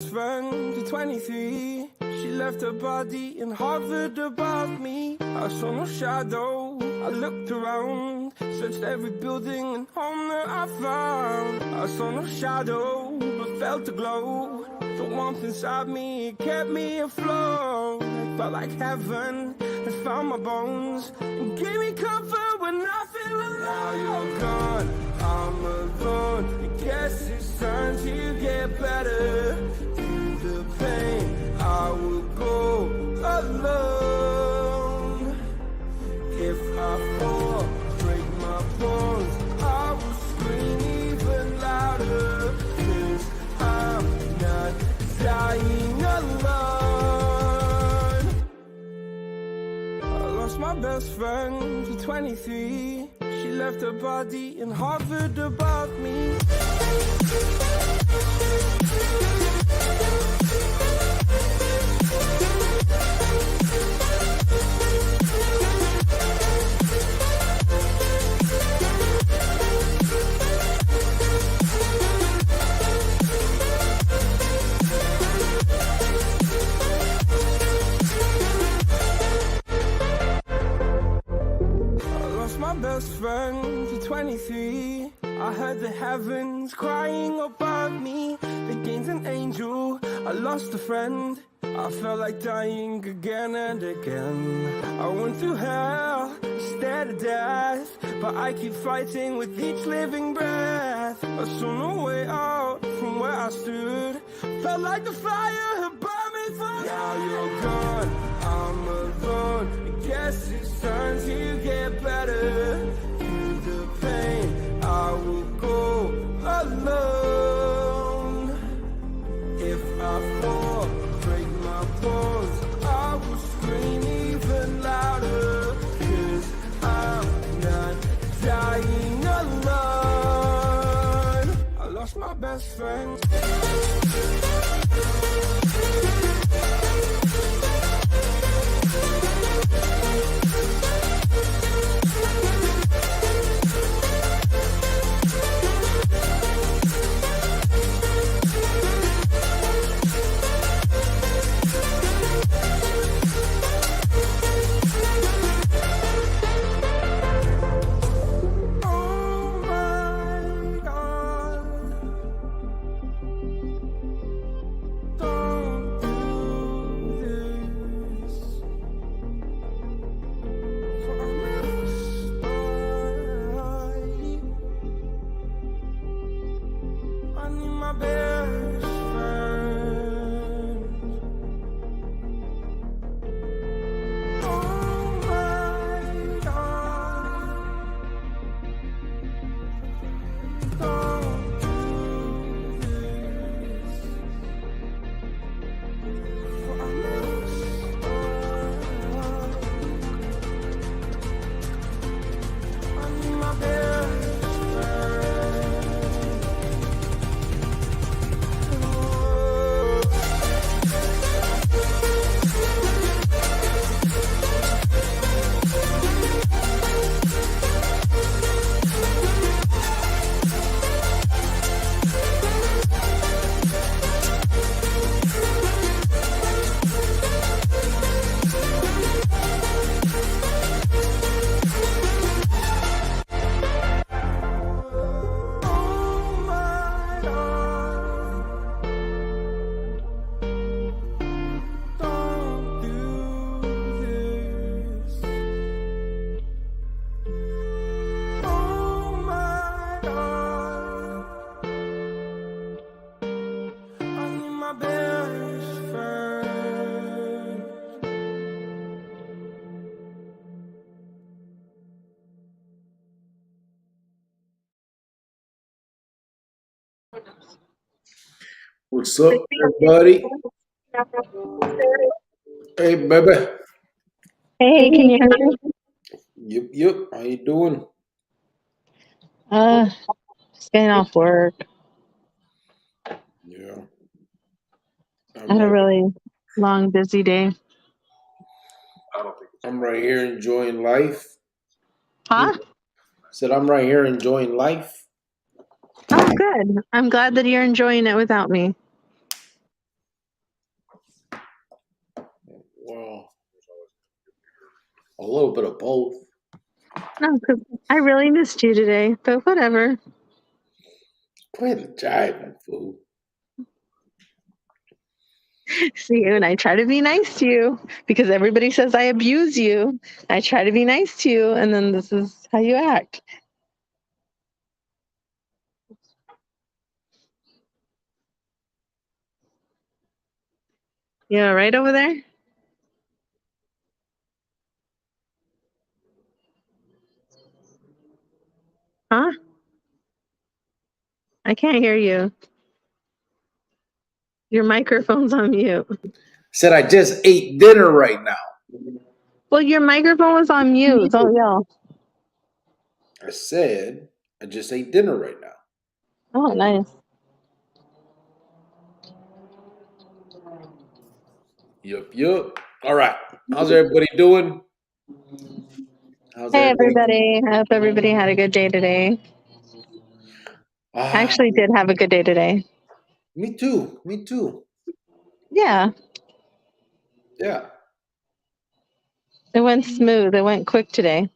Friend to 23, she left her body and hovered above me. I saw no shadow, I looked around, searched every building and home that I found. I saw no shadow, but felt a glow. The warmth inside me kept me afloat. It felt like heaven had found my bones and gave me comfort when I feel alone. Now you're gone, I'm alone. I guess it's time to get better. Through the pain, I will go alone. If I fall, break my bones, I will scream even louder. 'Cause I'm not dying alone. I lost my best friend to 23. She left her body and hovered above me. My best friend to 23. I heard the heavens crying above me. The gained an angel, I lost a friend. I felt like dying again and again. I went through hell, stared at death, but I keep fighting with each living breath. I saw no way out from where I stood. Felt like the fire had burned me through. Now you're gone, I'm alone. I guess it's time to get better. Through the pain, I will go alone. If I fall, break my bones, I will scream even louder. 'Cause I'm not dying alone. I lost my best friend. What's up, everybody? Hey, baby. Hey, can you hear me? Yep. How you doing? Just getting off work. Yeah. I had a really long, busy day. I'm right here enjoying life. Huh? Said I'm right here enjoying life. Oh, good. I'm glad that you're enjoying it without me. Well, a little bit of both. No, because I really missed you today, but whatever. Quit jiving, fool. See, and I try to be nice to you because everybody says I abuse you. I try to be nice to you, and then this is how you act. Yeah, right over there? Huh? I can't hear you. Your microphone's on mute. Said I just ate dinner right now. Well, your microphone was on mute. Don't yell. I said I just ate dinner right now. Oh, nice. Yup. All right. How's everybody doing? How's Hey, everybody? everybody. I hope everybody had a good day today. I Ah, actually did have a good day today. me too. Me too. Yeah, Yeah. it went smooth. It went quick today.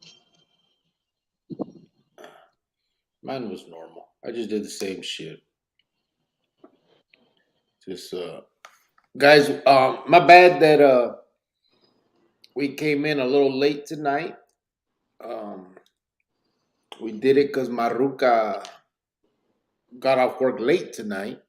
Mine was normal. I just did the same shit. Just guys, my bad that we came in a little late tonight. Um we did it because Maruka got off work late tonight.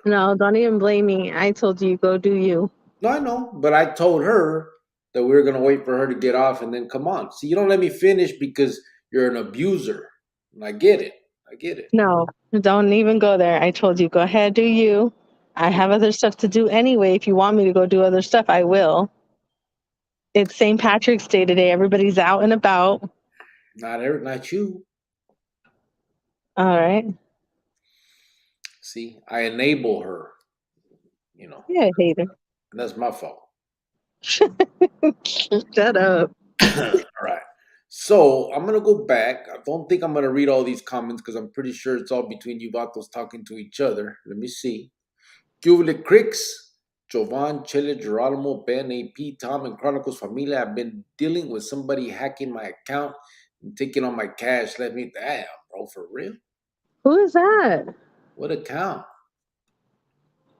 No, don't even blame me. I told you, go do you. No, I know, but I told her that we were gonna wait for her to get off and then come on. See, you don't let me finish because you're an abuser. And I get it. I get it. No, don't even go there. I told you, go ahead, do you. I have other stuff to do anyway. If you want me to go do other stuff, I will. It's St. Patrick's Day today. Everybody's out and about. Not you. All right. See, I enable her. You know, Yeah, hater. that's my fault. Shut up. All right. So I'm gonna go back. I don't think I'm gonna read all these comments because I'm pretty sure it's all between you vatos talking to each other. Let me see. Cubile Cricks, Jovan, Chile, Geronimo, Ben, AP, Tom, and Chronicles Familia. I've been dealing with somebody hacking my account and taking all my cash. Let me damn, bro, for real. Who is that? What account?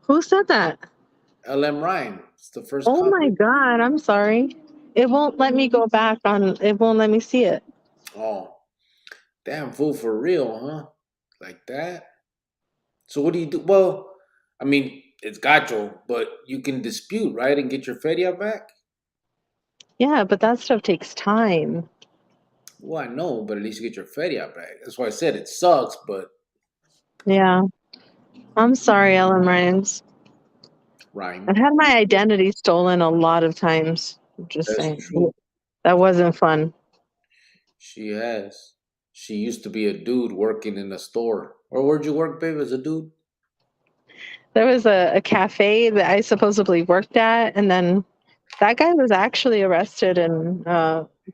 Who said that? LM Ryan. It's the first Oh comment. my God, I'm sorry. It won't let me go back on, it won't let me see it. Oh, damn fool for real, huh? Like that. So what do you do? Well, I mean, it's gacho, but you can dispute, right, and get your feria back. Yeah, but that stuff takes time. Well, I know, but at least you get your feria back. That's why I said it sucks, but Yeah. I'm sorry, Ellen Ryans. rhyme. I've had my identity stolen a lot of times. I'm just That's saying. true. That wasn't fun. She has. She used to be a dude working in a store. Or where'd you work, babe, as a dude? There was a cafe that I supposedly worked at, and then that guy was actually arrested and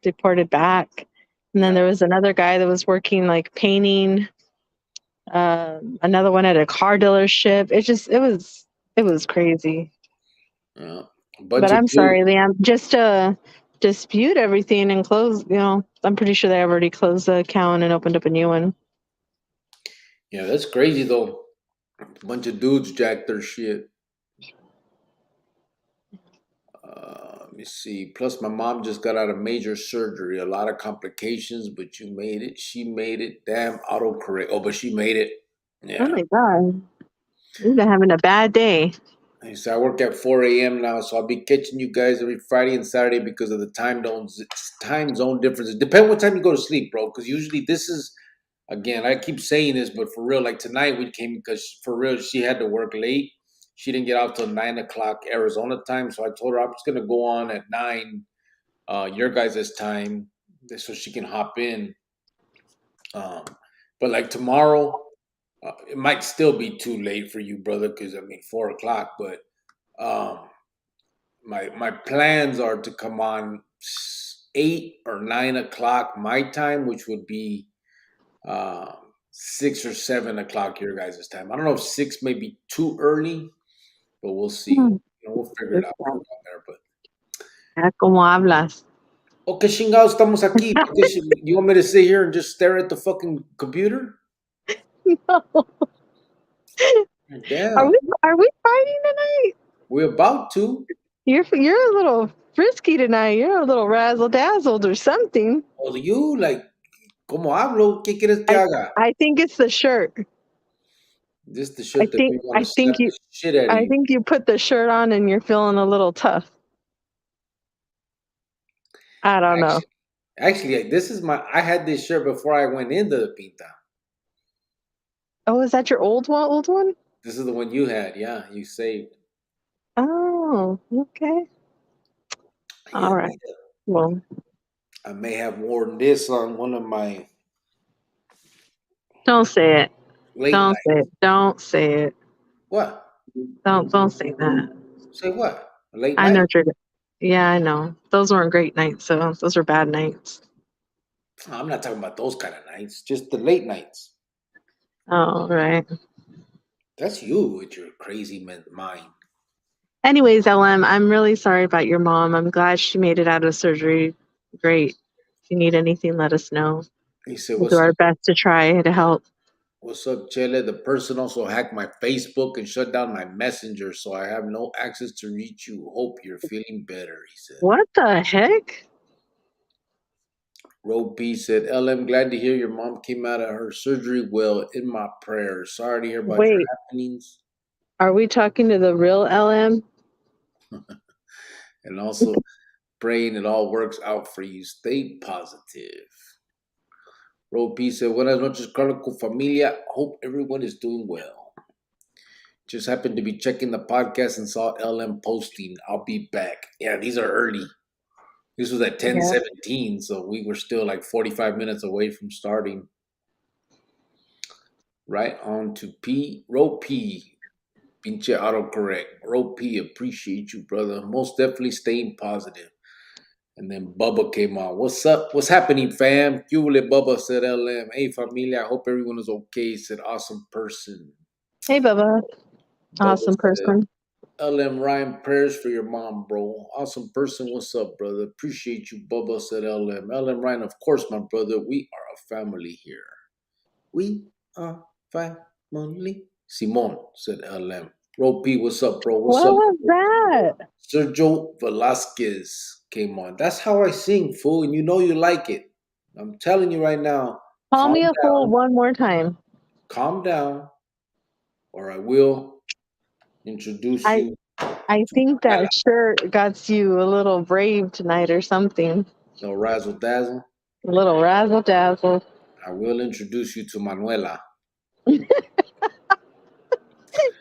deported back. And then Yeah. there was another guy that was working like painting, another one at a car dealership. It was crazy. Yeah. A bunch But of I'm dudes. sorry, Liam. Just to dispute everything and close, I'm pretty sure they already closed the account and opened up a new one. Yeah, that's crazy though. A bunch of dudes jacked their shit. Let me see. Plus, my mom just got out of major surgery. A lot of complications, but you made it. She made it. Damn, autocorrect. Oh, but she made it. Oh Yeah. my God. You've been having a bad day. So I work at 4 a.m. now, so I'll be catching you guys every Friday and Saturday because of the time zone differences. Depend what time you go to sleep, bro. Because usually this is, again, I keep saying this, but for real, like tonight we came because for real she had to work late. She didn't get out till 9 o'clock Arizona time, so I told her I'm just gonna go on at 9, your guys' time, so she can hop in. Um, but like tomorrow, it might still be too late for you, brother, because I mean 4 o'clock, but. Um, my plans are to come on 8 or 9 o'clock my time, which would be 6 or 7 o'clock your guys' time. I don't know if 6 may be too early, but we'll see. Hmm. We'll figure it It's out. bad. There, but ¿Cómo hablas? Okay, chingados, estamos aquí. You want me to sit here and just stare at the fucking computer? Damn, Are we fighting tonight? we're about to. You're a little frisky tonight. You're a little razzle dazzled or something. Well, you like, ¿cómo hablo? ¿Qué quieres que I haga? I think it's the shirt. This the shit that we want to slap the shit out of I you. think you put the shirt on and you're feeling a little tough. I don't know. Actually, this is I had this shirt before I went into the pinta. Oh, is that your old one? This is the one you had. Yeah, you saved. Oh, okay. Yeah, All right. Well, I may have worn this on one of my don't say it. late Don't night. say it. Don't say it. What? Don't say that. Say what? A late I night? know you're. Yeah, I know. Those weren't great nights. So those were bad nights. I'm not talking about those kind of nights. Just the late nights. Oh, right. That's you with your crazy mind. Anyways, LM, I'm really sorry about your mom. I'm glad she made it out of surgery. Great. If you need anything, let us know. He said, We'll do "What's our up? best to try to help. What's up, Chele? The person also hacked my Facebook and shut down my messenger, so I have no access to reach you. Hope you're feeling better," he said. What the heck? Roe P said, "LM, glad to hear your mom came out of her surgery well. In my prayers. Sorry to hear about your Wait, happenings." are we talking to the real LM? And also praying it all works out for you. Stay positive. Roe P said, Buenas noches, Chronicle Familia. Hope everyone is doing well. Just happened to be checking the podcast and saw LM posting. I'll be back. Yeah, these are early. This was at Yeah. 10:17, so we were still like 45 minutes away from starting. Right on to P. Roe P. Pinche autocorrect. Roe P. Appreciate you, brother. Most definitely staying positive. And then Bubba came on. What's up? What's happening, fam? Cubile Bubba said LM. Hey, familia. I hope everyone is okay. Said awesome person. Hey, Bubba. Bubba Awesome said person. LM Ryan, prayers for your mom, bro. Awesome person. What's up, brother? Appreciate you, Bubba said LM. LM Ryan, of course, my brother. We are a family here. We are family. Simon said LM. Bro P, what's up, bro? What's What up? was that? Sergio Velasquez came on. That's how I sing, fool, and you know you like it. I'm telling you right now, Call me a fool one more time. calm down, or I will introduce I you I to think Manuela. that shirt got you a little brave tonight or something. No razzle dazzle. A little razzle dazzle. I will introduce you to Manuela.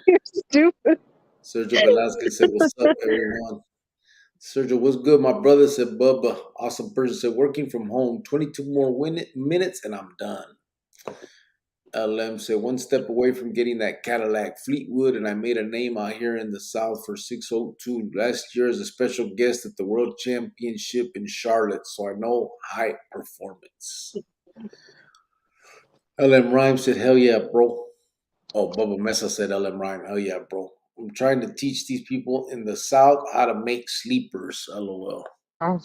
You're stupid. Sergio Velasquez said, "What's up, everyone?" Sergio, what's good? My brother said, Bubba, awesome person said, working from home, 22 more minutes and I'm done. LM said, one step away from getting that Cadillac Fleetwood, and I made a name out here in the South for 602 last year as a special guest at the World Championship in Charlotte, so I know high performance. LM Rhyme said, hell yeah, bro. Oh, Bubba Mesa said, LM Rhyme, hell yeah, bro. I'm trying to teach these people in the South how to make sleepers, lol. Oh,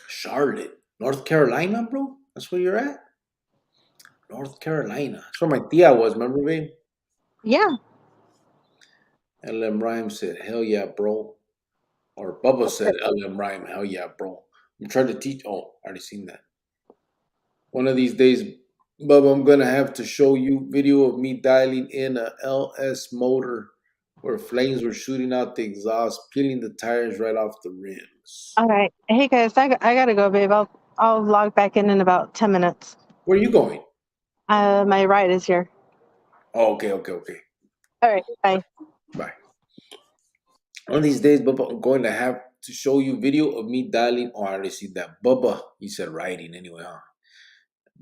Charlotte, North Carolina, bro? That's where you're at? North Carolina. That's where my tia was, remember, babe? yeah. LM Rhyme said, hell yeah, bro. Or Bubba said, LM Rhyme, hell yeah, bro. I'm trying to teach. Oh, I already seen that. One of these days, Bubba, I'm going to have to show you video of me dialing in a LS motor where flames were shooting out the exhaust, peeling the tires right off the rims. All right. Hey guys, I gotta go, babe. I'll log back in about 10 minutes. Where are you going? My ride is here. Oh, okay. All right. Bye. Bye. One of these days, Bubba, I'm going to have to show you video of me dialing. Oh, I already see that. Bubba, you said writing anyway, huh?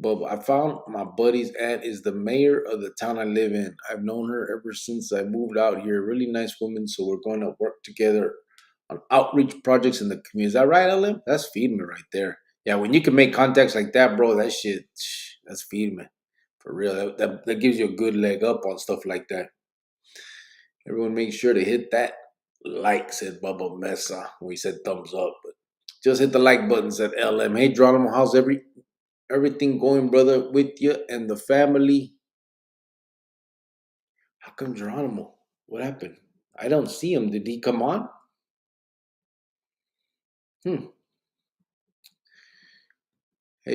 Bubba, I found my buddy's aunt is the mayor of the town I live in. I've known her ever since I moved out here. Really nice woman, so we're going to work together on outreach projects in the community. Is that right, LM? That's feeding me right there. Yeah, when you can make contacts like that, bro, that shit, that's feeding me. For real. That gives you a good leg up on stuff like that. Everyone make sure to hit that. like, said Bubba Mesa. We said thumbs up, but just hit the like button, said LM. Hey, Geronimo, how's everything going, brother, with you and the family? How come Geronimo? What happened? I don't see him. Did he come on? Hey,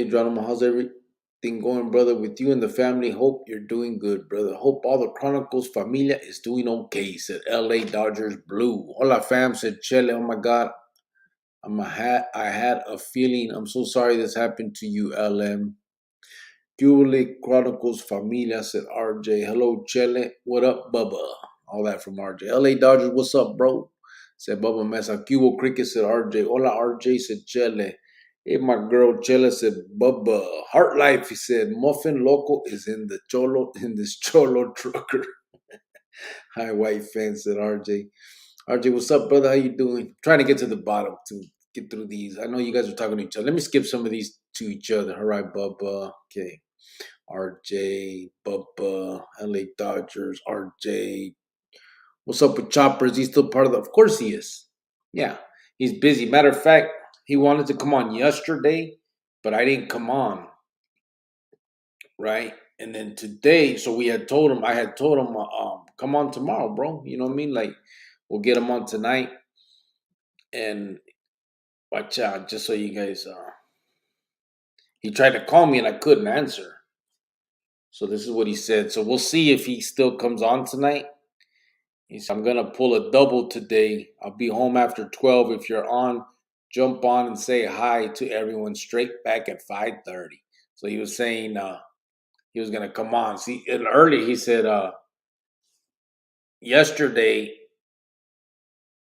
Geronimo, how's everything going, brother, with you and the family? Hope you're doing good, brother. Hope all the Chronicles familia is doing okay, said LA Dodgers Blue. Hola, fam, said Chele. Oh, my God. I had a feeling. I'm so sorry this happened to you, LM. Cuba Chronicles Familia, said RJ. Hello, Chele. What up, Bubba? All that from RJ. LA Dodgers, what's up, bro? Said Bubba Mesa. Cuba Cricket, said RJ. Hola, RJ, said Chele. Hey, my girl Chele, said Bubba. Heart Life, he said. Muffin Loco is in this Cholo trucker. Hi, white fan, said RJ. RJ, what's up, brother? How you doing? Trying to get to the bottom to get through these. I know you guys are talking to each other. Let me skip some of these to each other. All right, Bubba. Okay. RJ, Bubba, LA Dodgers, RJ. What's up with Chopper? Is he still part of the? Of course he is. Yeah, he's busy. Matter of fact, he wanted to come on yesterday, but I didn't come on, right? And then today, so I had told him, come on tomorrow, bro. You know what I mean? Like, we'll get him on tonight. And watch out, just so you guys, he tried to call me and I couldn't answer. So this is what he said. So we'll see if he still comes on tonight. He said, I'm gonna pull a double today. I'll be home after 12. If you're on, jump on and say hi to everyone straight back at 5:30. So he was saying he was gonna come on. See, and early he said yesterday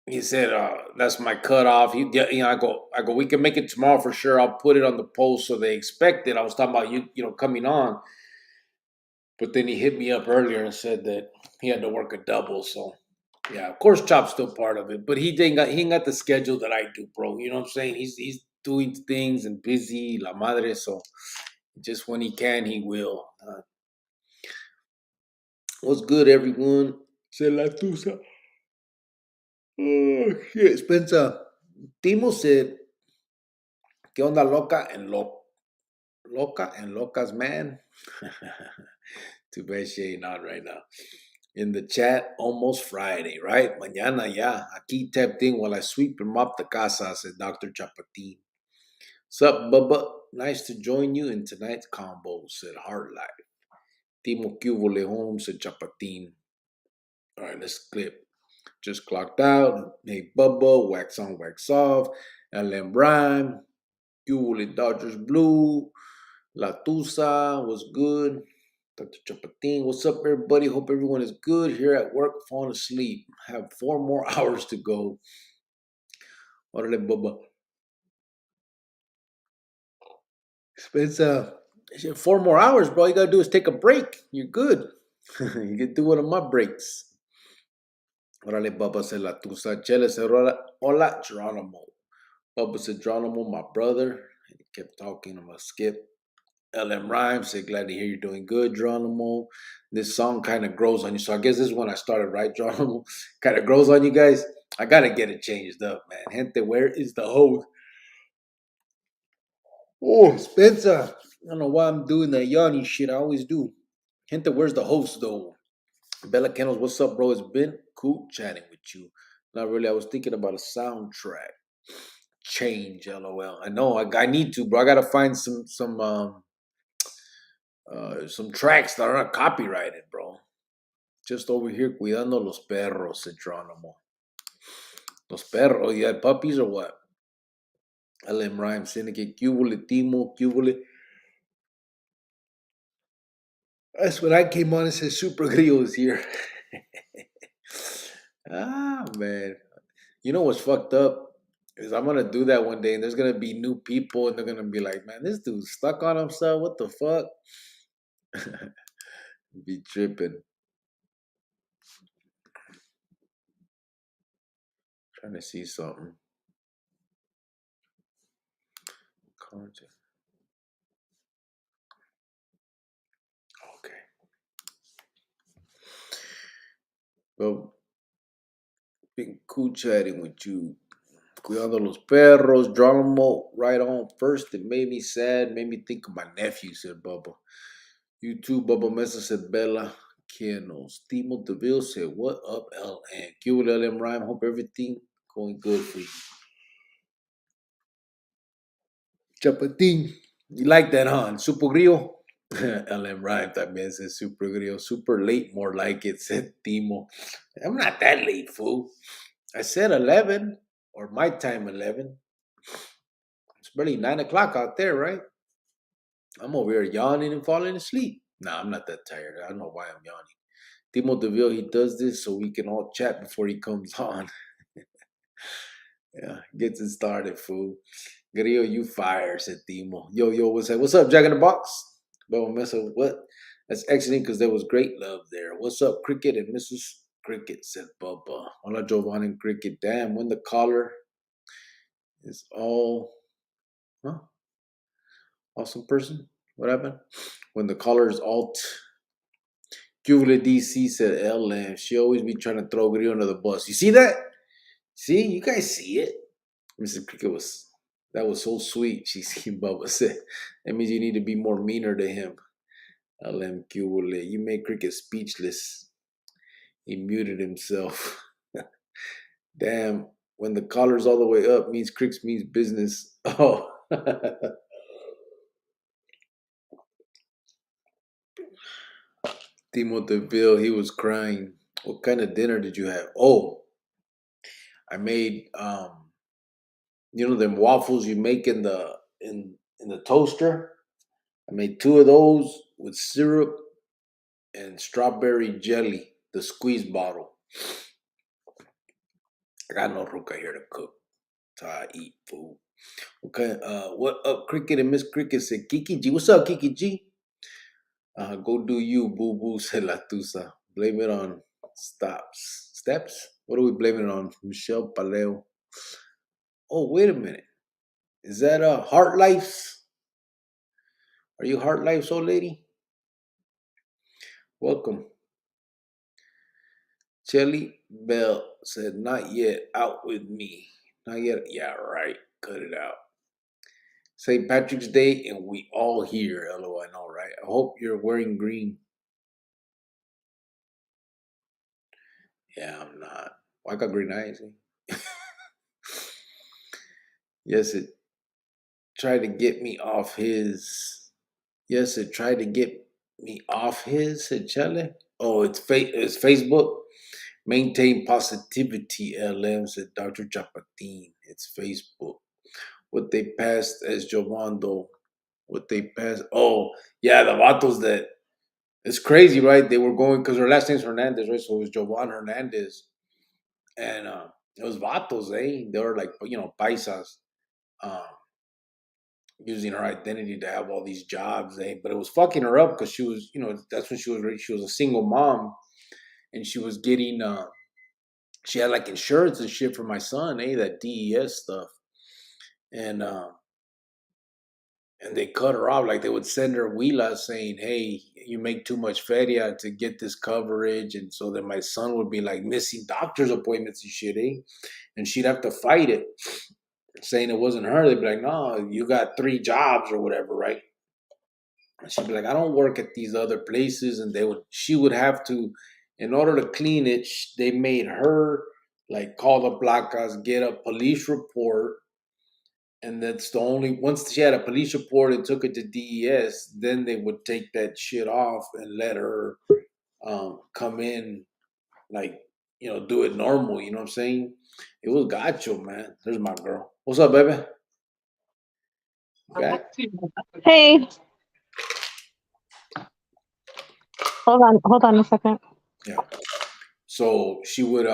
he said that's my cutoff. I go, we can make it tomorrow for sure. I'll put it on the post so they expect it. I was talking about you coming on. But then he hit me up earlier and said that he had to work a double. So yeah, of course Chop's still part of it. But he ain't got the schedule that I do, bro. You know what I'm saying? He's doing things and busy, la madre. So just when he can, he will. What's good, everyone? Se la tusa. Oh shit, Spencer. Timo said, ¿Qué onda loca and loca and locas, man? Too bad she ain't on right now. In the chat, almost Friday, right? Mañana ya. Aquí tapped in while I sweep and mop the casa, said Dr. Chapatin. Sup, Bubba? Nice to join you in tonight's combo, said Hard Life. Timo Cubo Lejon, said Chapatin. All right, let's clip. Just clocked out. Hey, Bubba, wax on, wax off. LM Rhyme. Cubo Dodgers Blue. La Tusa was good. Dr. Chapatin, what's up, everybody? Hope everyone is good here at work, falling asleep. Have 4 more hours to go. Orale, Bubba. Spencer, 4 more hours, bro. All you gotta do is take a break. You're good. You can do one of my breaks. Orale, Bubba said La Tusa. Chele said, Hola, Geronimo. Bubba said, Geronimo, my brother. He kept talking. I'm gonna skip. LM Rhymes said, glad to hear you're doing good, Geronimo. This song kind of grows on you. So I guess this is when I started, right, Geronimo? Kind of grows on you guys. I got to get it changed up, man. Gente, where is the host? Oh, Spencer. I don't know why I'm doing that yawning shit. I always do. Gente, where's the host, though? Bella Kennels, what's up, bro? It's been cool chatting with you. Not really. I was thinking about a soundtrack change, LOL. I know. I need to, bro. I got to find some tracks that are not copyrighted, bro. Just over here cuidando los perros, said Geronimo. Los perros, you had puppies or what? LM Rhyme, Syndicate, Cubole, Timo, Cubole. That's when I came on and said Super Grillo is here. Man. You know what's fucked up? Is I'm gonna do that one day and there's gonna be new people and they're gonna be like, man, this dude's stuck on himself. What the fuck? Be tripping. Trying to see something. Content. Okay. Well, Been cool chatting with you. Cuidando los perros, drama right on first. It made me sad, made me think of my nephew, said Bubba. You too, Bubba Mesa, said Bella. Kenos. Timo DeVille said, what up, LN? QLM Rhyme, hope everything going good for you. Chapatín. You like that, huh? Super Grillo? LM Rhyme también says Super Grillo. Super late, more like it, said Timo. I'm not that late, fool. I said 11, or my time 11. It's barely 9 o'clock out there, right? I'm over here yawning and falling asleep. Nah, I'm not that tired. I don't know why I'm yawning. Timo DeVille, he does this so we can all chat before he comes on. Yeah, gets it started, fool. Grillo, you fire, said Timo. Yo, what's up, Jack in the Box? Bubba Mesa, what? That's excellent because there was great love there. What's up, Cricket and Mrs. Cricket, said Bubba. Hola, Jovan and Cricket. Damn, when the caller is all... Huh? Awesome person? What happened? When the caller is alt... Cuvula DC said L Lamb. She always be trying to throw Grillo under the bus. You see that? See? You guys see it? Mrs. Cricket was... That was so sweet, she seen Bubba said. That means you need to be more meaner to him. LM Cuvula. You made Cricket speechless. He muted himself. Damn. When the collar's all the way up means Cricks means business. Oh. Timo DeVille, he was crying. What kind of dinner did you have? Oh, I made them waffles you make in the toaster. I made 2 of those with syrup and strawberry jelly, the squeeze bottle. I got no ruka here to cook. So I eat food. Okay, what up, Cricket and Miss Cricket said, Kiki G. What's up, Kiki G? Go do you, boo boo, said Latusa. Blame it on steps? What are we blaming it on? Michelle Paleo. Oh, wait a minute. Is that Heart Life's? Are you Heart Life's old lady? Welcome. Shelly Bell said, not yet, out with me. Not yet. Yeah, right. Cut it out. St. Patrick's Day, and we all here. LO, I know, right? I hope you're wearing green. Yeah, I'm not. Well, I got green eyes. Yes, it tried to get me off his. Yes, it tried to get me off his, said Chele. Oh, it's Facebook. Maintain positivity, LM, said Dr. Chapatin. It's Facebook. What they passed as Jovando. What they passed. Oh, yeah, the vatos that. It's crazy, right? They were going, because her last name's Hernandez, right? So it was Jovan Hernandez. And it was vatos, eh? They were like, paisas. Using her identity to have all these jobs, eh? But it was fucking her up because she was, that's when she was a single mom, and she was getting, she had like insurance and shit for my son, eh? That DES stuff, and they cut her off. Like they would send her Wheela saying, "Hey, you make too much feria to get this coverage," and so then my son would be like missing doctor's appointments and shit, eh? And she'd have to fight it, saying it wasn't her. They'd be like, "No, you got 3 jobs or whatever, right?" And she'd be like, "I don't work at these other places," and she would have to, in order to clean it, they made her like call the placas, get a police report, and that's the only, once she had a police report and took it to DES, then they would take that shit off and let her come in, like, do it normal. You know what I'm saying? It was gacho, man. There's my girl. What's up, baby? Okay. Hey, hold on a second. Yeah. So she would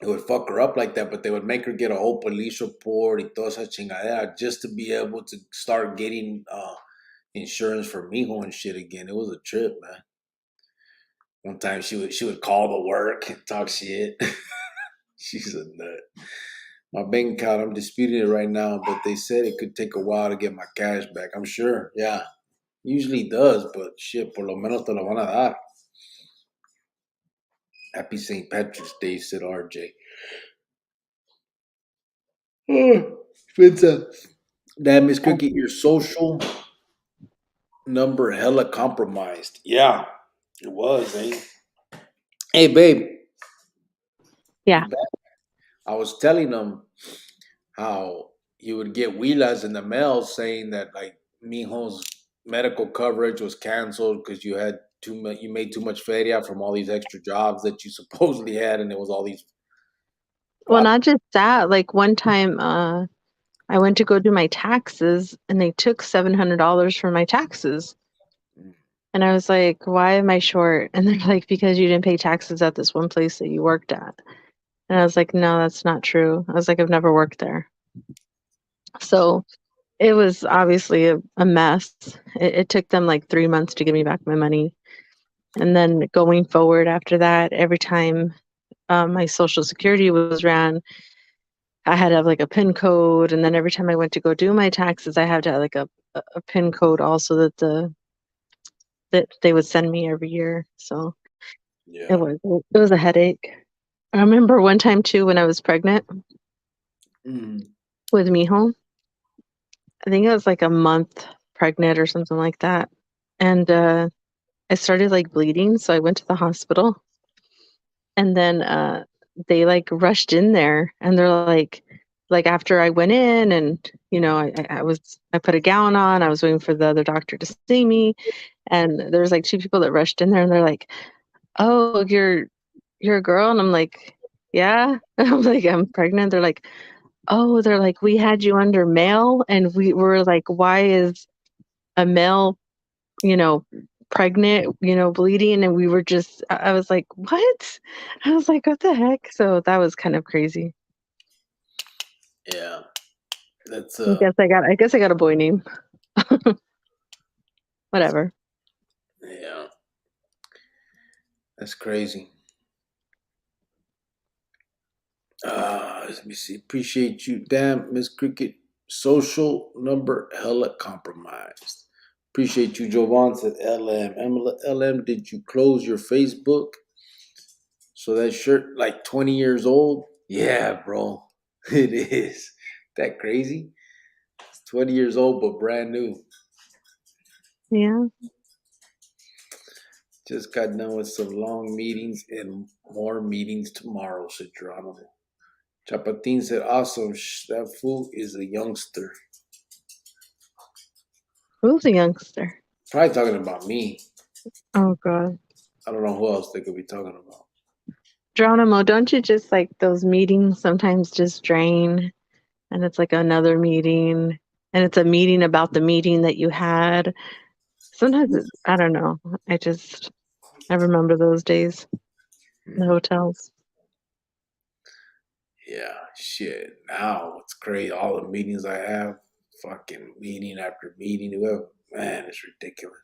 it would fuck her up like that, but they would make her get a whole police report y toda esa chingadera just to be able to start getting insurance for Mijo and shit again. It was a trip, man. One time she would call the work and talk shit. She's a nut. My bank account, I'm disputing it right now, but they said it could take a while to get my cash back. I'm sure, yeah. Usually does, but shit, por lo menos te lo van a dar. Happy St. Patrick's Day, said RJ. Spencer. Damn, Miss Cricket, your social number hella compromised. Yeah, it was, eh? Hey, babe, Yeah. you back? I was telling them how you would get huilas in the mail saying that like Mijo's medical coverage was canceled because you had too much, you made too much feria from all these extra jobs that you supposedly had, and it was all these. Well, Plot. not just that. Like one time, I went to go do my taxes, and they took $700 for my taxes. And I was like, "Why am I short?" And they're like, "Because you didn't pay taxes at this one place that you worked at." And I was like, "No, that's not true." I was like, "I've never worked there." So it was obviously a mess. It took them like 3 months to give me back my money. And then going forward after that, every time my social security was ran, I had to have like a PIN code. And then every time I went to go do my taxes, I had to have like a PIN code also that they would send me every year. So Yeah. it was a headache. I remember one time too when I was pregnant Mhm. with Mijo. I think I was like a month pregnant or something like that. And I started like bleeding, so I went to the hospital. And then they like rushed in there, and they're like after I went in, and I put a gown on. I was waiting for the other doctor to see me, and there was like two people that rushed in there, and they're like, "Oh, you're a girl," and I'm like, "Yeah." I'm like, "I'm pregnant." They're like, "Oh," they're like, "We had you under male," and we were like, "Why is a male, you know, pregnant, bleeding?" And we were just, I was like, "What?" I was like, "What the heck?" So that was kind of crazy. Yeah. That's I guess I got a boy name. Whatever. yeah. That's crazy. Let me see. Appreciate you. Damn, Miss Cricket. Social number hella compromised. Appreciate you, Jovan said LM. LM, did you close your Facebook? So that shirt like 20 years old? Yeah, bro. It is. That crazy? It's 20 years old but brand new. Yeah. Just got done with some long meetings and more meetings tomorrow, said Geronimo. Chapatin said, awesome. That fool is a youngster. Who's a youngster? Probably talking about me. Oh god. I don't know who else they could be talking about. Geronimo, don't you just like those meetings sometimes just drain, and it's like another meeting, and it's a meeting about the meeting that you had? Sometimes I don't know. I remember those days in the hotels. Yeah, shit. Now it's crazy. All the meetings I have, fucking meeting after meeting. Whoever, man, it's ridiculous.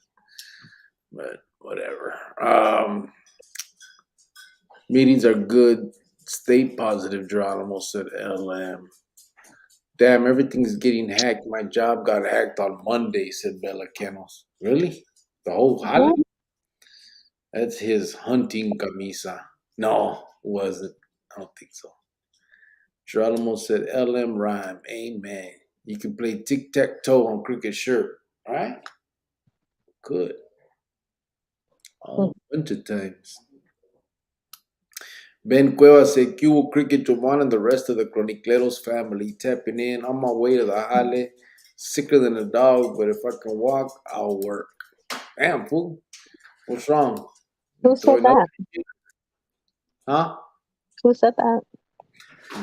But whatever. Meetings are good. Stay positive, Geronimo said LM. Damn, everything's getting hacked. My job got hacked on Monday, said Bella Kenos. Really? The whole What? holiday? That's his hunting camisa. No, it wasn't. I don't think so. Geronimo said LM rhyme. Amen. You can play tic tac toe on cricket shirt. All right? Good. All winter times. Ben Cuevas said, Cubo Cricket Jovan and the rest of the Chronicleros family tapping in on my way to the Jale. Sicker than a dog, but if I can walk, I'll work. Damn, fool. What's wrong? Who You said throwing up? that? Huh? Who said that?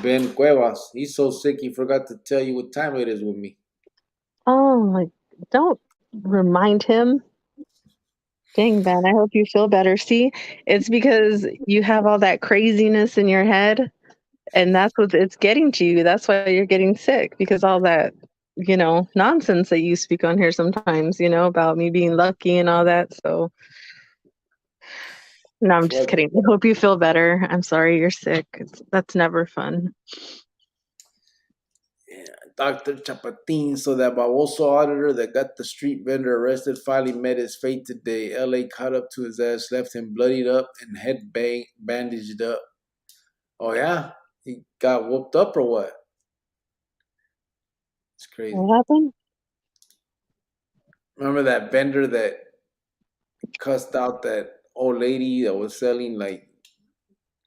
Ben Cuevas. He's so sick he forgot to tell you what time it is with me. Oh my, don't remind him. Dang, Ben, I hope you feel better. See, it's because you have all that craziness in your head, and that's what it's getting to you. That's why you're getting sick, because all that, nonsense that you speak on here sometimes, about me being lucky and all that. So, no, I'm just Fuck. kidding. I hope you feel better. I'm sorry you're sick. That's never fun. Yeah, Dr. Chapatin. So that Baboso auditor that got the street vendor arrested finally met his fate today. LA caught up to his ass, left him bloodied up and bandaged up. Oh yeah? He got whooped up or what? It's crazy. What happened? Remember that vendor that cussed out that old lady that was selling like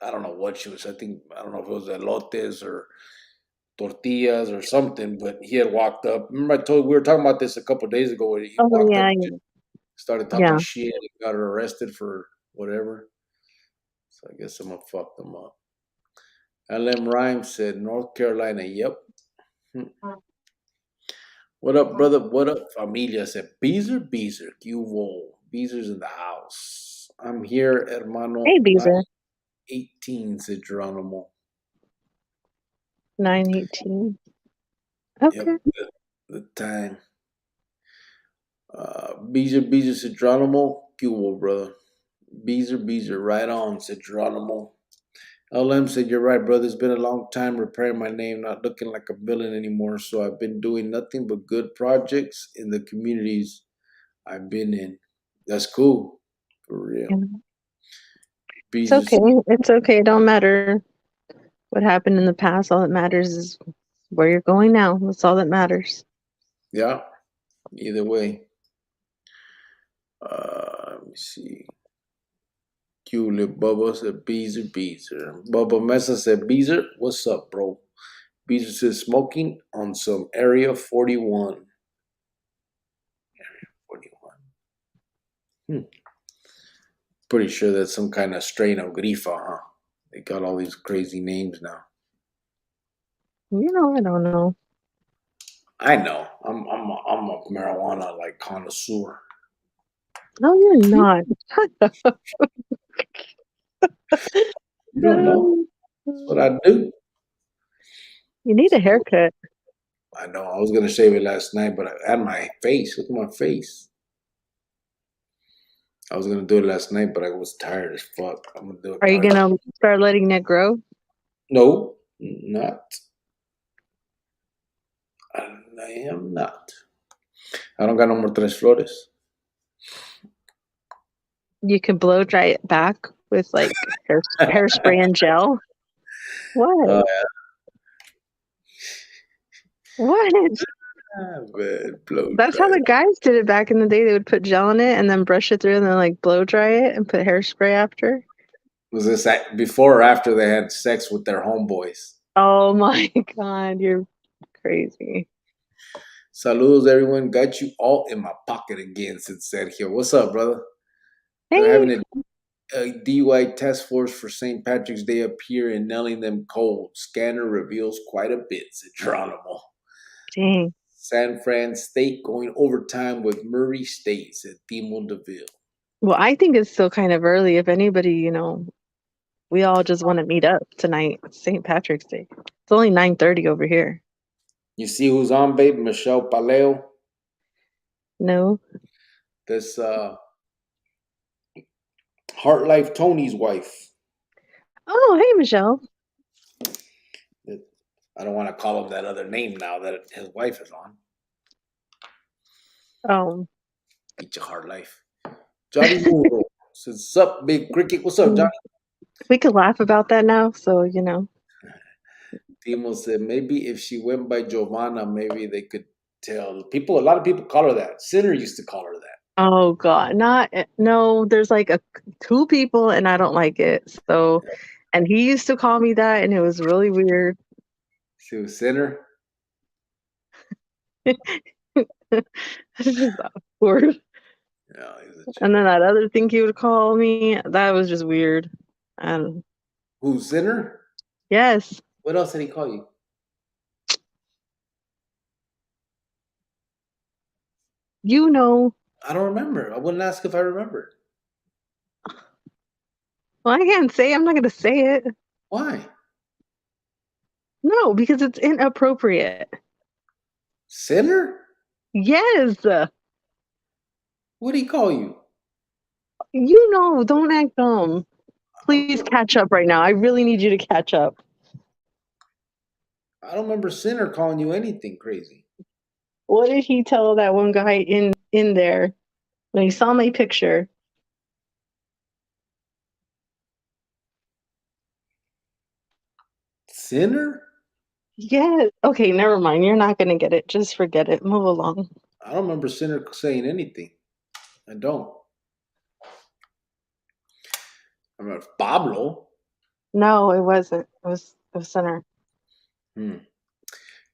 I don't know what she was. I don't know if it was elotes or tortillas or something, but he had walked up. Remember, we were talking about this a couple of days ago. Where he Oh walked up, yeah, started talking yeah. shit, and got her arrested for whatever. So I guess I'm gonna fuck them up. LM Rhymes said North Carolina. Yep. What up, brother? What up, familia? Said Beezer. Q-Vol. Beezer's in the house. I'm here, hermano. Hey, Beezer. 918, said Geronimo. 9:18. Okay. Yep, the time. Beezer said Geronimo. Q-Vol, brother. Beezer, right on, said Geronimo. LM said, you're right, brother. It's been a long time repairing my name, not looking like a villain anymore. So I've been doing nothing but good projects in the communities I've been in. That's cool. For real. Yeah. It's Beezer okay. It's okay. It don't matter what happened in the past. All that matters is where you're going now. That's all that matters. Yeah. Either way. Let me see. Q-Lip Bubba said Beezer. Bubba Mesa said Beezer. What's up, bro? Beezer says smoking on some Area 41. Area 41. Pretty sure that's some kind of strain of Grifa, huh? They got all these crazy names now. I don't know. I know. I'm a marijuana like connoisseur. No, you're not. You don't know. That's what I do. You need a haircut. I know. I was gonna shave it last night, but I had my face. Look at my face. I was gonna do it last night, but I was tired as fuck. I'm gonna do it. Are you gonna start letting it grow? No, not. I am not. I don't got no more tres flores. You can blow dry it back with like hairspray and gel. What? What? That's how the guys did it back in the day. They would put gel in it and then brush it through and then like blow dry it and put hairspray after. Was this before or after they had sex with their homeboys? Oh my God, you're crazy. Saludos, everyone. Got you all in my pocket again, said Sergio. What's up, brother? Hey. They're having a DUI task force for St. Patrick's Day up here and nailing them cold. Scanner reveals quite a bit, said Geronimo. Dang. San Fran State going overtime with Murray State, said Timo DeVille. Well, I think it's still kind of early. If anybody, we all just want to meet up tonight. St. Patrick's Day. It's only 9:30 over here. You see who's on, babe? Michelle Paleo. No. This Heart Life Tony's wife. Oh, hey, Michelle. I don't want to call him that other name now that his wife is on. Oh. Eat your Heart Life. Johnny Muro says, sup, big cricket? What's up, Johnny? We could laugh about that now, so Timo said maybe if she went by Giovanna, maybe they could tell. A lot of people call her that. Sinner used to call her that. Oh God, no. There's like two people, and I don't like it. So, and he used to call me that, and it was really weird. She was Sinner. This is awkward. Yeah, and then that other thing he would call me, that was just weird. I don't know. Who's Sinner? Yes. What else did he call you? I don't remember. I wouldn't ask if I remembered. Well, I can't say. I'm not going to say it. Why? No, because it's inappropriate. Sinner? Yes. What did he call you? Don't act dumb. Please catch up right now. I really need you to catch up. I don't remember Sinner calling you anything crazy. What did he tell that one guy in there when he saw my picture? Sinner? Yeah. Okay, never mind. You're not gonna get it. Just forget it. Move along. I don't remember Sinner saying anything. I don't. I remember Pablo. No, it wasn't. It was Center. Hmm.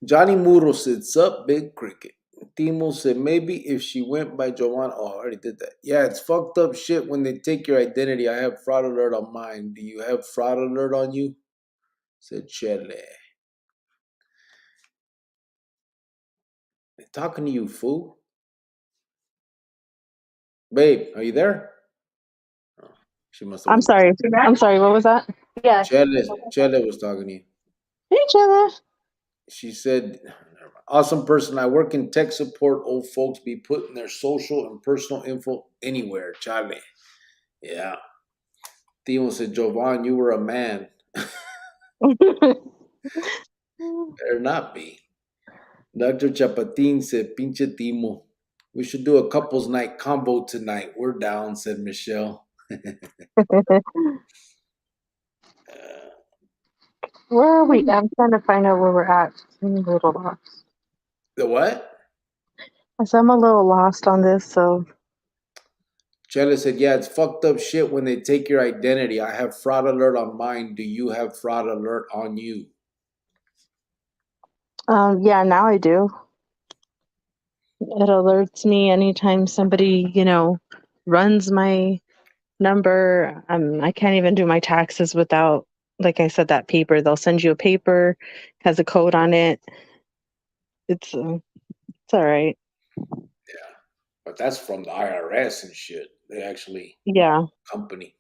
Johnny Muro said, "Sup, Big Cricket." Timo said, "Maybe if she went by Joanna." Oh, I already did that. Yeah, it's fucked up shit when they take your identity. I have fraud alert on mine. Do you have fraud alert on you? Said Chele. They're talking to you, fool. Babe, are you there? Oh, she must have I'm went. sorry. I'm sorry. What was that? Yeah. Chele was talking to you. Hey, Jenna. She said, "Awesome person. I work in tech support. Old folks be putting their social and personal info anywhere. Chale." Yeah. Timo said, "Jovan, you were a man." Better not be. Dr. Chapatin said, "Pinche Timo. We should do a couples night combo tonight. We're down," said Michelle. Where are we? I'm trying to find out where we're at. I'm a little lost. The what? I said I'm a little lost on this, so Chella said, "Yeah, it's fucked up shit when they take your identity. I have fraud alert on mine. Do you have fraud alert on you?" yeah, now I do. It alerts me anytime somebody, runs my number. I can't even do my taxes without, like I said, that paper. They'll send you a paper, has a code on it. It's all right. Yeah. But that's from the IRS and shit. They actually Yeah. company.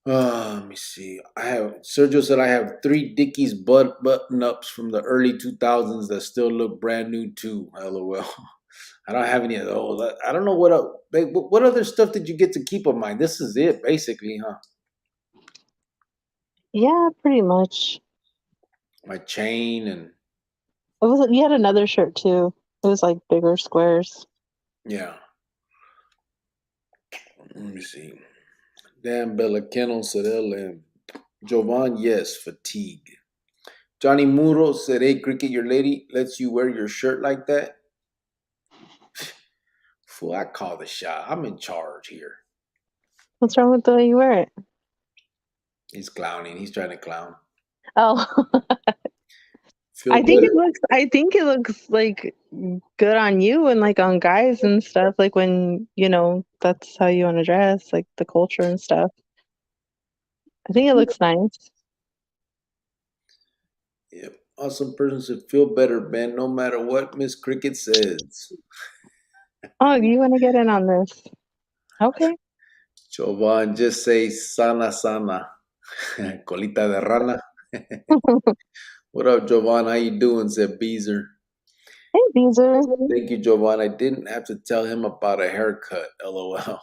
Let me see. Sergio said I have 3 Dickies button ups from the early 2000s that still look brand new too. LOL. I don't have any of those. I don't know what other stuff did you get to keep of mine? This is it basically, huh? Yeah, pretty much. My chain and You had another shirt too. It was like bigger squares. yeah. Let me see. Dan Bella Kennel said LM. Jovan, yes, fatigue. Johnny Muro said, "Hey, Cricket, your lady lets you wear your shirt like that?" Fool, I call the shot. I'm in charge here. What's wrong with the way you wear it? He's clowning. He's trying to clown. Oh, Feel I think it looks like good on you and like on guys and stuff. Like when, that's how you want to dress, like the culture and stuff. I think it looks nice. Yep. Awesome person should feel better, man, no matter what Miss Cricket says. Oh, you want to get in on this? Okay. Jovan, just say sana sana. Colita de rana. What up, Jovan? How you doing? Said Beezer. Hey, Beezer. Thank you, Jovan. I didn't have to tell him about a haircut. LOL.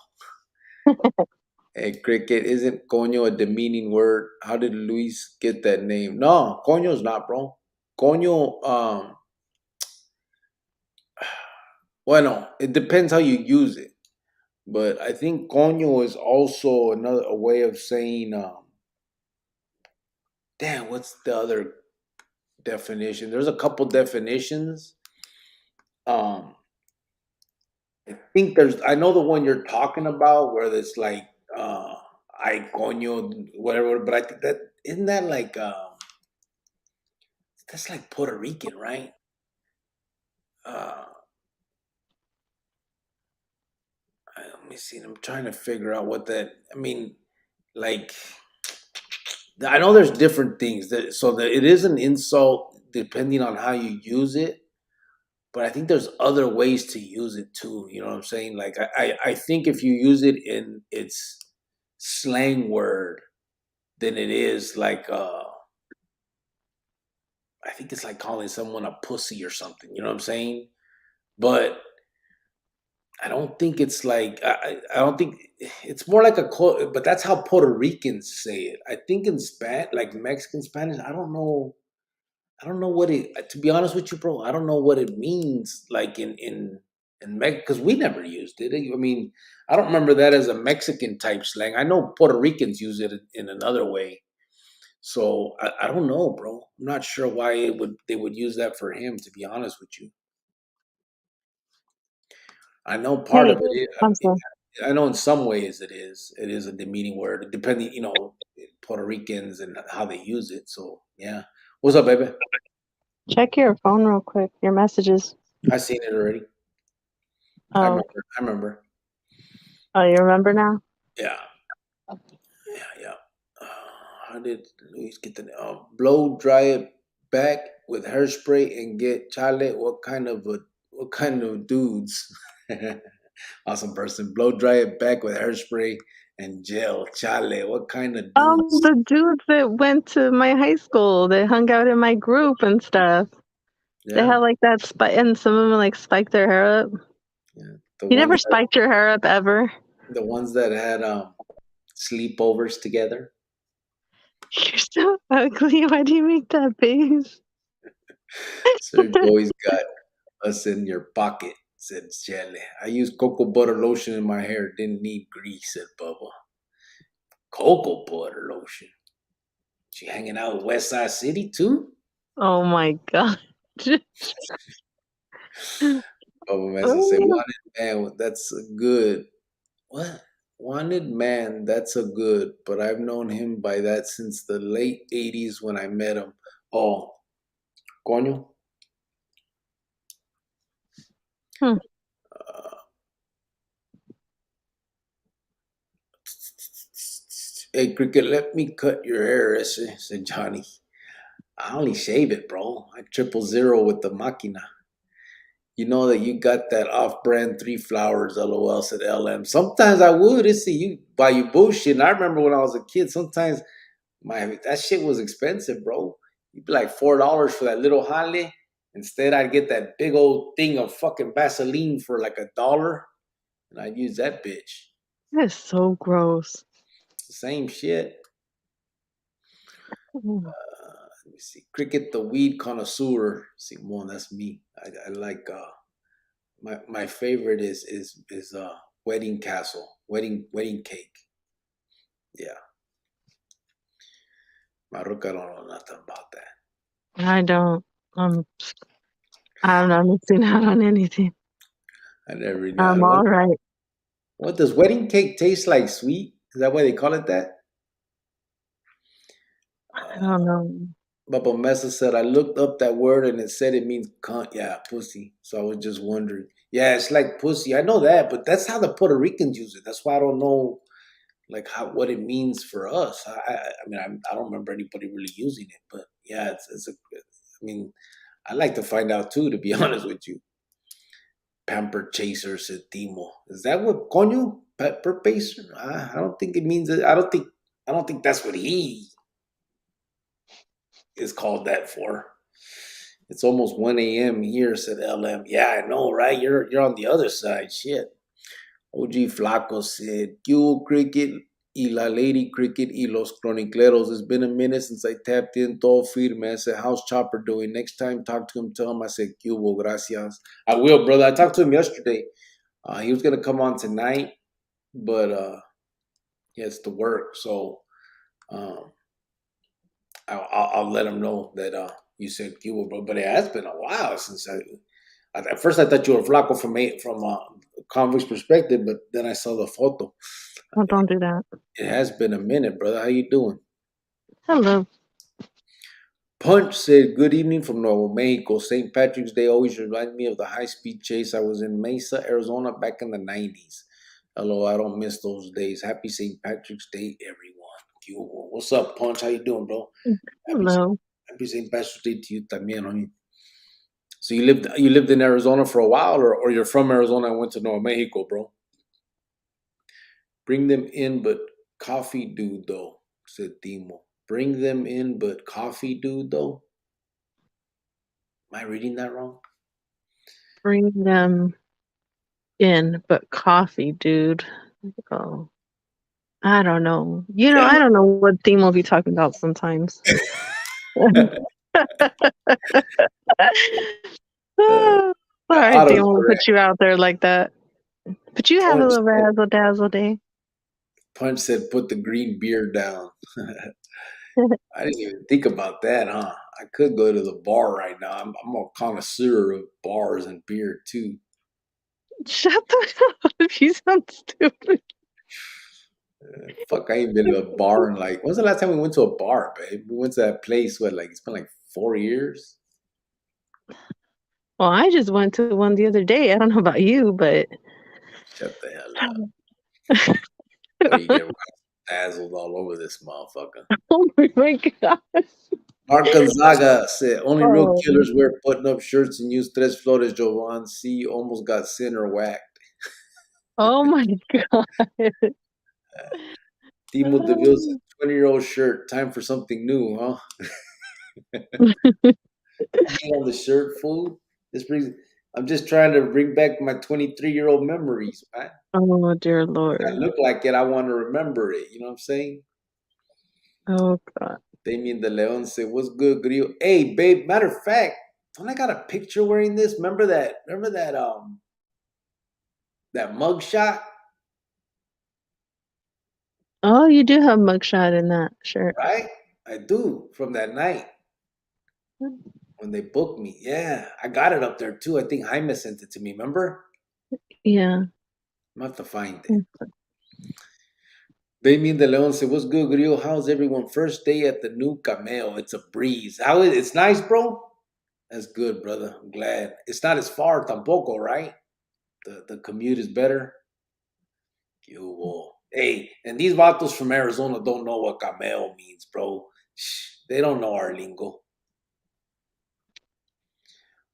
Hey, Cricket, isn't coño a demeaning word? How did Luis get that name? No, coño's not, bro. Coño, bueno, it depends how you use it. But I think coño is also a way of saying, damn, what's the other definition? There's a couple definitions. Um, I know the one you're talking about where it's like, ay coño, whatever. But I think isn't that like, that's like Puerto Rican, right? Uh, Let me see. I'm trying to figure out what that. I mean, like, I know there's different things that it is an insult depending on how you use it. But I think there's other ways to use it too. You know what I'm saying? Like, I think if you use it in its slang word, then it is like, I think it's like calling someone a pussy or something. You know what I'm saying? But I don't think it's like I don't think it's more like a quote, but that's how Puerto Ricans say it. I think in like Mexican Spanish, I don't know. I don't know what it. To be honest with you, bro, I don't know what it means. Like in Mexico, because we never used it. I mean, I don't remember that as a Mexican type slang. I know Puerto Ricans use it in another way. So I don't know, bro. I'm not sure why they would use that for him. To be honest with you, I know part Hey, of it. I'm sorry. I know in some ways it is. It is a demeaning word, depending, Puerto Ricans and how they use it. So yeah. What's up, baby? Check your phone real quick. Your messages. I seen it already. I Oh, remember. I remember. oh, you remember now? Yeah. Yeah. Yeah. How did Luis get the blow dry it back with hairspray and get chale? What kind of dudes? Awesome person. Blow dry it back with hairspray and gel. Chale. What kind of dudes? The dudes that went to my high school, they hung out in my group and stuff. They Yeah. had like that spike, and some of them like spiked their hair up. Yeah. You never spiked your hair up ever? The ones that had sleepovers together. You're so ugly. Why do you make that face? Serge always got us in your pocket, said Shelley. I used cocoa butter lotion in my hair, didn't need grease, said Bubba. Cocoa butter lotion. She hanging out with West Side City too? Oh my god. Bubba Mesa said, Oh, wanted man, that's a good. What? Wanted man, that's a good, but I've known him by that since the late 80s when I met him. Oh, coño. hmm. Uh, Hey, Cricket, let me cut your hair, ese, said Johnny. I only shave it, bro. I 000 with the máquina. You know that you got that off-brand 3 flowers, LOL, said LM. Sometimes I would. It's you buy you bullshit. And I remember when I was a kid, sometimes that shit was expensive, bro. You'd be like $4 for that little jale. Instead, I'd get that big old thing of fucking Vaseline for like $1, and I'd use that bitch. That is so gross. Same shit. Mm. Let me see. Cricket the weed connoisseur. Simon, that's me. I like my favorite is wedding castle. Wedding cake. Yeah. Maruka don't know nothing about that. I don't. I'm not missing out on anything. I never I'm know. all right. What does wedding cake taste like? Sweet? Is that why they call it that? I don't know. Baba Mesa said, I looked up that word and it said it means cunt. Yeah, pussy. So I was just wondering. Yeah, it's like pussy. I know that, but that's how the Puerto Ricans use it. That's why I don't know like what it means for us. I mean, I don't remember anybody really using it, but yeah, it's a. I mean, I like to find out too. To be honest with you, pamper chaser said Timo. Is that what coño pepper pacer? I don't think it means it. I don't think that's what he is called that for. It's almost 1 a.m. here, said LM. Yeah, I know, right? You're on the other side. Shit. OG Flaco said, "Q Cricket y la Lady Cricket y los Chronicleros. It's been a minute since I tapped in todo firme. I said, how's Chopper doing? Next time, talk to him. Tell him I said, Cubo, gracias. I will, brother. I talked to him yesterday. He was going to come on tonight, but he has to work. So um, I'll let him know that you said Cubo, bro. But it has been a while since at first I thought you were Flaco from convict's perspective, but then I saw the photo. Oh, don't do that. It has been a minute, brother. How you doing? Hello. Punch said, good evening from Nuevo Mexico. St. Patrick's Day always reminds me of the high-speed chase I was in Mesa, Arizona back in the 90s. Hello, I don't miss those days. Happy St. Patrick's Day, everyone. What's up, Punch? How you doing, bro? Happy, Hello. happy St. Patrick's Day to you también, homie. So you lived in Arizona for a while, or you're from Arizona and went to Nuevo Mexico, bro? Bring them in, but coffee dude, though, said Timo. Bring them in, but coffee dude, though? Am I reading that wrong? Bring them in, but coffee, dude. Oh, I don't know. I don't know what theme we'll be talking about sometimes. Uh, All right, Auto Dan, we'll correct. put you out there like that. But you have a Punch little said, razzle dazzle day. Punch said, put the green beer down. I didn't even think about that, huh? I could go to the bar right now. I'm a connoisseur of bars and beer too. Shut the up. You sound stupid. Fuck, I ain't been to a bar in like. When's the last time we went to a bar, babe? We went to that place. What, like it's been like 4 years. Well, I just went to one the other day. I don't know about you, but Shut the hell up. Or you get dazzled all over this motherfucker. oh my gosh. Mark Gonzaga said, only real Oh, killers wear button up shirts and use tres flores, Jovan. See, almost got sinner whacked. oh my god. Timo DeVille said, 20-year-old shirt. Time for something new, huh? Being on the shirt, fool. This brings. I'm just trying to bring back my 23-year-old memories, man. Oh dear I Lord. look like it. I want to remember it. You know what I'm saying? Oh god. Damien De Leon said, "What's good, Grillo? Hey, babe. Matter of fact, don't I got a picture wearing this? Remember that? Remember that mug shot, Oh, you do have mugshot in that shirt. right? I do from that night when they booked me. Yeah, I got it up there too. I think Jaime sent it to me. Remember? Yeah. I'm gonna have to find it." Damien De Leon said, "What's good, Grillo? How's everyone? First day at the new Cameo. It's a breeze. How is it's nice, bro? That's good, brother. I'm glad. It's not as far tampoco, right? The commute is better. Hey, and these vatos from Arizona don't know what Cameo means, bro. Shh, they don't know our lingo."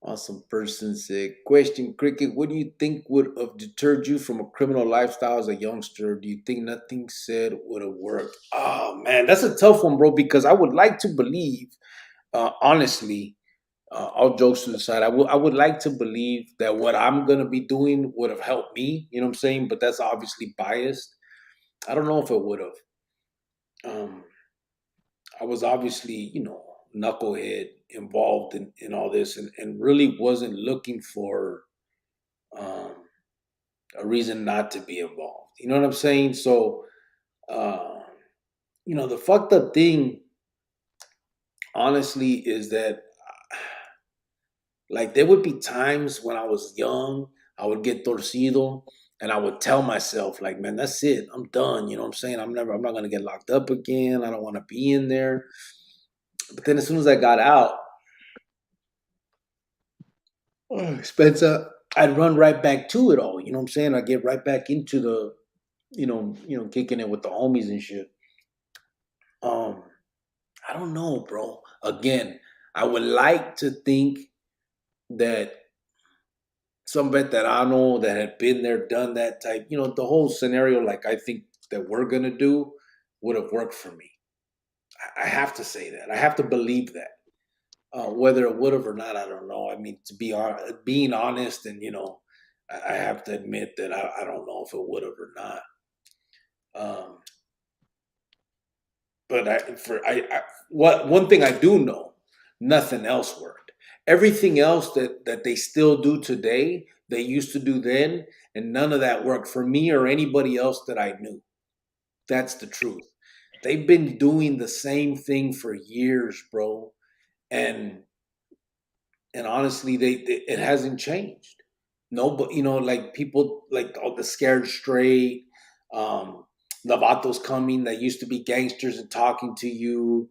Awesome person said, question, Cricket, what do you think would have deterred you from a criminal lifestyle as a youngster? Do you think nothing said would have worked? Oh, man, that's a tough one, bro, because I would like to believe, honestly, all jokes to the side, I would like to believe that what I'm going to be doing would have helped me, you know what I'm saying? But that's obviously biased. I don't know if it would have. Um, I was obviously, knucklehead involved in all this and really wasn't looking for um, a reason not to be involved. You know what I'm saying? So, uh, the fucked up thing, honestly, is that like there would be times when I was young, I would get torcido and I would tell myself, like, man, that's it. I'm done. You know what I'm saying? I'm not going to get locked up again. I don't want to be in there. But then as soon as I got out, oh, Spencer, I'd run right back to it all. You know what I'm saying? I get right back into the, kicking it with the homies and shit. Um, I don't know, bro. Again, I would like to think that some veterano that had been there, done that type, the whole scenario, like I think that we're gonna do, would have worked for me. I have to say that. I have to believe that. Whether it would have or not, I don't know. I mean, to be being honest, and I have to admit that I don't know if it would have or not. Um, but what one thing I do know, nothing else worked. Everything else that they still do today, they used to do then, and none of that worked for me or anybody else that I knew. That's the truth. They've been doing the same thing for years, bro, and honestly, it hasn't changed. No, but like people like all the scared straight, um, the vatos coming that used to be gangsters and talking to you,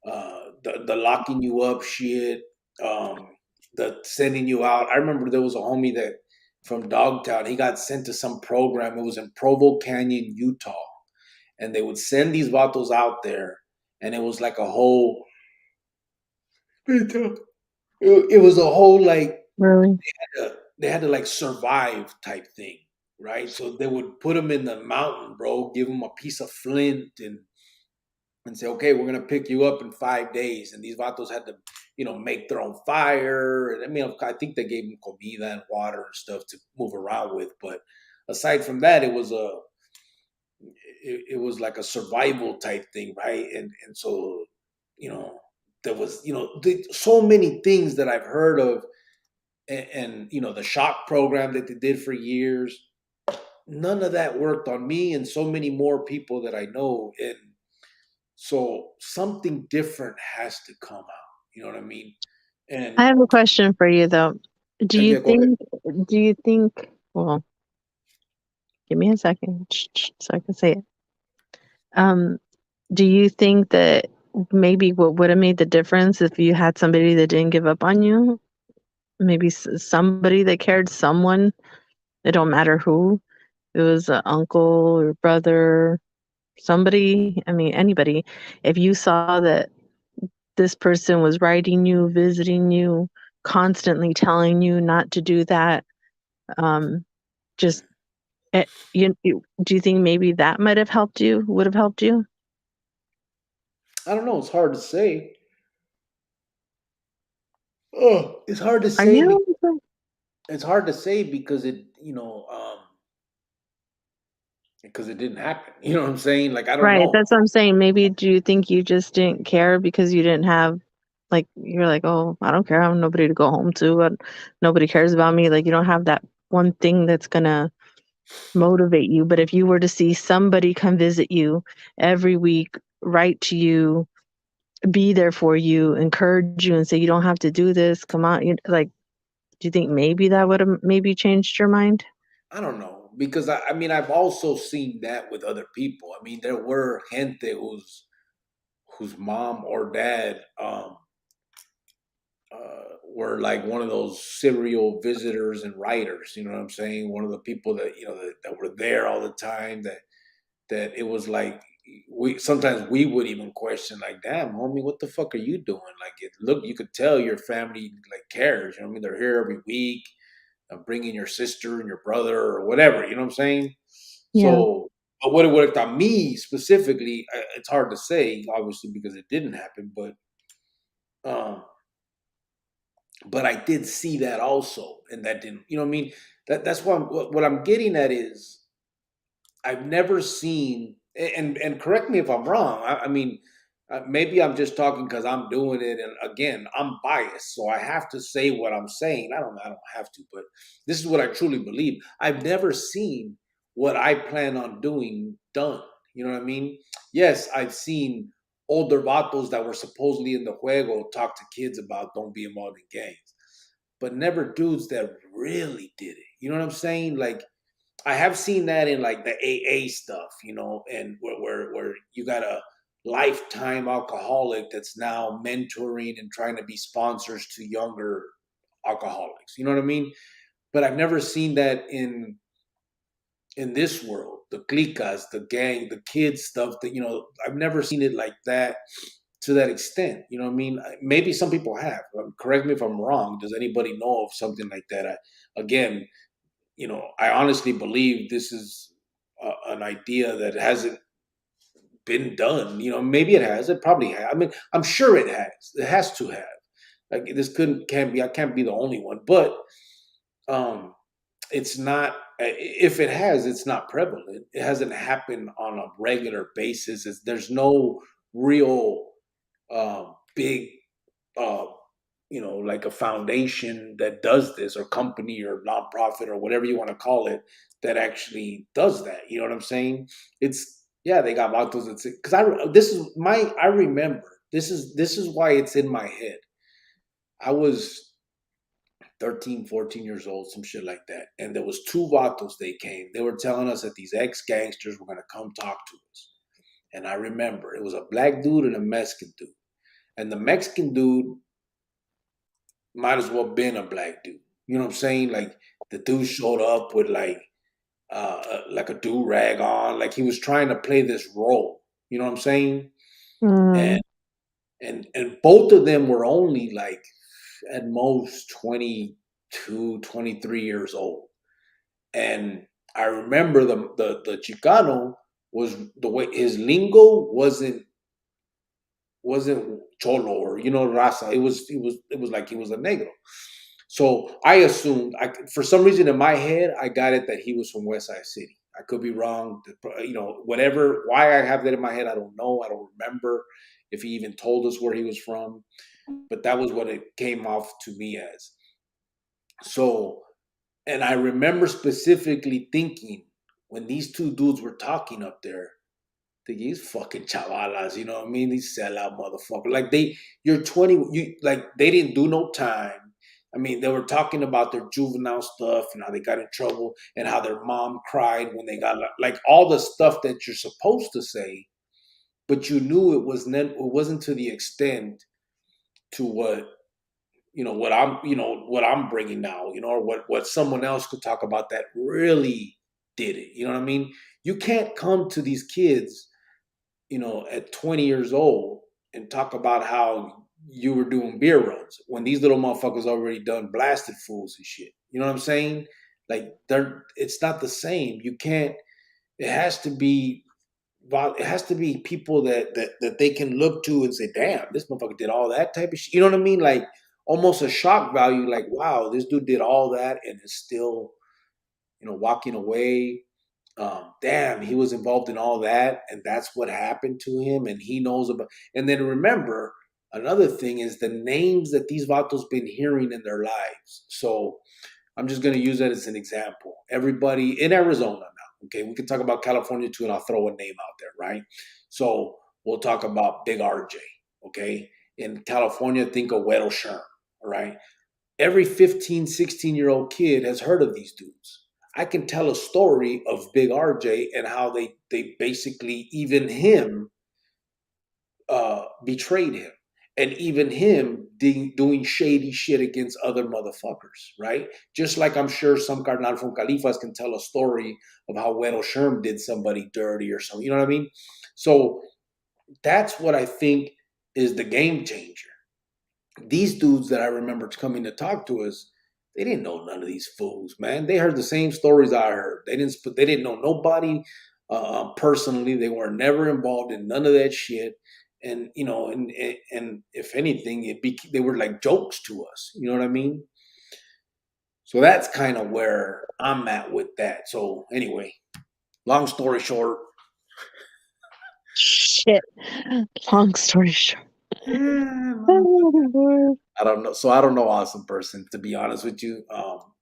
the locking you up shit, um, the sending you out. I remember there was a homie that from Dogtown, he got sent to some program. It was in Provo Canyon, Utah, and they would send these vatos out there, and it was like a whole. It was a whole like Really? they had to like survive type thing, right? So they would put them in the mountain, bro, give them a piece of flint and say, okay, we're gonna pick you up in 5 days. And these vatos had to, make their own fire. And I mean, I think they gave them comida and water and stuff to move around with. But aside from that, it was like a survival type thing, right? And so, you know, there was, so many things that I've heard of, and the shock program that they did for years. None of that worked on me and so many more people that I know. And so something different has to come out. You know what I mean? I And have a question for you though. Do you yeah, go ahead. think? Do you think? Well, give me a second so I can say it. Um, do you think that maybe what would have made the difference if you had somebody that didn't give up on you? Maybe somebody that cared, someone. It don't matter who. It was an uncle or brother, somebody. I mean, anybody. If you saw that this person was writing you, visiting you, constantly telling you not to do that, just do you think maybe that might have helped you? Would have helped you? I don't know. It's hard to say. Oh, it's hard to Are say. you It's hard to say because because it didn't happen. You know what I'm saying? Like, I don't right? know. That's what I'm saying. Maybe do you think you just didn't care because you didn't have, like, you're like, oh, I don't care. I have nobody to go home to. But nobody cares about me. Like, you don't have that one thing that's gonna motivate you. But if you were to see somebody come visit you every week, write to you, be there for you, encourage you, and say you don't have to do this. Come on, like, do you think maybe that would have maybe changed your mind? I don't know because I mean I've also seen that with other people. I mean there were gente whose mom or dad were like one of those serial visitors and writers. You know what I'm saying? One of the people that that were there all the time. That it was like we sometimes we would even question like, damn, homie, what the fuck are you doing? Like, look, you could tell your family like cares. You know what I mean? They're here every week, bringing your sister and your brother or whatever. You know what I'm saying? Yeah. So, but what it would have done me specifically, it's hard to say, obviously, because it didn't happen. Um, but I did see that also, and that didn't. You know what I mean? That's what I'm getting at is I've never seen, and correct me if I'm wrong. I mean, maybe I'm just talking because I'm doing it, and again, I'm biased, so I have to say what I'm saying. I don't have to, but this is what I truly believe. I've never seen what I plan on doing done. You know what I mean? Yes, I've seen older vatos that were supposedly in the juego talk to kids about don't be involved in gangs, but never dudes that really did it. You know what I'm saying? Like I have seen that in like the AA stuff, and where you got a lifetime alcoholic that's now mentoring and trying to be sponsors to younger alcoholics. You know what I mean? But I've never seen that in this world, the clicas, the gang, the kids stuff. That I've never seen it like that to that extent. You know what I mean? Maybe some people have. Correct me if I'm wrong. Does anybody know of something like that? Again, I honestly believe this is an idea that hasn't been done. Maybe it has. It probably has. I mean, I'm sure it has. It has to have. Like this can't be. I can't be the only one. But um, it's not. If it has, it's not prevalent. It hasn't happened on a regular basis. There's no real big uh, like a foundation that does this or company or nonprofit or whatever you want to call it that actually does that. You know what I'm saying? It's yeah, they got vatos that because I remember this is why it's in my head. I was 13, 14 years old, some shit like that. And there was two vatos, they came. They were telling us that these ex-gangsters were gonna come talk to us. And I remember it was a black dude and a Mexican dude. And the Mexican dude might as well been a black dude. You know what I'm saying? Like the dude showed up with like a do rag on, like he was trying to play this role. You know what I'm saying? And Mm, and both of them were only like at most 22, 23 years old. And I remember the Chicano was the way his lingo wasn't cholo or raza. It was like he was a negro. So I assumed, for some reason in my head, I got it that he was from West Side City. I could be wrong. Whatever, why I have that in my head, I don't know. I don't remember. if he even told us where he was from. But that was what it came off to me as. So, and I remember specifically thinking when these two dudes were talking up there, thinking these fucking chavalas, you know what I mean? These sellout motherfuckers. Like you're 20, like they didn't do no time. I mean, they were talking about their juvenile stuff and how they got in trouble and how their mom cried when they got like all the stuff that you're supposed to say, but you knew it wasn't to the extent to what what I'm bringing now, or what someone else could talk about that really did it. You know what I mean? You can't come to these kids, at 20 years old and talk about how you were doing beer runs when these little motherfuckers already done blasted fools and shit. You know what I'm saying? Like it's not the same. You can't. It has to be. It has to be people that they can look to and say, "Damn, this motherfucker did all that type of shit." You know what I mean? Like almost a shock value. Like, wow, this dude did all that and is still, walking away. Damn, he was involved in all that, and that's what happened to him, and he knows about. And then remember, another thing is the names that these vatos been hearing in their lives. So I'm just going to use that as an example. Everybody in Arizona now, okay, we can talk about California too, and I'll throw a name out there, right? So we'll talk about Big RJ, okay? In California, think of Weddle Sherm, all right? Every 15, 16-year-old kid has heard of these dudes. I can tell a story of Big RJ and how they basically, even him, betrayed him. And even him doing shady shit against other motherfuckers, right? Just like I'm sure some carnal from Califas can tell a story of how Weddle Sherm did somebody dirty or something. You know what I mean? So that's what I think is the game changer. These dudes that I remember coming to talk to us, they didn't know none of these fools, man. They heard the same stories I heard. They didn't know nobody personally. They were never involved in none of that shit. And and if anything, they were like jokes to us. You know what I mean? So that's kind of where I'm at with that. So anyway, long story short, Shit. Long story short. I Oh, Lord. don't know. So I don't know Awesome Person, to be honest with you. All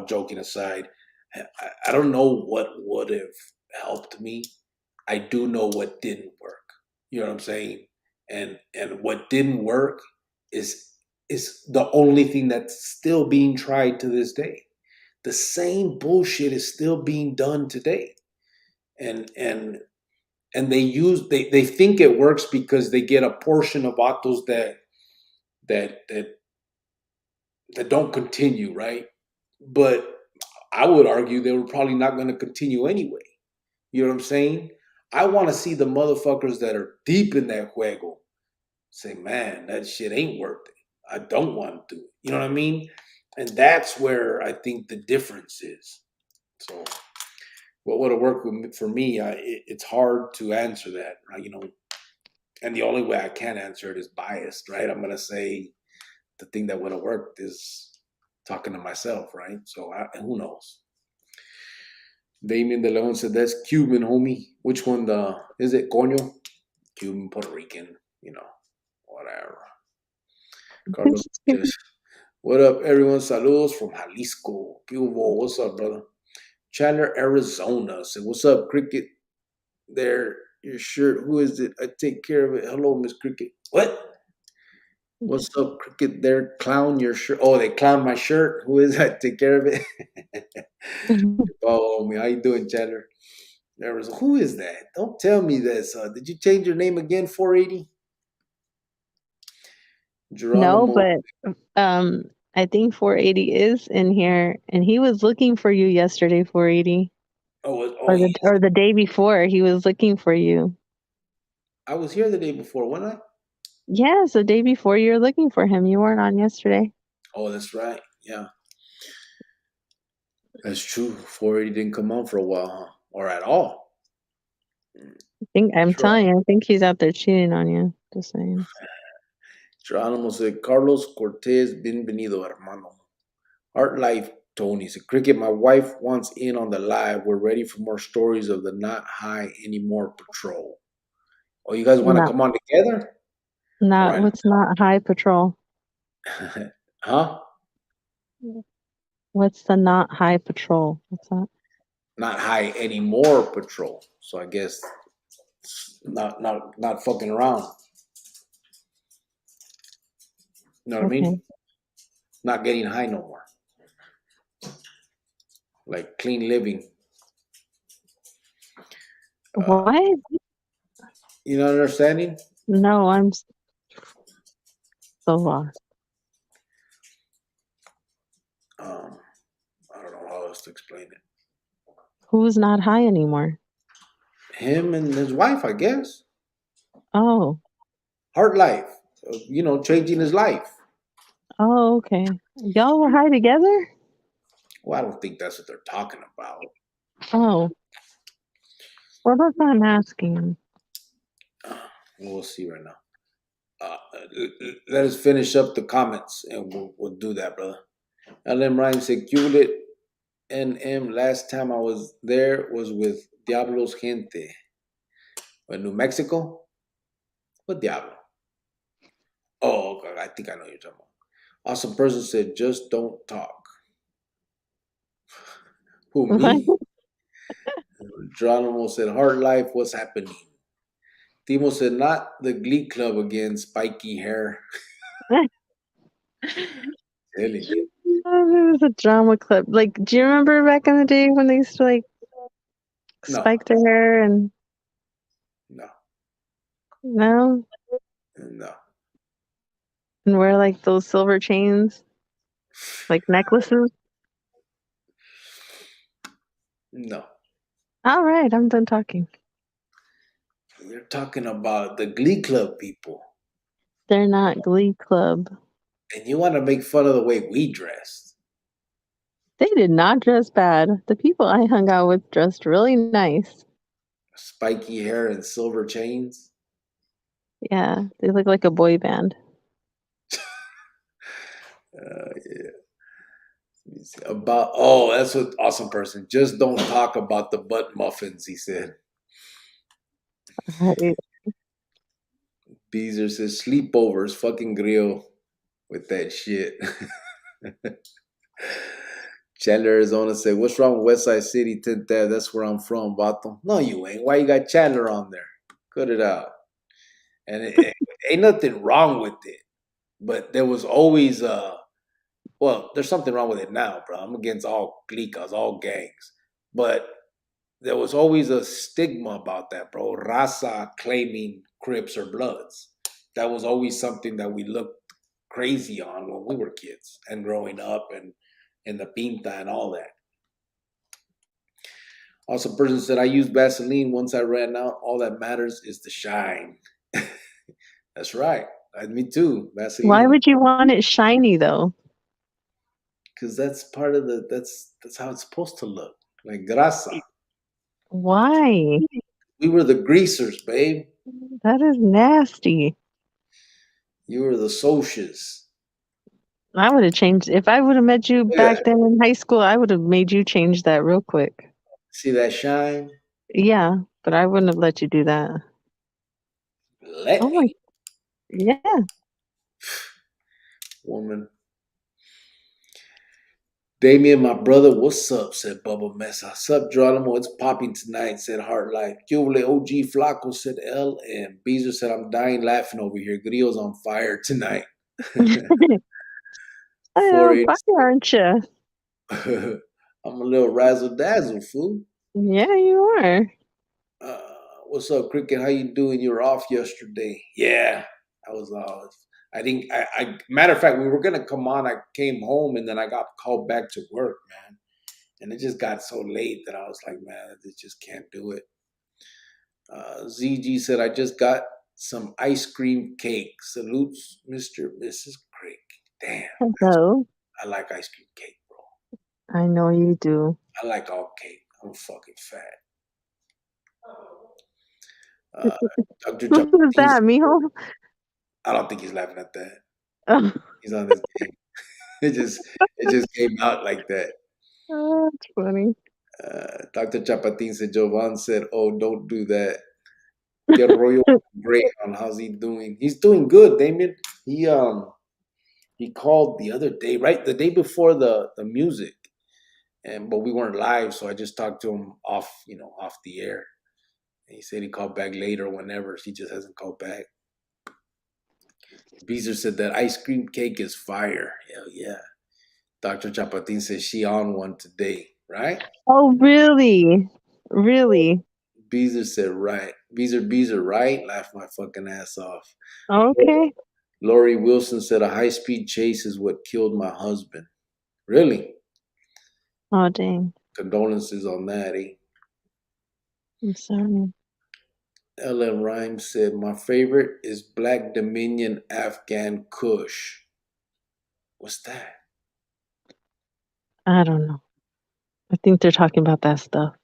joking aside, I don't know what would have helped me. I do know what didn't work. You know what I'm saying? And what didn't work is the only thing that's still being tried to this day. The same bullshit is still being done today. And they think it works because they get a portion of autos that don't continue, right? But I would argue they were probably not going to continue anyway. You know what I'm saying? I want to see the motherfuckers that are deep in that juego say, man, that shit ain't worth it. I don't want to do it. You know what I mean? And that's where I think the difference is. So what would have worked for me, it's hard to answer that, right? And the only way I can answer it is biased, right? I'm going to say the thing that would have worked is talking to myself, right? So who knows? Damien De Leon said that's Cuban, homie. Which one is it? Coño? Cuban, Puerto Rican, whatever. Carlos says, what up, everyone? Saludos from Jalisco. ¿Qué hubo? What's up, brother? Chandler, Arizona said, what's up, Cricket? There, your shirt. Who is it? I take care of it. Hello, Miss Cricket. What? What's up, Cricket? There, clown your shirt. Oh, they clown my shirt. Who is that? Take care of it. Oh, homie, how you doing, Chandler? Who is that? Don't tell me this. Did you change your name again, 480? No, Geronimo. but I think 480 is in here, and he was looking for you yesterday, 480, or the day before. He was looking for you. I was here the day before, wasn't I? Yes, the day before you were looking for him. You weren't on yesterday. Oh, that's right. Yeah, that's true. 480 didn't come on for a while, huh? Or at all. I'm telling you, I think he's out there cheating on you. Just saying. Geronimo said, Carlos Cortez, bienvenido, hermano. Art Life, Tony said, Cricket, my wife wants in on the live. We're ready for more stories of the Not High Anymore patrol. Oh, you guys want to Not, come on together? All not right. what's not high patrol. Huh? What's the not high patrol? What's that? Not high anymore patrol. So I guess not fucking around. You know what I Okay. mean? Not getting high no more. Like clean living. What? You not understanding? No, I'm so lost. Um, I don't know how else to explain it. Who's not high anymore? Him and his wife, I guess. Oh. Hard life. Changing his life. Oh, okay. Y'all were high together? Well, I don't think that's what they're talking about. Oh. Well, that's what I'm asking. We'll see right now. Let us finish up the comments and we'll do that, brother. LM Ryan said, Culet NM, last time I was there was with Diablo's Gente. In New Mexico? What Diablo? Oh, okay. I think I know what you're talking about. Awesome person said, just don't talk. Who, What? me? Geronimo said, hard life, what's happening? Timo said, not the Glee Club again, spiky hair. Telling you. It was a drama club. Like, do you remember back in the day when they used to like No, spike their hair and no, no, no, and wear like those silver chains, like necklaces? no. All right, I'm done talking. You're talking about the Glee Club people. They're not Glee Club. And you want to make fun of the way we dressed. They did not dress bad. The people I hung out with dressed really nice. Spiky hair and silver chains. Yeah, they look like a boy band. Yeah. That's what awesome person. Just don't talk about the butt muffins, he said. Right. Beezer says sleepovers, fucking grill with that shit. Chandler, Arizona said, what's wrong with West Side City, 10th Ave? That's where I'm from, Vato. No, you ain't. Why you got Chandler on there? Cut it out. And it ain't nothing wrong with it. But there was always there's something wrong with it now, bro. I'm against all cliques, all gangs. But there was always a stigma about that, bro. Raza claiming Crips or Bloods. That was always something that we looked crazy on when we were kids and growing up and the pinta and all that. Also, person said, I used Vaseline once I ran out. All that matters is the shine. That's right. Me too. Why Vaseline. would you want it shiny though? Because that's part of that's how it's supposed to look. Like grasa. Why? We were the greasers, babe. That is nasty. You were the socias. I would have changed if I would have met you Look at back that. then in high school. I would have made you change that real quick. See that shine? Yeah, but I wouldn't have let you do that. Let Oh my, me, yeah. woman. Damien, my brother, what's up? Said Bubba Mesa. Sup, Geronimo? It's popping tonight, said Heart Life. Cubole OG Flaco, said L. And Beezer said, I'm dying laughing over here. Grio's on fire tonight. I am 480. fire, aren't you? I'm a little razzle dazzle, fool. Yeah, you are. Uh, what's up, Cricket? How you doing? You were off yesterday. Yeah, I was off. I think matter of fact, we were gonna come on. I came home and then I got called back to work, man. And it just got so late that I was like, man, I just can't do it. ZG said, I just got some ice cream cake. Salutes, Mr. and Mrs. Crick. Damn, Hello. I like ice cream cake, bro. I know you do. I like all cake. I'm fucking fat. Dr. What was Chapatin, that, mijo? I don't think he's laughing at that. Oh, He's on this game. It just came out like that. that's funny. Dr. Chapatin said, Jovan said, oh, don't do that. Que rollo Greyhound, how's he doing? He's doing good, Damien. He called the other day, right? The day before the music. And but we weren't live, so I just talked to him off the air. And he said he called back later whenever. He just hasn't called back. Beezer said that ice cream cake is fire. Hell yeah. Dr. Chapatin says she on one today, right? Oh, really? Really? Beezer said right. Beezer, right? Laughed my fucking ass off. Okay. Lori Wilson said a high speed chase is what killed my husband. Really? Oh, dang. Condolences on that, eh? I'm sorry. LM Rhymes said my favorite is Black Dominion Afghan Kush. What's that? I don't know. I think they're talking about that stuff.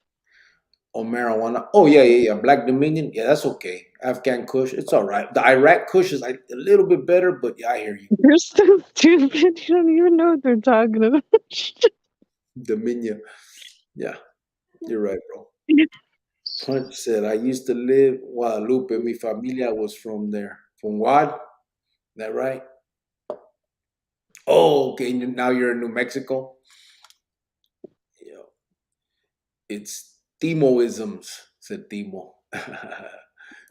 Oh, marijuana. Oh, yeah. Black Dominion. Yeah, that's okay. Afghan Kush. It's all right. The Iraq Kush is like a little bit better, but yeah, I hear you. You're so stupid. You don't even know what they're talking about. Dominion. Yeah, you're right, bro. Punch said, I used to live Guadalupe. Mi familia was from there. From what? That right? Oh, okay. Now you're in New Mexico? Yeah. It's Timoisms, said Timo.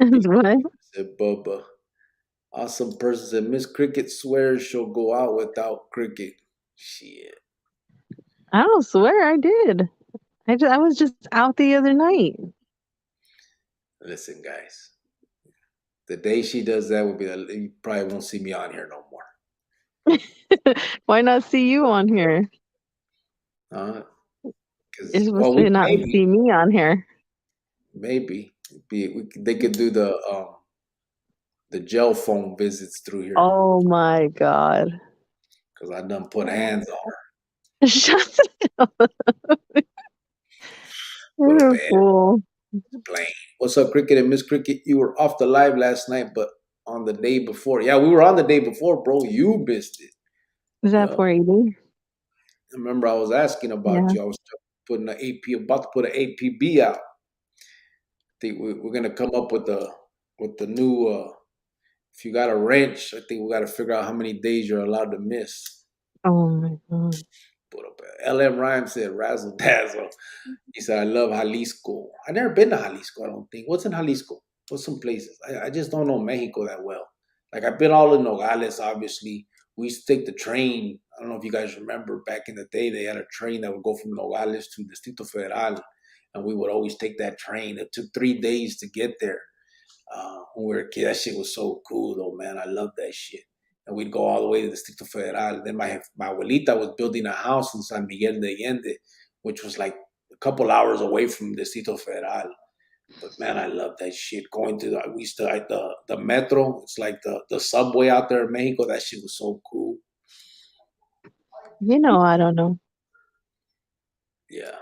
What? Said Bubba. Awesome person said, Miss Cricket swears she'll go out without Cricket. Shit. I don't swear I did. I was just out the other night. Listen, guys. The day she does that will be you probably won't see me on here no more. Why not see you on here? Because You're supposed to not see me on here. maybe they could do the gel phone visits through here Oh my god. because I done put hands on her. Shut up. Put You're a a bad fool. plane. What's up, Cricket and Miss Cricket? You were off the live last night, but on the day before. Yeah, we were on the day before, bro. You missed it. Is that Yeah. 480? I remember I was asking about Yeah. you. I was putting an about to put an APB out. I think we're gonna come up with the new. If you got a wrench, I think we got to figure out how many days you're allowed to miss. Oh my god. Put up. LM Rhyme said razzle dazzle. He said, I love Jalisco. I've never been to Jalisco, I don't think. What's in Jalisco? What's some places? I just don't know Mexico that well. Like, I've been all in Nogales, obviously. We used to take the train. I don't know if you guys remember back in the day, they had a train that would go from Nogales to Distrito Federal. And we would always take that train. It took 3 days to get there. When we were a kid, that shit was so cool, though, man. I love that shit. And we'd go all the way to the Distrito Federal. Then my abuelita was building a house in San Miguel de Allende, which was like a couple hours away from the Distrito Federal. But man, I love that shit. Going to we used to like the metro. It's like the subway out there in Mexico. That shit was so cool. You know, I don't know. Yeah.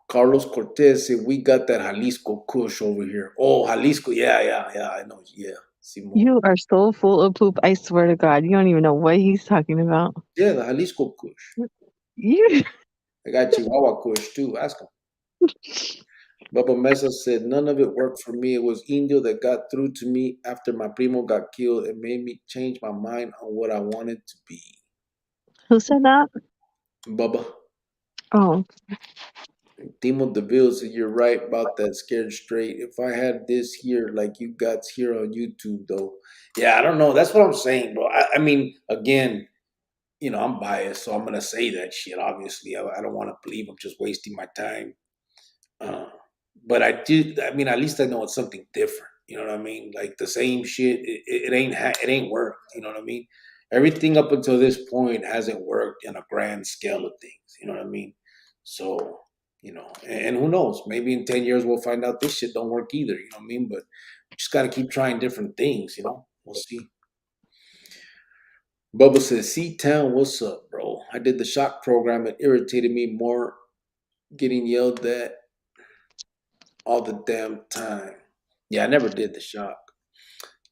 Carlos Cortez said, we got that Jalisco Kush over here. Oh, Jalisco. Yeah, I know. Yeah. Simon. You are so full of poop. I swear to God, you don't even know what he's talking about. Yeah, the Jalisco Kush. You. I got Chihuahua Kush too. Ask him. Baba Mesa said, none of it worked for me. It was Indio that got through to me after my primo got killed. It made me change my mind on what I wanted to be. Who said that? Bubba. Oh. Timo DeVille said, you're right about that scared straight. If I had this here, like you got here on YouTube, though. Yeah, I don't know. That's what I'm saying, bro. I mean, again, I'm biased, so I'm going to say that shit, obviously. I don't want to believe I'm just wasting my time. But at least I know it's something different. You know what I mean? Like the same shit, it ain't worked. You know what I mean? Everything up until this point hasn't worked in a grand scale of things. You know what I mean? So, and who knows? Maybe in 10 years we'll find out this shit don't work either. You know what I mean? But we just got to keep trying different things. We'll see. Bubba says, C-Town, what's up, bro? I did the shock program. It irritated me more getting yelled at all the damn time. Yeah, I never did the shock.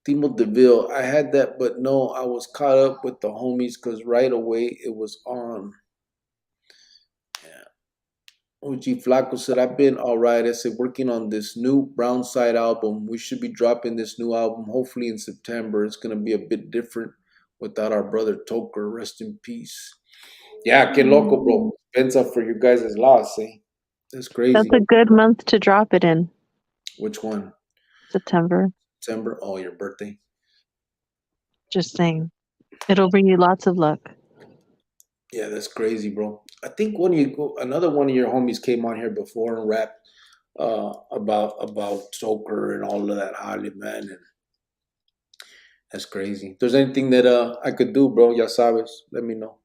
Timo DeVille, I had that, but no, I was caught up with the homies because right away it was on. Yeah. OG Flaco said, I've been all right. I said, working on this new Brown Side album. We should be dropping this new album hopefully in September. It's going to be a bit different without our brother Toker. Rest in peace. Yeah, que loco, bro. Depends up for you guys' loss, eh? That's That's crazy. a good month to drop it in, Which one? September. September? Oh, your birthday. Just saying. It'll bring you lots of luck. Yeah, that's crazy, bro. I think another one of your homies came on here before and rapped about Toker and all of that Holly, man. And that's crazy. If there's anything that I could do, bro, ya sabes, let me know.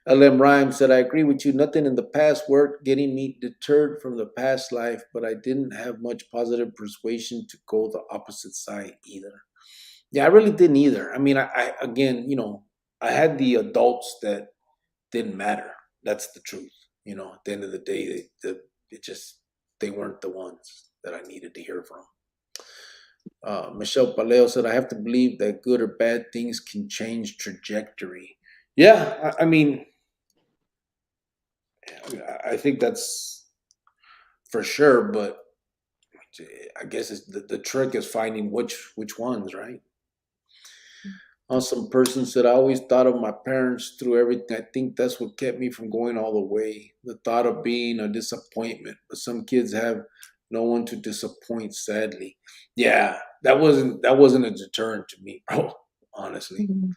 LM Rhyme said, I agree with you. Nothing in the past worked getting me deterred from the past life, but I didn't have much positive persuasion to go the opposite side either. Yeah, I really didn't either. I mean, I again, I had the adults that didn't matter. That's the truth. At the end of the day, they weren't the ones that I needed to hear from. Michelle Paleo said, I have to believe that good or bad things can change trajectory. Yeah, I think that's for sure, but I guess it's the trick is finding which ones, right? Some person said, I always thought of my parents through everything. I think that's what kept me from going all the way. The thought of being a disappointment. But some kids have no one to disappoint, sadly. Yeah, that wasn't a deterrent to me, bro. Honestly. Mhm.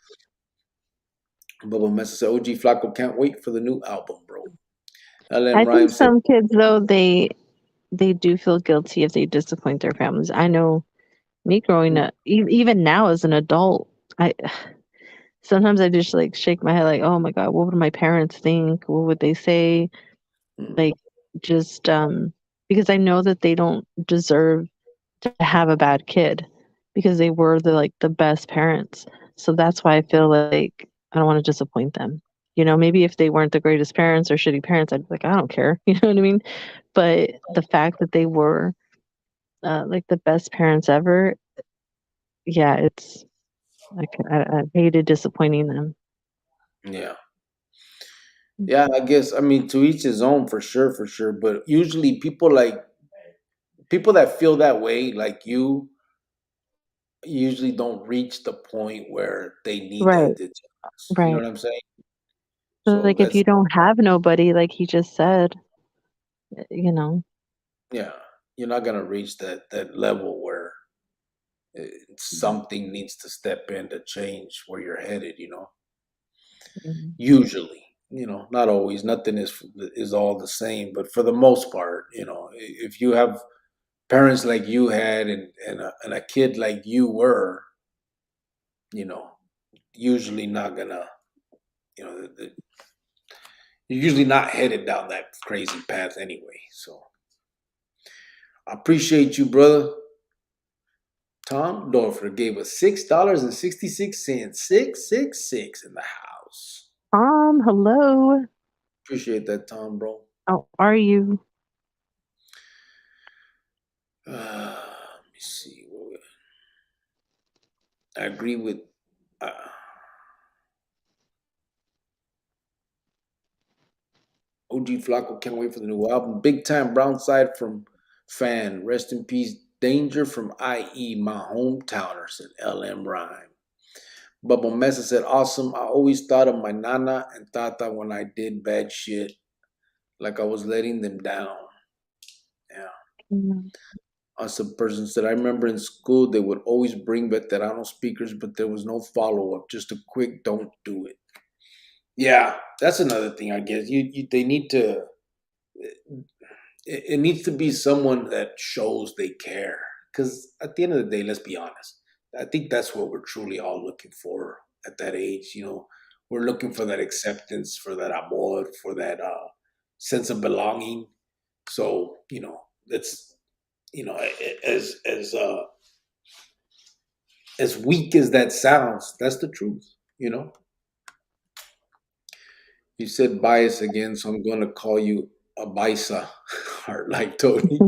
Bubba Mesa said, OG Flacco can't wait for the new album, bro. LM I think Rhymes said, some kids though they do feel guilty if they disappoint their families. I know me growing up, even now as an adult, I sometimes I just like shake my head like, oh my God, what would my parents think? What would they say? mm, Like just because I know that they don't deserve to have a bad kid because they were the best parents. So that's why I feel like I don't want to disappoint them. Maybe if they weren't the greatest parents or shitty parents, I'd be like, I don't care. You know what I mean? But the fact that they were like the best parents ever, yeah, it's like I hated disappointing them. yeah. Yeah, I guess to each his own for sure. But usually people that feel that way, like you, usually don't reach the point where they need that Right, distance. You know right. what I'm saying? So So like if that's you don't have nobody, like he just said, you know. yeah, you're not gonna reach that level where something needs to step in to change where you're headed. Mhm. Usually, not always. Nothing is all the same, but for the most part, if you have parents like you had and a kid like you were, you know, usually not gonna, you're usually not headed down that crazy path anyway. So I appreciate you, brother. Tom Dorfer gave us $6.66. 666 in the house. Hello. Appreciate that, Tom, bro. How are you? Let me see. I agree with uh, OG Flacco. Can't wait for the new album. Big time Brown Side from Fan. Rest in peace. Danger from IE, my hometowner, said LM Rhyme. Bubba Mesa said, awesome. I always thought of my nana and tata when I did bad shit, like I was letting them down. Yeah. Mm. Awesome person said, I remember in school they would always bring veterano speakers, but there was no follow up. Just a quick don't do it. Yeah, that's another thing, I guess. They need to. It needs to be someone that shows they care. Because at the end of the day, let's be honest. I think that's what we're truly all looking for at that age. We're looking for that acceptance, for that amor, for that sense of belonging. So that's as weak as that sounds, that's the truth. You said bias again, so I'm going to call you a Baisa, or like Tony.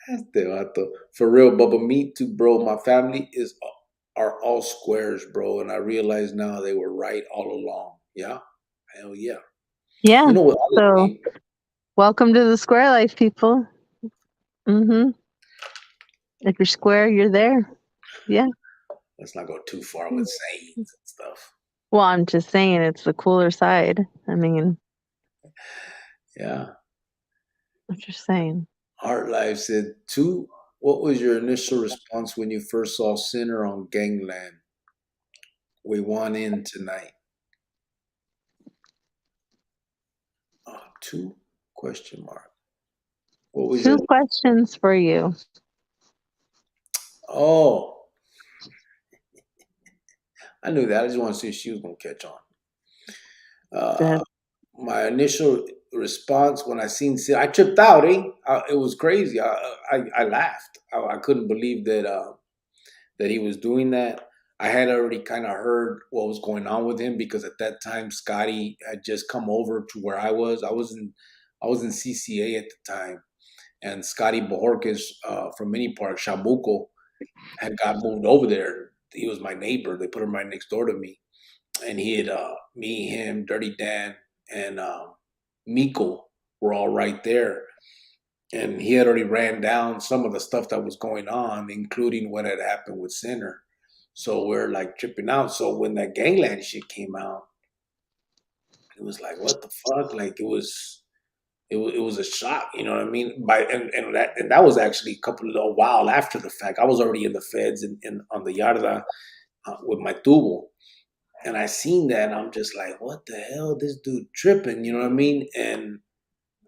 Este vato. For real, Bubba, me too, bro. My family are all squares, bro, and I realize now they were right all along. Yeah, hell yeah. Yeah. You know what other So thing? welcome to the square life, people. Mm-hmm. If you're square, you're there. Yeah. Let's not go too far with sayings and stuff. Well, I'm just saying it's the cooler side. I mean, Yeah. I'm just saying. Heart Life said, two, what was your initial response when you first saw Sinner on Gangland? We want in tonight. Two question mark. What was your 2 questions for you. oh I knew that. I just want to see if she was gonna catch on. Good. My initial response when I seen Sin, I tripped out. It was crazy. I laughed. I couldn't believe that he was doing that. I had already kind of heard what was going on with him because at that time Scotty had just come over to where I was. I was in CCA at the time, and Scotty Bojorquez from Mini Park Shabuco had got moved over there. He was my neighbor. They put him right next door to me, and he had me, him, Dirty Dan, and Miko were all right there. And he had already ran down some of the stuff that was going on, including what had happened with Sinner. So we're like tripping out. So when that gangland shit came out, it was like, what the fuck? Like it was a shock, you know what I mean? And that was actually a while after the fact. I was already in the feds in on the Yarda with my tubo. And I seen that, and I'm just like, what the hell? This dude tripping, you know what I mean? And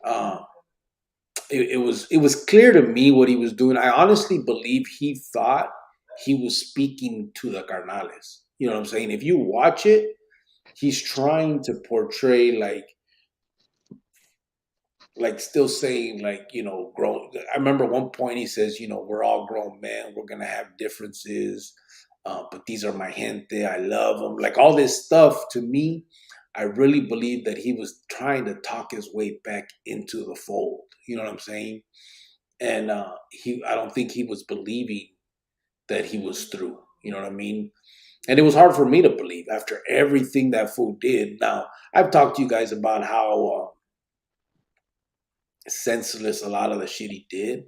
uh, it was clear to me what he was doing. I honestly believe he thought he was speaking to the Carnales. You know what I'm saying? If you watch it, he's trying to portray like still saying like grown. I remember one point he says, we're all grown men, we're gonna have differences, but these are my gente, I love them, like all this stuff. To me, I really believe that he was trying to talk his way back into the fold, you know what I'm saying? And I don't think he was believing that he was through, you know what I mean? And it was hard for me to believe after everything that fool did. Now, I've talked to you guys about how senseless a lot of the shit he did.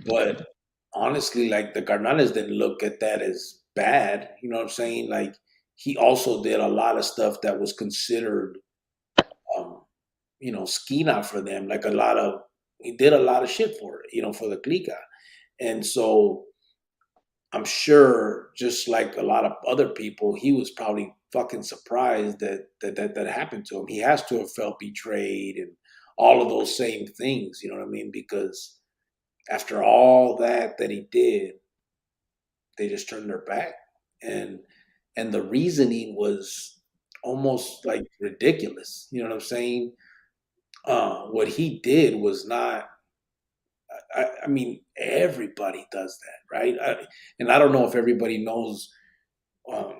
But honestly, like the Carnales didn't look at that as bad. You know what I'm saying? Like he also did a lot of stuff that was considered, um, skina for them. Like he did a lot of shit for it, for the clica. And so I'm sure, just like a lot of other people, he was probably fucking surprised that happened to him. He has to have felt betrayed and all of those same things. You know what I mean? Because after all that he did, they just turned their back, and the reasoning was almost like ridiculous. You know what I'm saying? What he did was not. I mean, everybody does that, right? And I don't know if everybody knows, um,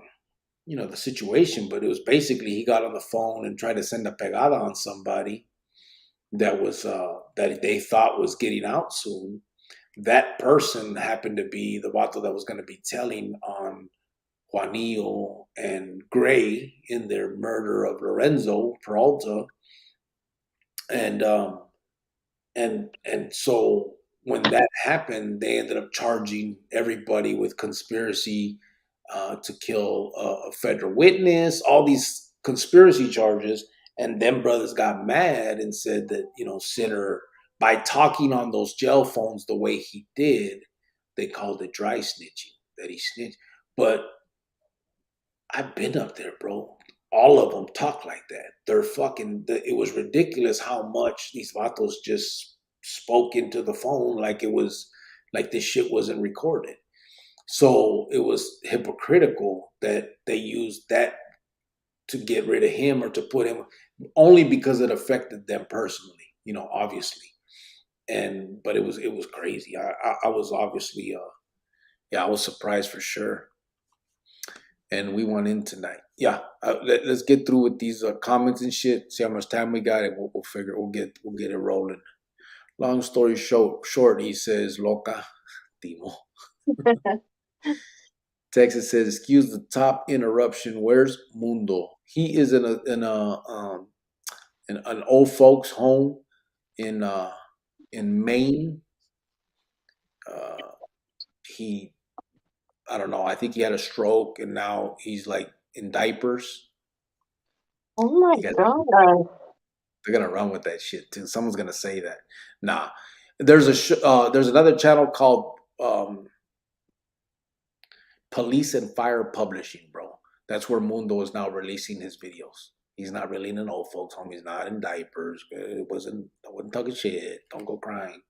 the situation, but it was basically he got on the phone and tried to send a pegada on somebody that they thought was getting out soon. That person happened to be the vato that was going to be telling on Juanillo and Gray in their murder of Lorenzo Peralta, and so when that happened, they ended up charging everybody with conspiracy to kill a federal witness, all these conspiracy charges, and them brothers got mad and said that Sinner, by talking on those jail phones the way he did, they called it dry snitching, that he snitched. But I've been up there, bro. All of them talk like that. They're fucking. It was ridiculous how much these vatos just spoke into the phone like it was like this shit wasn't recorded. So it was hypocritical that they used that to get rid of him or to put him only because it affected them personally. Obviously. And but it was crazy. I was obviously yeah, I was surprised for sure. And we went in tonight. Yeah, let's get through with these comments and shit. See how much time we got, and we'll figure we'll get it rolling. Long story short, he says, "Loca, Timo." Texas says, "Excuse the top interruption. Where's Mundo? He is an old folks home in Maine. Uh, he I don't know. I think he had a stroke and now he's like in diapers. Oh my You guys, god. they're gonna run with that shit too. Someone's gonna say that. Nah, there's another channel called Police and Fire Publishing, bro. That's where Mundo is now releasing his videos. He's not really in an old folks home. He's not in diapers. I wasn't talking shit. Don't go crying.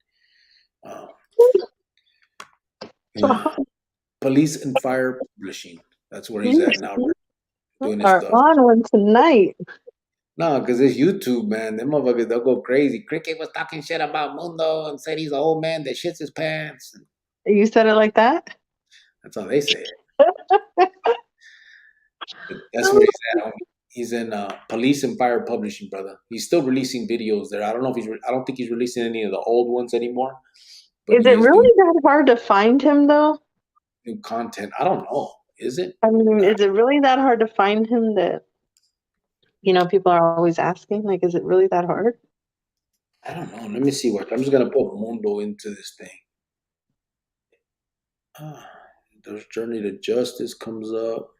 Um, yeah. Police and Fire Publishing. That's where he's at now, You doing his are stuff. on one tonight. No, because it's YouTube, man. Them motherfuckers, they'll go crazy. Cricket was talking shit about Mundo and said he's an old man that shits his pants. You said it like that? That's how they say it. But that's where he's at, homie. He's in Police and Fire Publishing, brother. He's still releasing videos there. I don't know if I don't think he's releasing any of the old ones anymore, but Is he it is doing really that hard to find him though? new content. I don't know. Is it? I mean, is it really that hard to find him that, people are always asking? Like, is it really that hard? I don't know. Let me see what. I'm just gonna put Mundo into this thing. There's Journey to Justice comes up.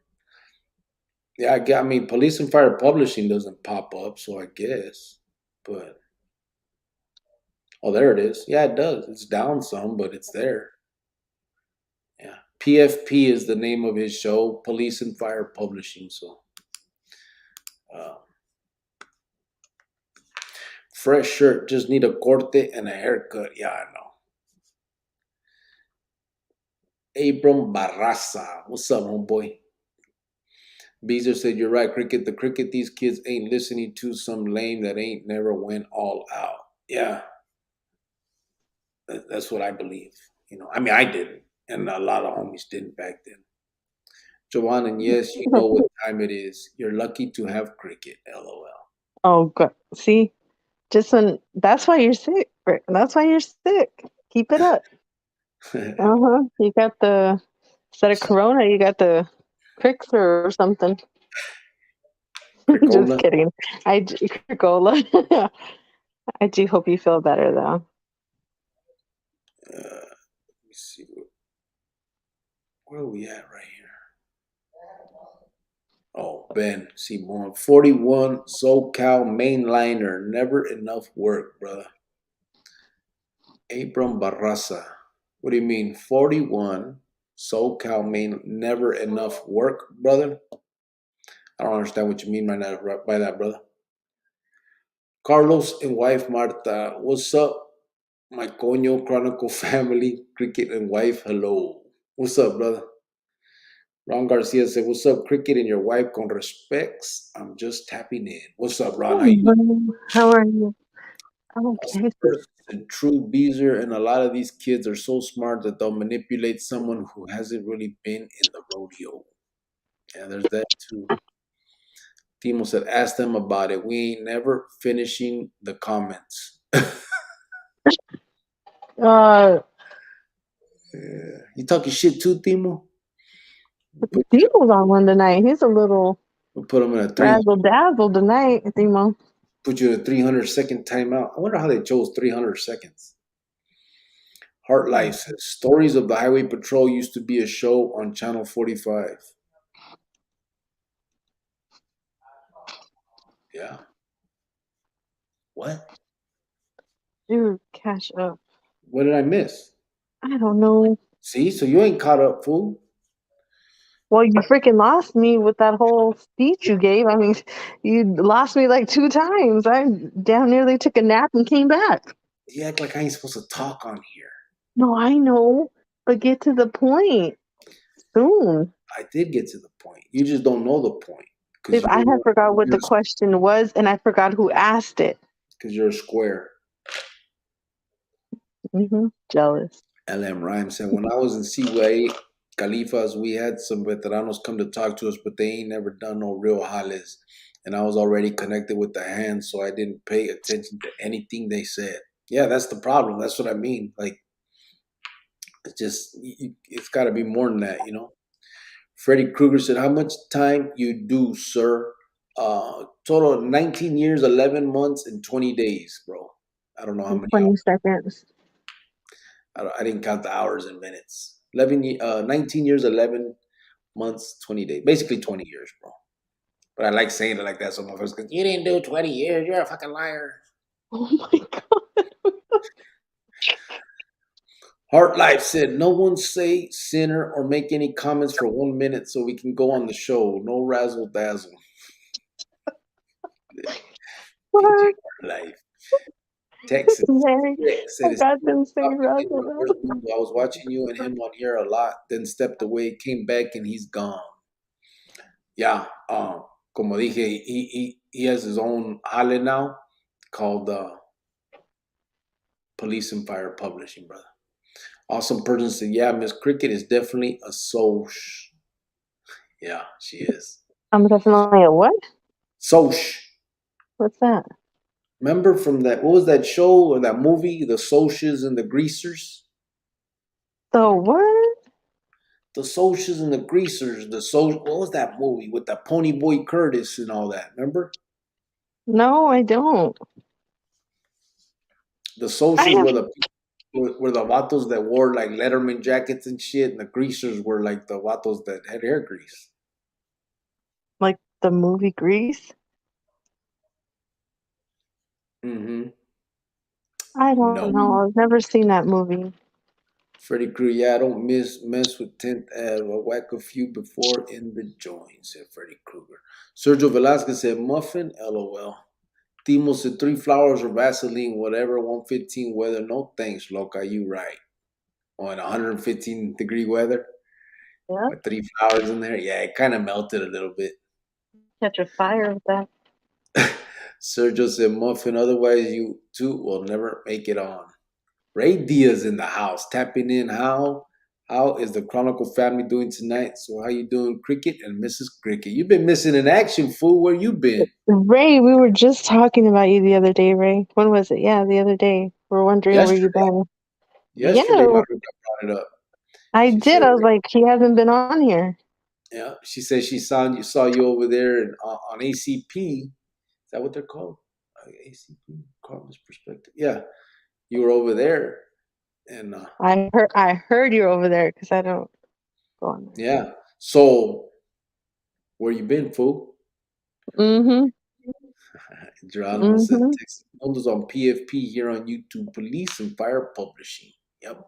Yeah, I mean, Police and Fire Publishing doesn't pop up, so I guess. But oh, there it is. Yeah, it does. It's down some, but it's there. Yeah, PFP is the name of his show, Police and Fire Publishing. So, uh, fresh shirt, just need a corte and a haircut. Yeah, I know. Abram Barraza, what's up, homeboy? Beezer said, "You're right, Cricket. The cricket these kids ain't listening to some lame that ain't never went all out." Yeah, that's what I believe. I mean, I didn't, and a lot of homies didn't back then. Joanne, and yes, you know what time it is. You're lucky to have cricket. LOL. Oh, God. See, that's why you're sick. Rick. That's why you're sick. Keep it up. You got instead of Corona, you got the Crixer or something. Just Cricola. kidding. Cricola. I do hope you feel better though. Let me see. Where are we at right here? Oh, Ben Simon. 41 SoCal mainliner. Never enough work, brother. Abram Barraza. What do you mean? 41 SoCal main. Never enough work, brother? I don't understand what you mean by that, brother. Carlos and wife Marta. What's up, my coño Chronicle family? Cricket and wife. Hello. What's up, brother? Ron Garcia said, "What's up, Cricket and your wife? Con respects. I'm just tapping in." What's up, Ron? How you doing? How are you? Okay. And True Beezer and a lot of these kids are so smart that they'll manipulate someone who hasn't really been in the rodeo. Yeah, there's that too. Timo said, "Ask them about it. We ain't never finishing the comments." Uh, Yeah. You talking shit too, Timo? Demo's on one tonight. He's a little We'll put him in a razzle dazzle tonight, Demo. put you in a 300-second timeout. I wonder how they chose 300 seconds. Heart Life says, "Stories of the Highway Patrol used to be a show on Channel 45. Yeah. What? Dude, cash up. What did I miss? I don't know. See, so you ain't caught up, fool. Well, you freaking lost me with that whole speech you gave. I mean, you lost me like 2 times. I damn nearly took a nap and came back. You act like I ain't supposed to talk on here. No, I know, but get to the point soon. I did get to the point. You just don't know the point. If I had forgot what the question was, and I forgot who asked it. Because you're a square. Jealous. LM Rhyme said, "When I was in CYA Califas, we had some veteranos come to talk to us, but they ain't never done no real jales. And I was already connected with the hands, so I didn't pay attention to anything they said." Yeah, that's the problem. That's what I mean. Like, it's just, it's got to be more than that, Freddy Krueger said, "How much time you do, sir?" Total of 19 years, 11 months, and 20 days, bro. I don't know how In many 20 hours. seconds. I didn't count the hours and minutes. 19 years, 11 months, 20 days. Basically 20 years, bro. But I like saying it like that so motherfuckers go, you didn't do 20 years. You're a fucking liar. Oh my God. Heart Life said, no one say sinner or make any comments for 1 minute so we can go on the show. No razzle dazzle. PG What? Heart Life. Texas. Mary, Rick said, I it's got them saying talking in my Russell. first window. I was watching you and him on here a lot, then stepped away, came back, and he's gone. Yeah. Como dije, he has his own ale now called Police and Fire Publishing, brother. Awesome person said, yeah, Miss Cricket is definitely a soch. Yeah, she is. I'm definitely a what? Soch. What's that? Remember from that, what was that show or that movie, The Soches and the Greasers? So what? The Soches and the Greasers. What was that movie with the Pony Boy Curtis and all that? Remember? No, I don't. The I Soches have were the vatos that wore like Letterman jackets and shit, and the Greasers were like the vatos that had hair grease. like the movie Grease. Mm-hmm. I don't No. know. I've never seen that movie. Freddy Crew, yeah, I don't mess with 10th Ave. I whack a few before in the joint, said Freddy Krueger. Sergio Velasquez said muffin, LOL. Timo said 3 flowers or Vaseline, whatever, 115 weather. No thanks, loca, you right. On 115-degree weather Yeah. with 3 flowers in there. Yeah, it kind of melted a little bit. Catch a fire with that. Sergio said muffin, otherwise you two will never make it on. Ray Diaz in the house, tapping in. How is the Chronicle family doing tonight? So how you doing, Cricket and Mrs. Cricket? You've been missing in action, fool. Where you been? Ray, we were just talking about you the other day, Ray. When was it? Yeah, the other day. We're wondering where you've Yesterday. been. Yeah, Yesterday, Maruka brought it up. I She did. said, I was like, he hasn't been on here. yeah. She said she saw you over there on ACP. Is that what they're called? ACP, Carmen's Perspective. Yeah, you were over there, and I heard you're over there because I don't go on there. yeah. So where you been, fool? Mm-hmm. Geronimo said Mm-hmm. Texas Nolders on PFP here on YouTube. Police and Fire Publishing. Yep.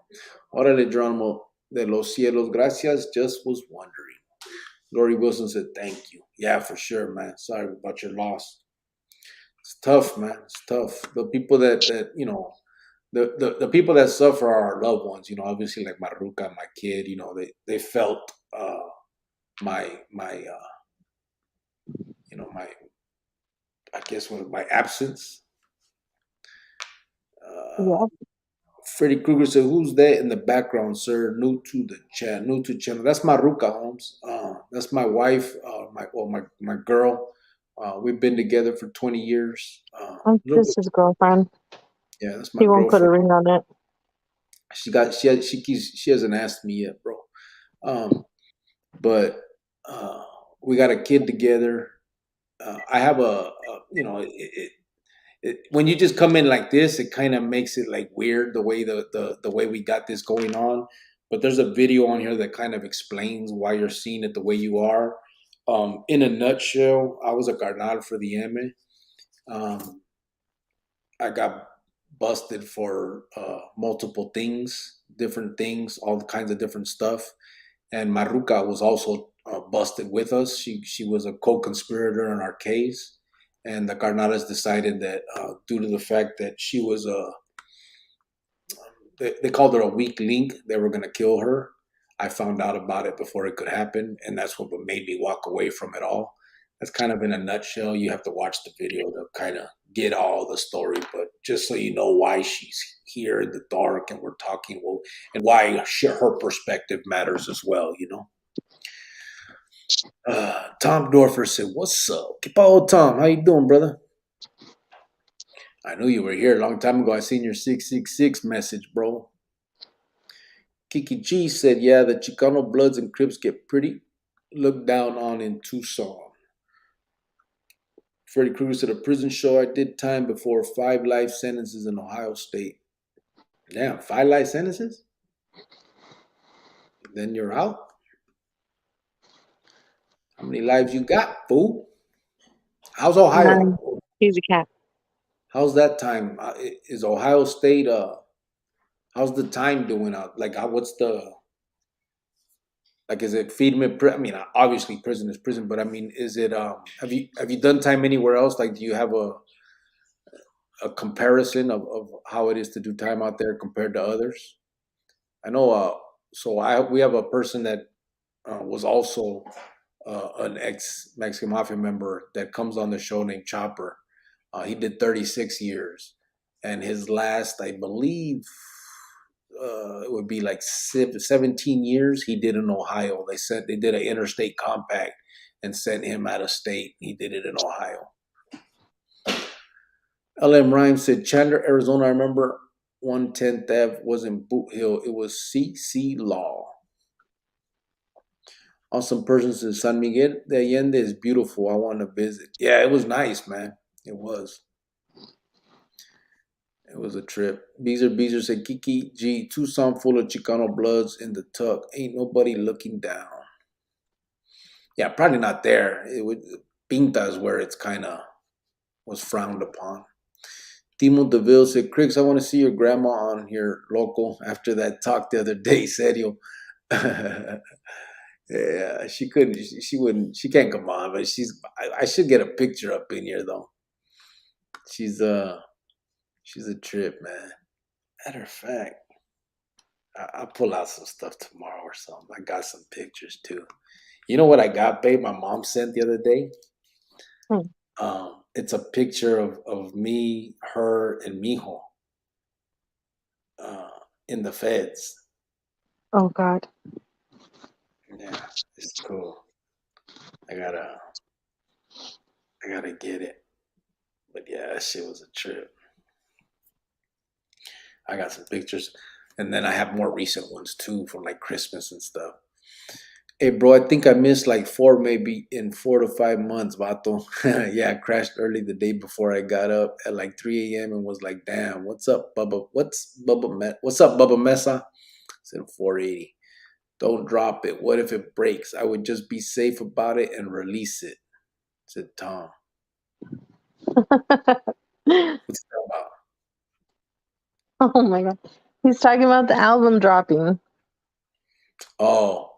Órale, Geronimo. De los cielos. Gracias. Just was wondering. Lori Wilson said thank you. Yeah, for sure, man. Sorry about your loss. It's tough, man. It's tough. The people that you know, the people that suffer are our loved ones. You know, obviously like Maruka, my kid. You know, they felt my my I guess my absence. Uh, Yeah. Freddy Krueger said, "Who's that in the background, sir? New to the chat, new to channel. That's Maruka Holmes. That's my wife. My girl. We've been together for 20 years. I'm Little bit, just his girlfriend. yeah, that's my He won't put a girlfriend. ring on it. She hasn't asked me yet, bro. Um, but we got a kid together. I have when you just come in like this, it kind of makes it like weird the way the way we got this going on. But there's a video on here that kind of explains why you're seeing it the way you are. In a nutshell, I was a carnal for the M. I got busted for multiple things, different things, all kinds of different stuff. And Maruka was also busted with us. She was a co-conspirator in our case, and the Carnales decided that due to the fact that she was they called her a weak link, they were going to kill her. I found out about it before it could happen, and that's what made me walk away from it all. That's kind of in a nutshell. You have to watch the video to kind of get all the story, but just so you know why she's here in the dark and we're talking, well, and why her perspective matters as well, you know. Tom Dorfer said, "What's up, Kipo Tom? How you doing, brother? I knew you were here a long time ago. I seen your 666 message, bro." Kiki G said, "Yeah, the Chicano Bloods and Crips get pretty looked down on in Tucson." Freddy Krueger said, a prison show. I did time before 5 life sentences in Ohio State. Damn, 5 life sentences? Then you're out? How many lives you got, fool? How's Ohio? None. He's a cat. How's that time? Is Ohio State, how's the time doing out? Like, what's the, like, is it feed me? I mean, obviously prison is prison, but I mean, is it, have you done time anywhere else? Like, do you have a comparison of how it is to do time out there compared to others? I know, we have a person that was also an ex Mexican mafia member that comes on the show named Chopper. He did 36 years, and his last, I believe, it would be like 17 years. He did in Ohio. They did an interstate compact and sent him out of state. He did it in Ohio. LM Rhymes said Chandler, Arizona. I remember 110th Ave wasn't Boot Hill. It was CC Law. Awesome person says San Miguel de Allende is beautiful. I want to visit. Yeah, it was nice, man. It was. It was a trip. Beezer said Kiki G, Tucson full of Chicano bloods in the tuck. Ain't nobody looking down. Yeah, probably not there. It would Pinta is where it's kind of was frowned upon. Timo DeVille said, Cricks, I want to see your grandma on here, local, after that talk the other day, serio. Yeah, she couldn't, she wouldn't, she can't come on, but I should get a picture up in here though. She's a trip, man. Matter of fact, I'll pull out some stuff tomorrow or something. I got some pictures too. You know what I got, babe? My mom sent the other day. Hmm. It's a picture of me, her, and Mijo in the feds. Oh God. Yeah, it's cool. I gotta get it. But yeah, that shit was a trip. I got some pictures, and then I have more recent ones too from like Christmas and stuff. Hey, bro, I think I missed like 4, maybe in 4 to 5 months, vato. Yeah, I crashed early the day before. I got up at like 3 a.m. and was like, damn, what's up, Bubba? What's up, Bubba Mesa? I said 480. Don't drop it. What if it breaks? I would just be safe about it and release it, said Tom. What's that about? Oh my God. He's talking about the album dropping. Oh,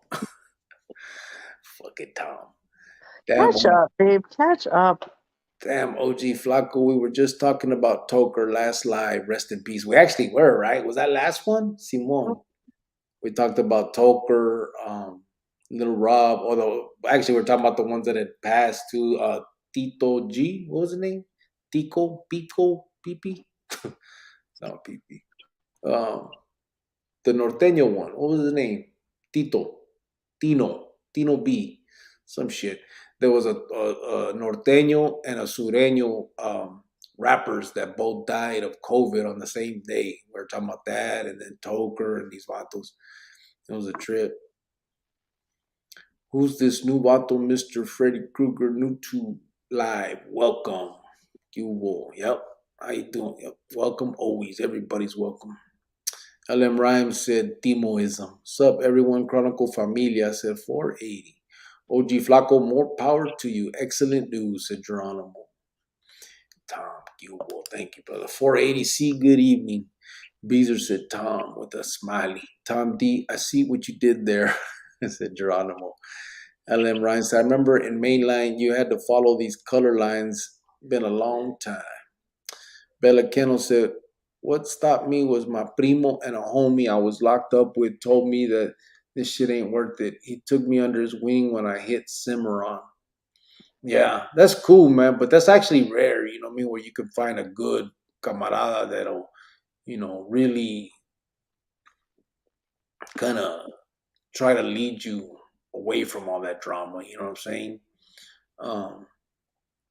fucking Tom. Damn, Catch up, babe. Catch up. damn, OG Flacco. We were just talking about Toker last live. Rest in peace. We actually were, right? Was that last one? Simon. We talked about Toker, Little Rob, although actually we're talking about the ones that had passed to Tito G. What was his name? Pico, Pipi? No, Pipi. The Norteño one. What was his name? Tino B. Some shit. There was a Norteño and a Sureño rappers that both died of COVID on the same day. We were talking about that, and then Toker and these vatos. It was a trip. Who's this new vato, Mr. Freddy Krueger, new to live? Welcome. You will. Yep. How you doing? Yep. Welcome always. Everybody's welcome. LM Rhymes said Timoism. Sup, everyone? Chronicle Familia said 480. OG Flaco, more power to you. Excellent news, said Geronimo. Tom, you will. Thank you, brother. 480C, good evening. Beezer said Tom with a smiley. Tom D, I see what you did there, said Geronimo. LM Ryan said, I remember in mainline you had to follow these color lines. Been a long time. Bella Kennel said, what stopped me was my primo and a homie I was locked up with told me that this shit ain't worth it. He took me under his wing when I hit Cimarron. Yeah, that's cool, man. But that's actually rare, you know what I mean? Where you can find a good camarada that'll, really kind of try to lead you away from all that drama. You know what I'm saying?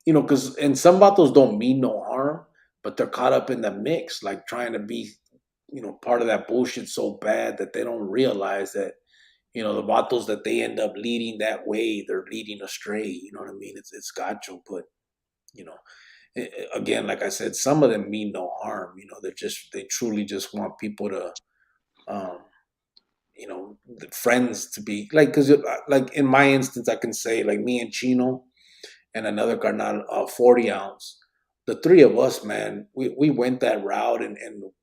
Because and some vatos don't mean no harm, but they're caught up in the mix, like trying to be, part of that bullshit so bad that they don't realize that, the vatos that they end up leading that way, they're leading astray. You know what I mean? It's gacho, but again, like I said, some of them mean no harm. They truly just want people to, um, the friends to be like, because like in my instance, I can say like me and Chino and another carnal, 40 ounce. The three of us, man, we went that route, and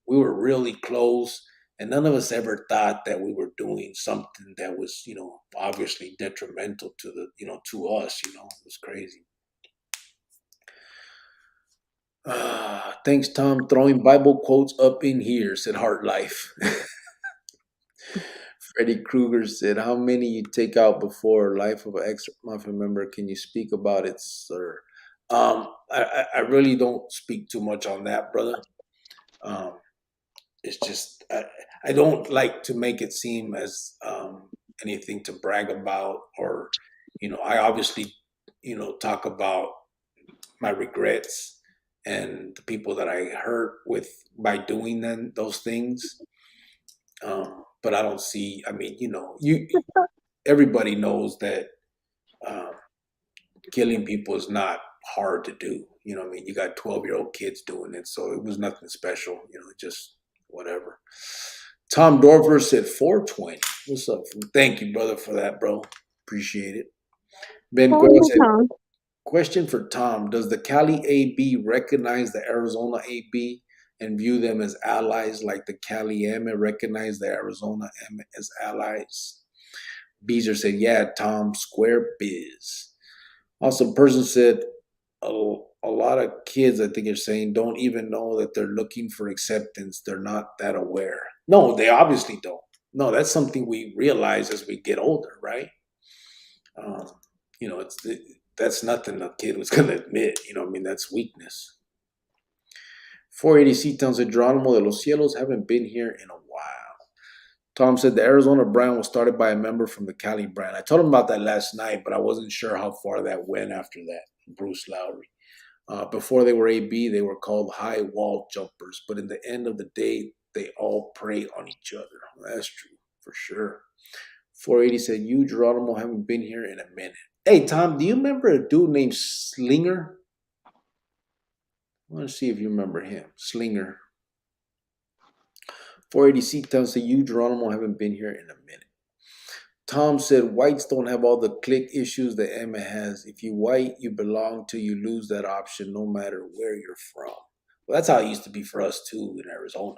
we were really close. And none of us ever thought that we were doing something that was, obviously detrimental to to us. It was crazy. Thanks, Tom. Throwing Bible quotes up in here, said Heart Life. Freddy Krueger said, "How many you take out before life of an ex mafia member? Can you speak about it, sir?" I really don't speak too much on that, brother. Um, it's just I don't like to make it seem as anything to brag about, or I obviously talk about my regrets and the people that I hurt with by doing those things. But I don't see. I mean, you everybody knows that um, killing people is not hard to do. I mean, you got 12-year-old kids doing it, so it was nothing special. Just whatever. Tom Dorfer said 420. What's up? Thank you, brother, for that, bro. Appreciate it. Ben Oh, Quayle no, said, Tom. question for Tom. Does the Cali AB recognize the Arizona AB and view them as allies like the Cali M recognize the Arizona M as allies? Beezer said, yeah, Tom, square biz. Also, person said, a lot of kids, I think you're saying, don't even know that they're looking for acceptance. They're not that aware. No, they obviously don't. No, that's something we realize as we get older, right? Um, that's nothing a kid was going to admit. I mean, that's weakness. 480C tells said, Geronimo de los Cielos haven't been here in a while. Tom said the Arizona brand was started by a member from the Cali brand. I told him about that last night, but I wasn't sure how far that went after that. Bruce Lowry. Before they were AB, they were called high wall jumpers. But in the end of the day, they all prey on each other. Well, that's true, for sure. 480 said, you, Geronimo, haven't been here in a minute. Hey, Tom, do you remember a dude named Slinger? I want to see if you remember him. Slinger. 480C tells said, you, Geronimo, haven't been here in a minute. Tom said, whites don't have all the click issues that Emma has. If you white, you belong to, you lose that option no matter where you're from. Well, that's how it used to be for us too in Arizona,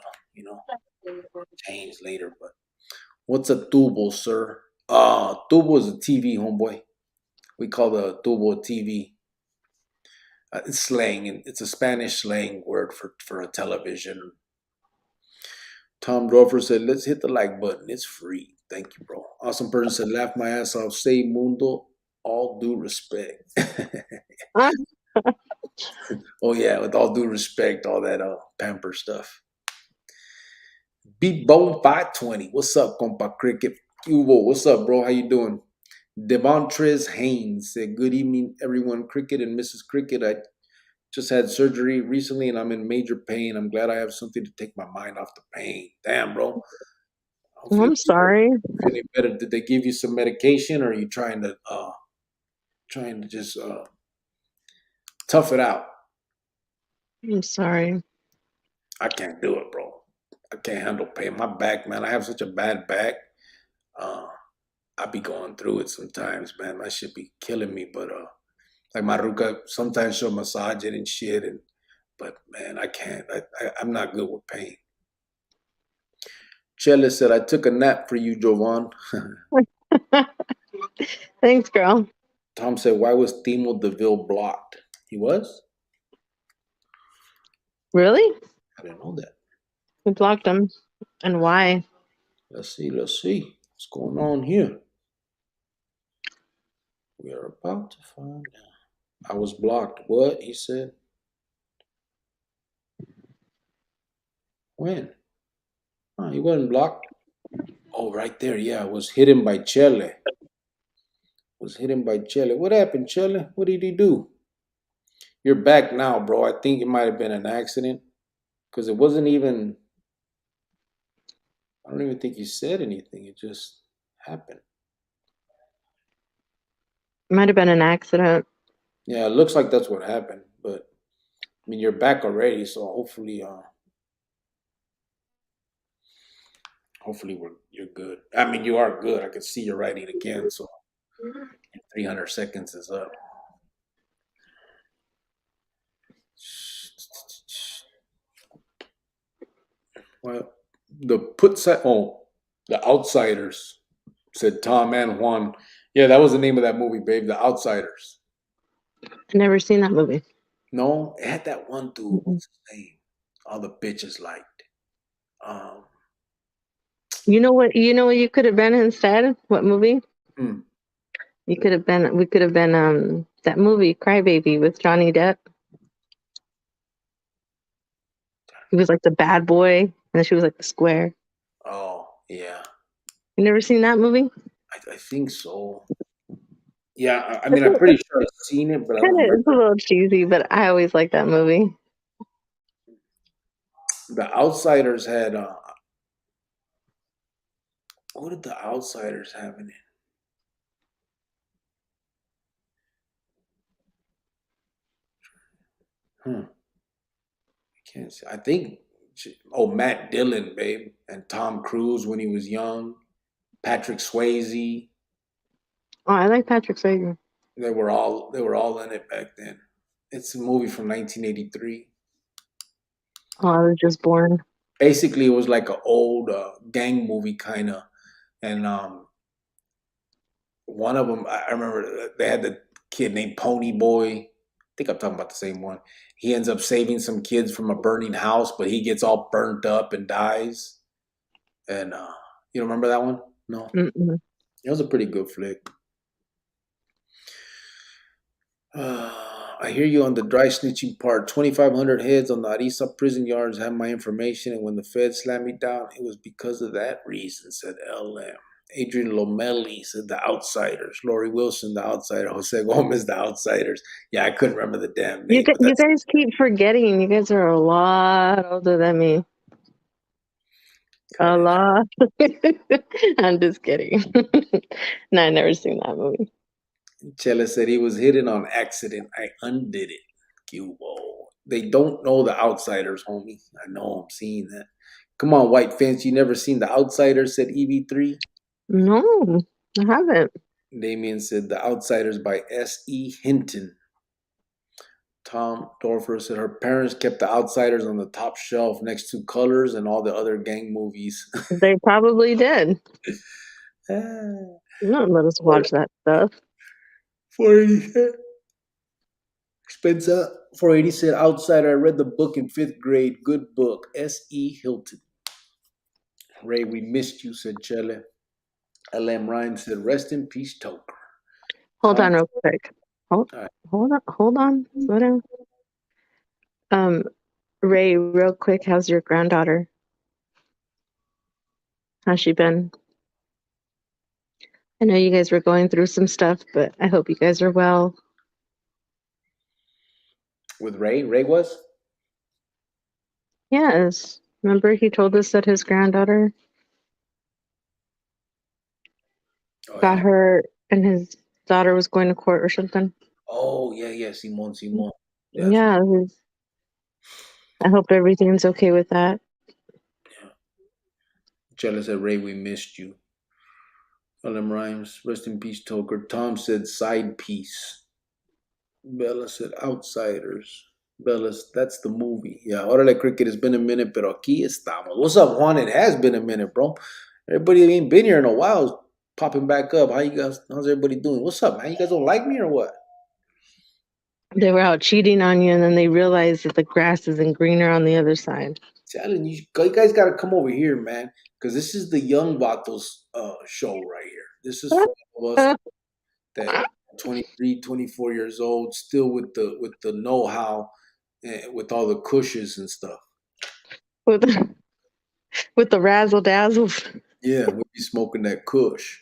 changed later. But what's a tubo, sir? Tubo is a TV, homeboy. We call the tubo a TV. It's slang, and it's a Spanish slang word for a television. Tom Drover said, let's hit the like button. It's free. Thank you, bro. Awesome person said, laugh my ass off. Say mundo, all due respect. Oh, yeah, with all due respect, all that pamper stuff. Beat Bone 520. What's up, compa cricket? Hugo, what's up, bro? How you doing? Devontrez Haynes said, good evening, everyone. Cricket and Mrs. Cricket. I just had surgery recently and I'm in major pain. I'm glad I have something to take my mind off the pain. Damn, bro. Hopefully I'm sorry. feeling better. Did they give you some medication, or are you trying to just tough it out? I'm sorry. I can't do it, bro. I can't handle pain. My back, man. I have such a bad back. Uh, I be going through it sometimes, man. That shit be killing me. But like my ruka, sometimes she'll massage it and shit. But man, I can't. I'm not good with pain. Chella said, I took a nap for you, Jovan. Thanks, girl. Tom said, why was Timo DeVille blocked? He was? Really? I didn't know that. We blocked him. And why? Let's see. What's going on here? We are about to find out. I was blocked. What? He said. When? Oh, he wasn't blocked. Oh, right there. Yeah, it was hidden by Chele. What happened, Chele? What did he do? You're back now, bro. I think it might have been an accident. Because it wasn't even, I don't even think he said anything. It just happened. Might have been an accident. Yeah, it looks like that's what happened. But mean, you're back already, so hopefully you're good. I mean, you are good. I can see you're writing again, so 300 seconds is up. Well, the Outsiders, said Tom and Juan. Yeah, that was the name of that movie, babe. The Outsiders. I never seen that movie. No, it had that one dude. Mm-mm. What's his name? All the bitches liked. Um, You know what? You know what you could have been instead? What movie? hmm, You could have been. We could have been that movie Crybaby with Johnny Depp. He was like the bad boy, and then she was like the square. oh yeah, You never seen that movie? I think so. Yeah, I It's, mean, I'm pretty sure I've seen it, but I don't kind of remember. it's a little cheesy, but I always like that movie. The Outsiders had. What did the Outsiders have in it? Hmm. I can't see. I think. Oh, Matt Dillon, babe, and Tom Cruise when he was young. Patrick Swayze. Oh, I like Patrick Swayze. They were all in it back then. It's a movie from 1983. Oh, I was just born. Basically, it was like an old gang movie kind of, and one of them I remember they had the kid named Pony Boy. I think I'm talking about the same one. He ends up saving some kids from a burning house, but he gets all burnt up and dies. And you don't remember that one? No, Mm-mm. it was a pretty good flick. I hear you on the dry snitching part. 2,500 heads on the Arisa prison yards have my information, and when the feds slammed me down, it was because of that reason, said LM. Adrian Lomelli said the Outsiders. Lori Wilson, the Outsider. Jose Gomez, the Outsiders. Yeah, I couldn't remember the damn name, but You that's guys keep forgetting. You guys are a lot older than me. cut A it out. lot. I'm just kidding. No, I never seen that movie. Chela said he was hidden on accident. I undid it. Cubo. They don't know the Outsiders, homie. I know I'm seeing that. Come on, White Fence. You never seen the Outsiders, said EV3. No, I haven't. Damien said The Outsiders by S.E. Hinton. Tom Dorfer said her parents kept The Outsiders on the top shelf next to Colors and all the other gang movies. They probably did. Ah, You don't let us watch that stuff. 480 said, Spencer 480 said Outsider. I read the book in fifth grade. Good book. S.E. Hilton. Ray, we missed you, said Chele. L.M. Ryan said, rest in peace, Toker. Hold Tom, on, real quick. Hold, all right. hold on. Slow down. Um, Ray, real quick. How's your granddaughter? How's she been? I know you guys were going through some stuff, but I hope you guys are well. With Ray? Ray was? Yes. Remember he told us that his granddaughter Oh, got yeah. hurt and his daughter was going to court or something? Oh, yeah. Simon. That's Yeah, I hope everything's okay with that. yeah. Chele said, Ray, we missed you. L.M. Rhymes, rest in peace, Toker. Tom said, side piece. Bella said, Outsiders. Bella, that's the movie. Yeah, Órale Cricket, it's been a minute, pero aquí estamos. What's up, Juan? It has been a minute, bro. Everybody that ain't been here in a while is popping back up. How's everybody doing? What's up, man? You guys don't like me or what? They were out cheating on you and then they realized that the grass isn't greener on the other side. Telling you, you guys got to come over here, man, because this is the Young Vatos show right here. This is for all of us that 23, 24 years old, still with the know-how, with all the cushions and stuff. with, with the razzle dazzles. Yeah, we be smoking that kush.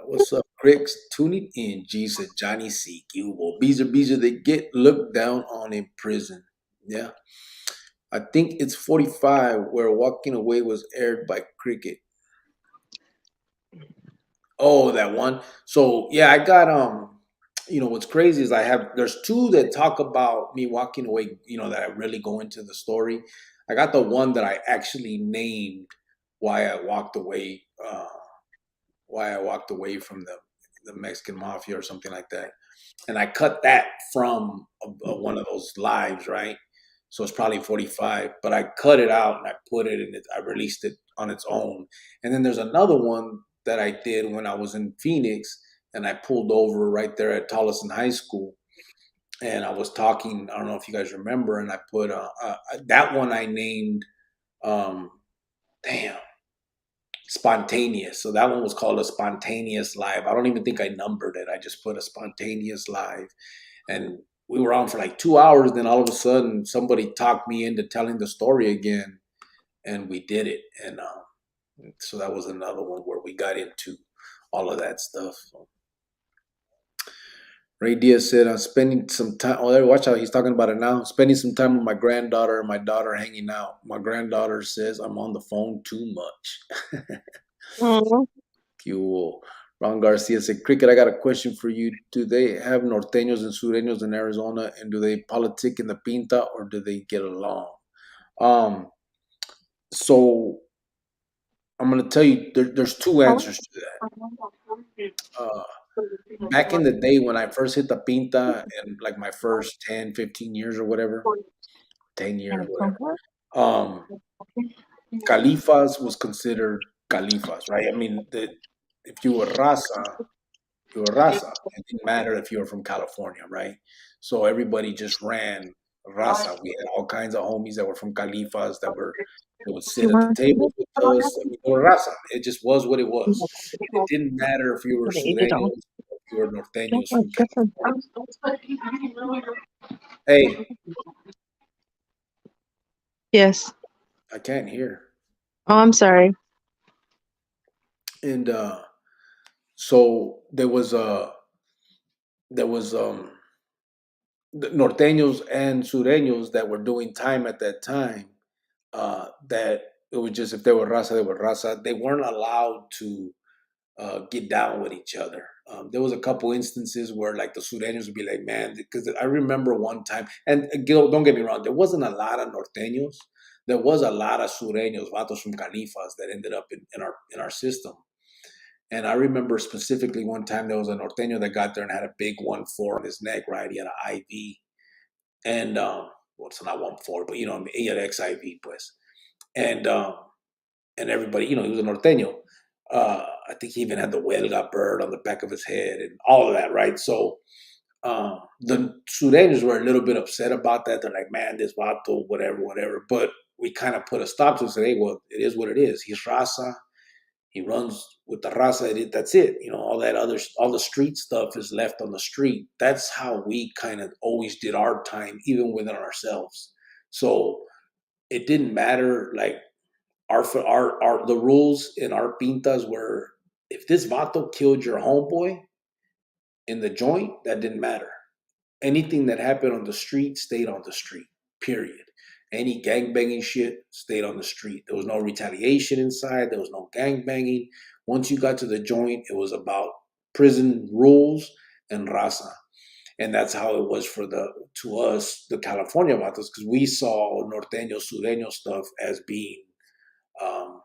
What's up, Cricks? Tuning in. G said Johnny C. Cubo. Beezer, they get looked down on in prison. Yeah. I think it's 45 where Walking Away was aired by Cricket. Oh, that one. So yeah, I got what's crazy is there's two that talk about me walking away, that I really go into the story. I got the one that I actually named why I walked away, from the Mexican mafia or something like that. And I cut that from one of those lives, right? So it's probably 45, but I cut it out and I put it in it. I released it on its own. And then there's another one that I did when I was in Phoenix, and I pulled over right there at Tolleson High School, and I was talking. I don't know if you guys remember, and I put that one I named, um, damn, spontaneous. So that one was called a spontaneous live. I don't even think I numbered it. I just put a spontaneous live, and we were on for like 2 hours. Then all of a sudden, somebody talked me into telling the story again, and we did it. And so that was another one where we got into all of that stuff. So Ray Diaz said, "I'm spending some time." Oh, there, watch out! He's talking about it now. Spending some time with my granddaughter and my daughter hanging out. My granddaughter says I'm on the phone too much. Oh, Cool. Ron Garcia said, "Cricket, I got a question for you. Do they have norteños and sureños in Arizona, and do they politic in the pinta, or do they get along?" Um, so I'm gonna tell you, there's two answers to that. Back in the day when I first hit the pinta, and like my first 10, 15 years or whatever, 10 years, whatever, um, Califas was considered Califas, right? I mean, if you were raza, you were raza. It didn't matter if you were from California, right? So everybody just ran raza. We had all kinds of homies that were from Califas that would do sit you at the want tables with us. I mean, they were raza. It just was what it was. It didn't matter if you were to eat it all? sureños or if you were norteños Oh, from this one. California. Hey, Yes. I can't hear. Oh, I'm sorry. And so there was the norteños and sureños that were doing time at that time, that it was just if they were raza, they were raza. They weren't allowed to get down with each other. There was a couple instances where like the sureños would be like, man, because I remember one time, and Gil, don't get me wrong, there wasn't a lot of norteños. There was a lot of sureños, vatos from Califas that ended up in our system. And I remember specifically one time there was a norteño that got there and had a big 1-4 on his neck, right? He had an IV. And well, it's not 1-4, but he had XIV, pues. And and everybody, he was a norteño. I think he even had the huelga bird on the back of his head and all of that, right? So the Sureños were a little bit upset about that. They're like, man, this vato, whatever, whatever. But we kind of put a stop to it and said, hey, well, it is what it is. He's raza. He runs with the raza. That's it. All the street stuff is left on the street. That's how we kind of always did our time, even within ourselves. So it didn't matter. Like the rules in our pintas were, if this vato killed your homeboy in the joint, that didn't matter. Anything that happened on the street stayed on the street. Period. Any gang banging shit stayed on the street. There was no retaliation inside. There was no gang banging. Once you got to the joint, it was about prison rules and raza. And that's how it was to us, the California vatos, because we saw norteño, sureño stuff as being um,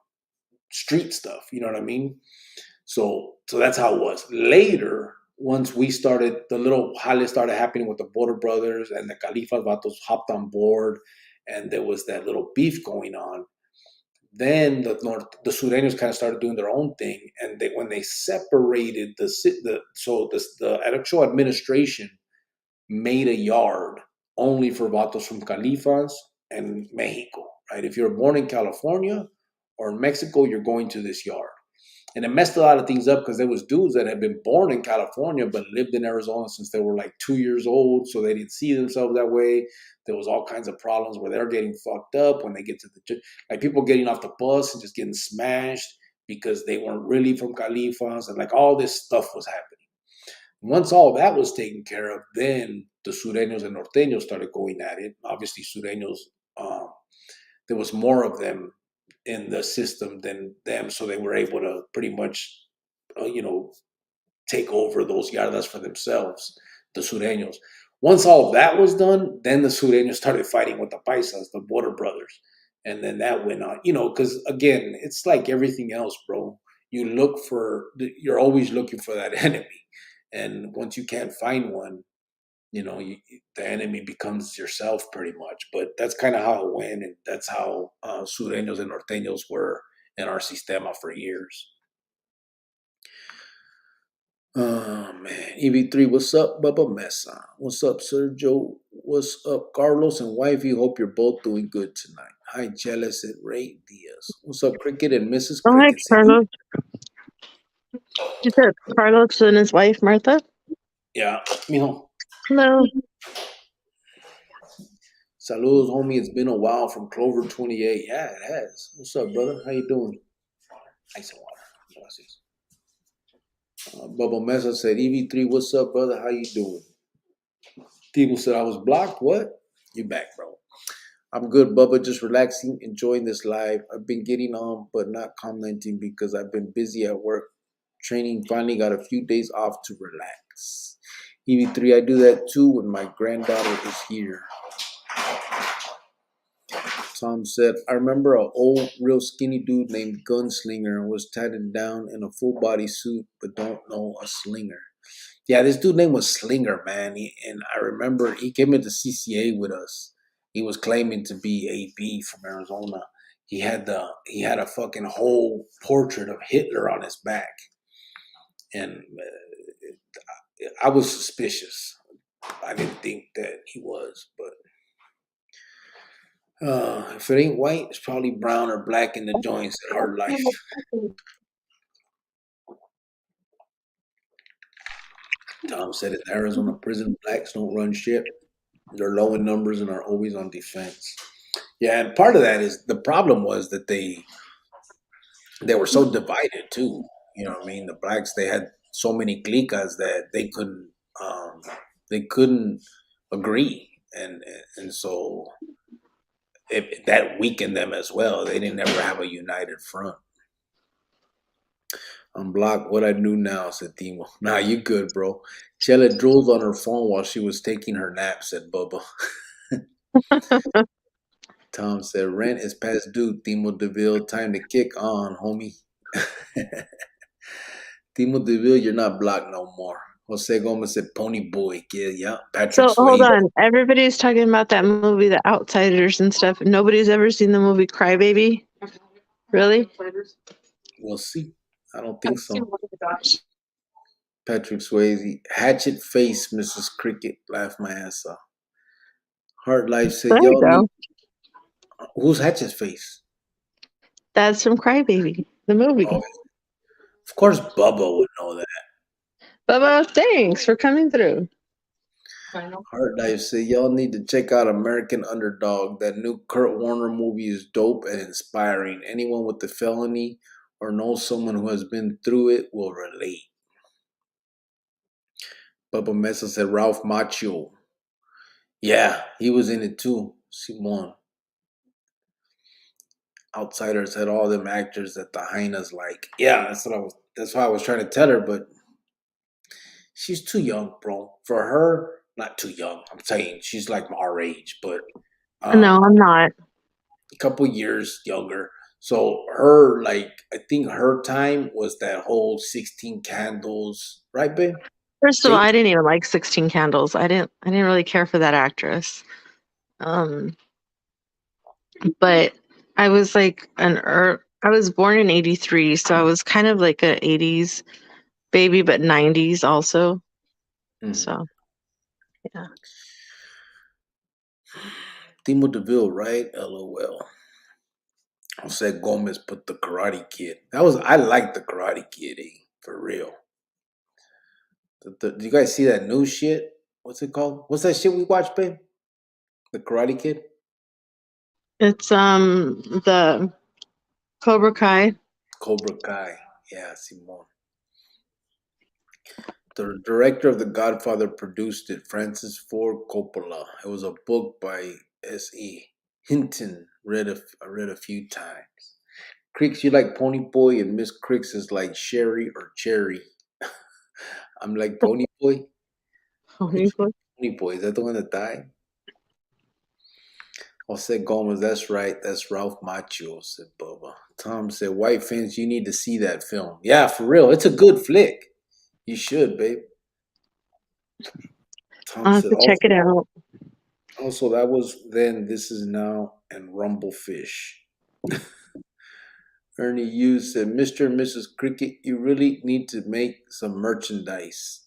street stuff. You know what I mean? So that's how it was. Later, once we started, the little jale started happening with the Border Brothers and the Califas vatos hopped on board, and there was that little beef going on. Then the Sureños kind of started doing their own thing, and when they separated the actual administration made a yard only for vatos from Califas and Mexico. Right? If you're born in California or in Mexico, you're going to this yard. And it messed a lot of things up because there was dudes that had been born in California but lived in Arizona since they were like 2 years old, so they didn't see themselves that way. There was all kinds of problems where they're getting fucked up when they get to like people getting off the bus and just getting smashed because they weren't really from Califas, and like all this stuff was happening. Once all that was taken care of, then the Sureños and Norteños started going at it. Obviously, Sureños, there was more of them in the system than them, so they were able to pretty much, take over those yardas for themselves. the Sureños. Once all that was done, then the Sureños started fighting with the Paisas, the border brothers. And then that went on, because again, it's like everything else, bro. You're always looking for that enemy. And once you can't find one, the enemy becomes yourself pretty much. But that's kind of how it went. And that's how Sureños and Norteños were in our sistema for years. Oh man, EV3, what's up, Bubba Mesa? What's up, Sergio? What's up, Carlos and wifey? Hope you're both doing good tonight. Hi, Jealous and Ray Diaz. What's up, Cricket and Mrs. Oh, hi, Cricket? Carlos. You said Carlos and his wife, Martha? Yeah, mijo. Hello. Saludos, homie. It's been a while from Clover 28. Yeah, it has. What's up, brother? How you doing? Ice and water. Gracias. Bubba Mesa said, EV3, what's up, brother? How you doing? Timo said, I was blocked. What? You back, bro. I'm good, Bubba. Just relaxing, enjoying this live. I've been getting on, but not commenting because I've been busy at work. Training finally got a few days off to relax. EV3, I do that too when my granddaughter is here. Tom said, I remember an old, real skinny dude named Gunslinger and was tatted down in a full body suit, but don't know a slinger. Yeah, this dude name was Slinger, man. And I remember he came into CCA with us. He was claiming to be AB from Arizona. He had a fucking whole portrait of Hitler on his back, and I was suspicious. I didn't think that he was, but if it ain't white, it's probably brown or black in the joints at Hard Life. Tom said in Arizona prison, blacks don't run shit. They're low in numbers and are always on defense. Yeah, and part of that is the problem was that they were so divided too. You know what I mean? The blacks, they had so many clicas that they couldn't agree, and so that weakened them as well. They didn't ever have a united front. Unblock what I knew now, said Timo. Nah, you good, bro. Chella drools on her phone while she was taking her nap, said Bubba. Tom said, rent is past due, Timo DeVille. Time to kick on, homie. Timo DeVille, you're not blocked no more. Jose Gomez said, Pony Boy. Yeah. Patrick So hold Swayze. on. Everybody's talking about that movie, The Outsiders and stuff. Nobody's ever seen the movie Crybaby? Really? We'll see. I don't think so. Patrick Swayze. Hatchet face, Mrs. Cricket. Laugh my ass off. Heart Life said, There you y'all need. go. Who's Hatchet's face? That's from Crybaby, the movie. Oh, of course, Bubba would know that. Bubba, thanks for coming through. Heart Life said, y'all need to check out American Underdog. That new Kurt Warner movie is dope and inspiring. Anyone with a felony or knows someone who has been through it will relate. Bubba Mesa said, Ralph Macchio. Yeah, he was in it too. Simon. Outsiders had all them actors that the hyenas like. Yeah, that's why I was trying to tell her, but she's too young, bro. For her, not too young. I'm saying she's like our age, but No, I'm not. a couple years younger. So her, like, I think her time was that whole 16 Candles, right, babe? First of all, Date? I didn't even like 16 Candles. I didn't really care for that actress. But I was like I was born in 83, so I was kind of like a 80s baby, but 90s also. So, yeah. Timo DeVille, right? LOL. Jose Gomez put the Karate Kid. I like the Karate Kid, for real. Do you guys see that new shit? What's it called? What's that shit we watched, babe? The Karate Kid? It's the Cobra Kai. Cobra Kai. Yeah, Simone. The director of The Godfather produced it, Francis Ford Coppola. It was a book by S.E. Hinton. I read a few times. Creeks, you like Pony Boy, and Miss Creeks is like Sherry or Cherry. I'm like Pony Boy. Which Tony Boy? Is that the one that died? Jose Gomez, that's right. That's Ralph Macchio, said Bubba. Tom said, White Fence, you need to see that film. Yeah, for real. It's a good flick. You should, babe. Tom I'll have said, to check it out. also, that was then, this is now, and Rumblefish. Ernie Hughes said, Mr. and Mrs. Cricket, you really need to make some merchandise.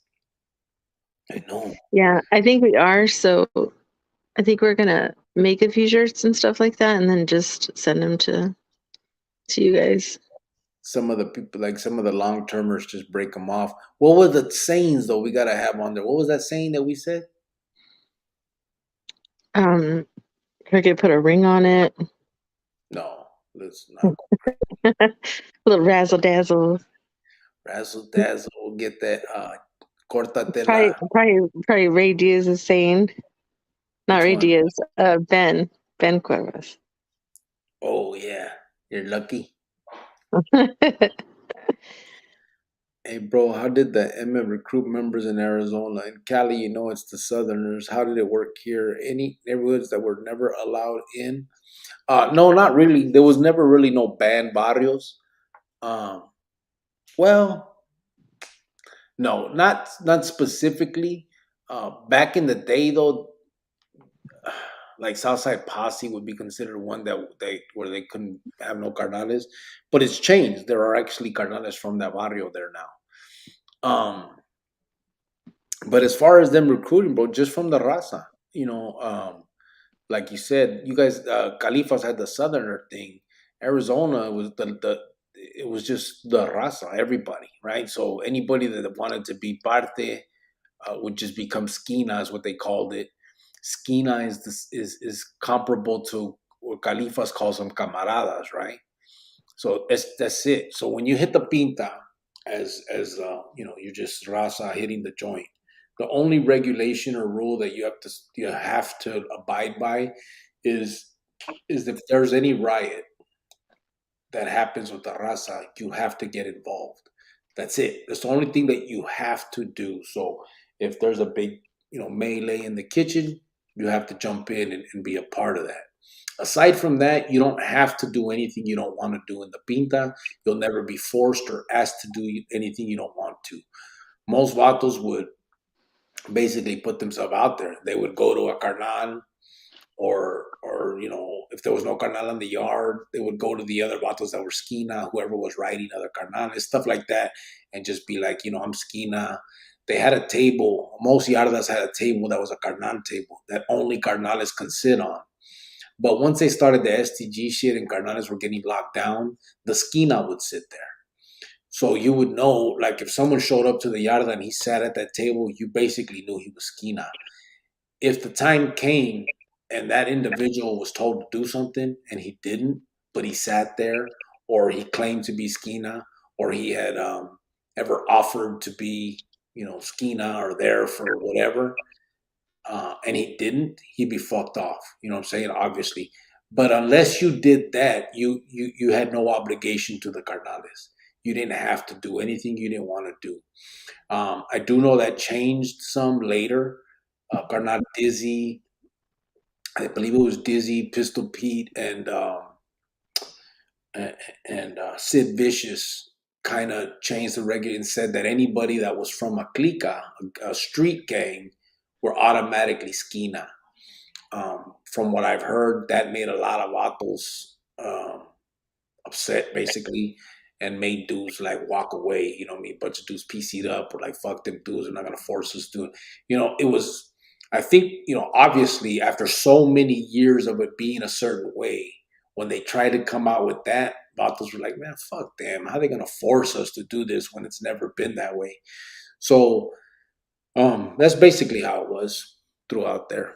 I know. Yeah, I think we are. So I think we're gonna make a few shirts and stuff like that, and then just send them to you guys. Some of the people, like some of the long termers, just break them off. What were the sayings, though, we got to have on there? What was that saying that we said? Cricket put a ring on it. No, let's not. A little razzle dazzle. Razzle dazzle, we'll get that. Cortatela. Probably Ray Diaz is saying, not Which Ray one? Diaz, Ben Cuevas. Oh, yeah. You're lucky. Hey, bro, how did the Emma recruit members in Arizona? In Cali, you know it's the Southerners. How did it work here? Any neighborhoods that were never allowed in? No, not really. There was never really no banned barrios. Um, well, no, not specifically. Back in the day, though, like Southside Posse would be considered one that where they couldn't have no carnales, but it's changed. There are actually carnales from that barrio there now. But as far as them recruiting, bro, just from the raza, like you said, you guys, Califas had the Southerner thing. Arizona was it was just the raza, everybody, right? So anybody that wanted to be parte would just become skina, is what they called it. Skina is comparable to what Califas calls them camaradas, right? So that's it. So when you hit the pinta, as you're just raza hitting the joint. The only regulation or rule that you have to abide by is if there's any riot that happens with the raza, you have to get involved. That's it. That's the only thing that you have to do. So if there's a big melee in the kitchen, you have to jump in and be a part of that. Aside from that, you don't have to do anything you don't want to do in the pinta. You'll never be forced or asked to do anything you don't want to. Most vatos would basically put themselves out there. They would go to a carnal, or if there was no carnal in the yard, they would go to the other vatos that were skina, whoever was riding other carnales, stuff like that, and just be like, I'm skina. They had a table. Most yardas had a table that was a carnal table that only carnales could sit on. But once they started the STG shit and carnales were getting locked down, the skina would sit there. So you would know, like if someone showed up to the yarda and he sat at that table, you basically knew he was skina. If the time came and that individual was told to do something and he didn't, but he sat there, or he claimed to be skina, or he had ever offered to be, skina or there for whatever, and he didn't, he'd be fucked off. You know what I'm saying? Obviously. But unless you did that, you had no obligation to the carnales. You didn't have to do anything you didn't want to do. I do know that changed some later. Carnal Dizzy, I believe it was Dizzy, Pistol Pete, and Sid Vicious kind of changed the regulation and said that anybody that was from a clica, a street gang, were automatically skina. From what I've heard, that made a lot of vatos upset, basically, and made dudes like walk away. You know what I mean? A bunch of dudes PC'd up or like, fuck them dudes, they're not gonna force us to. It was, I think, obviously after so many years of it being a certain way, when they tried to come out with that, vatos were like, man, fuck them. How are they gonna force us to do this when it's never been that way? So that's basically how it was throughout there.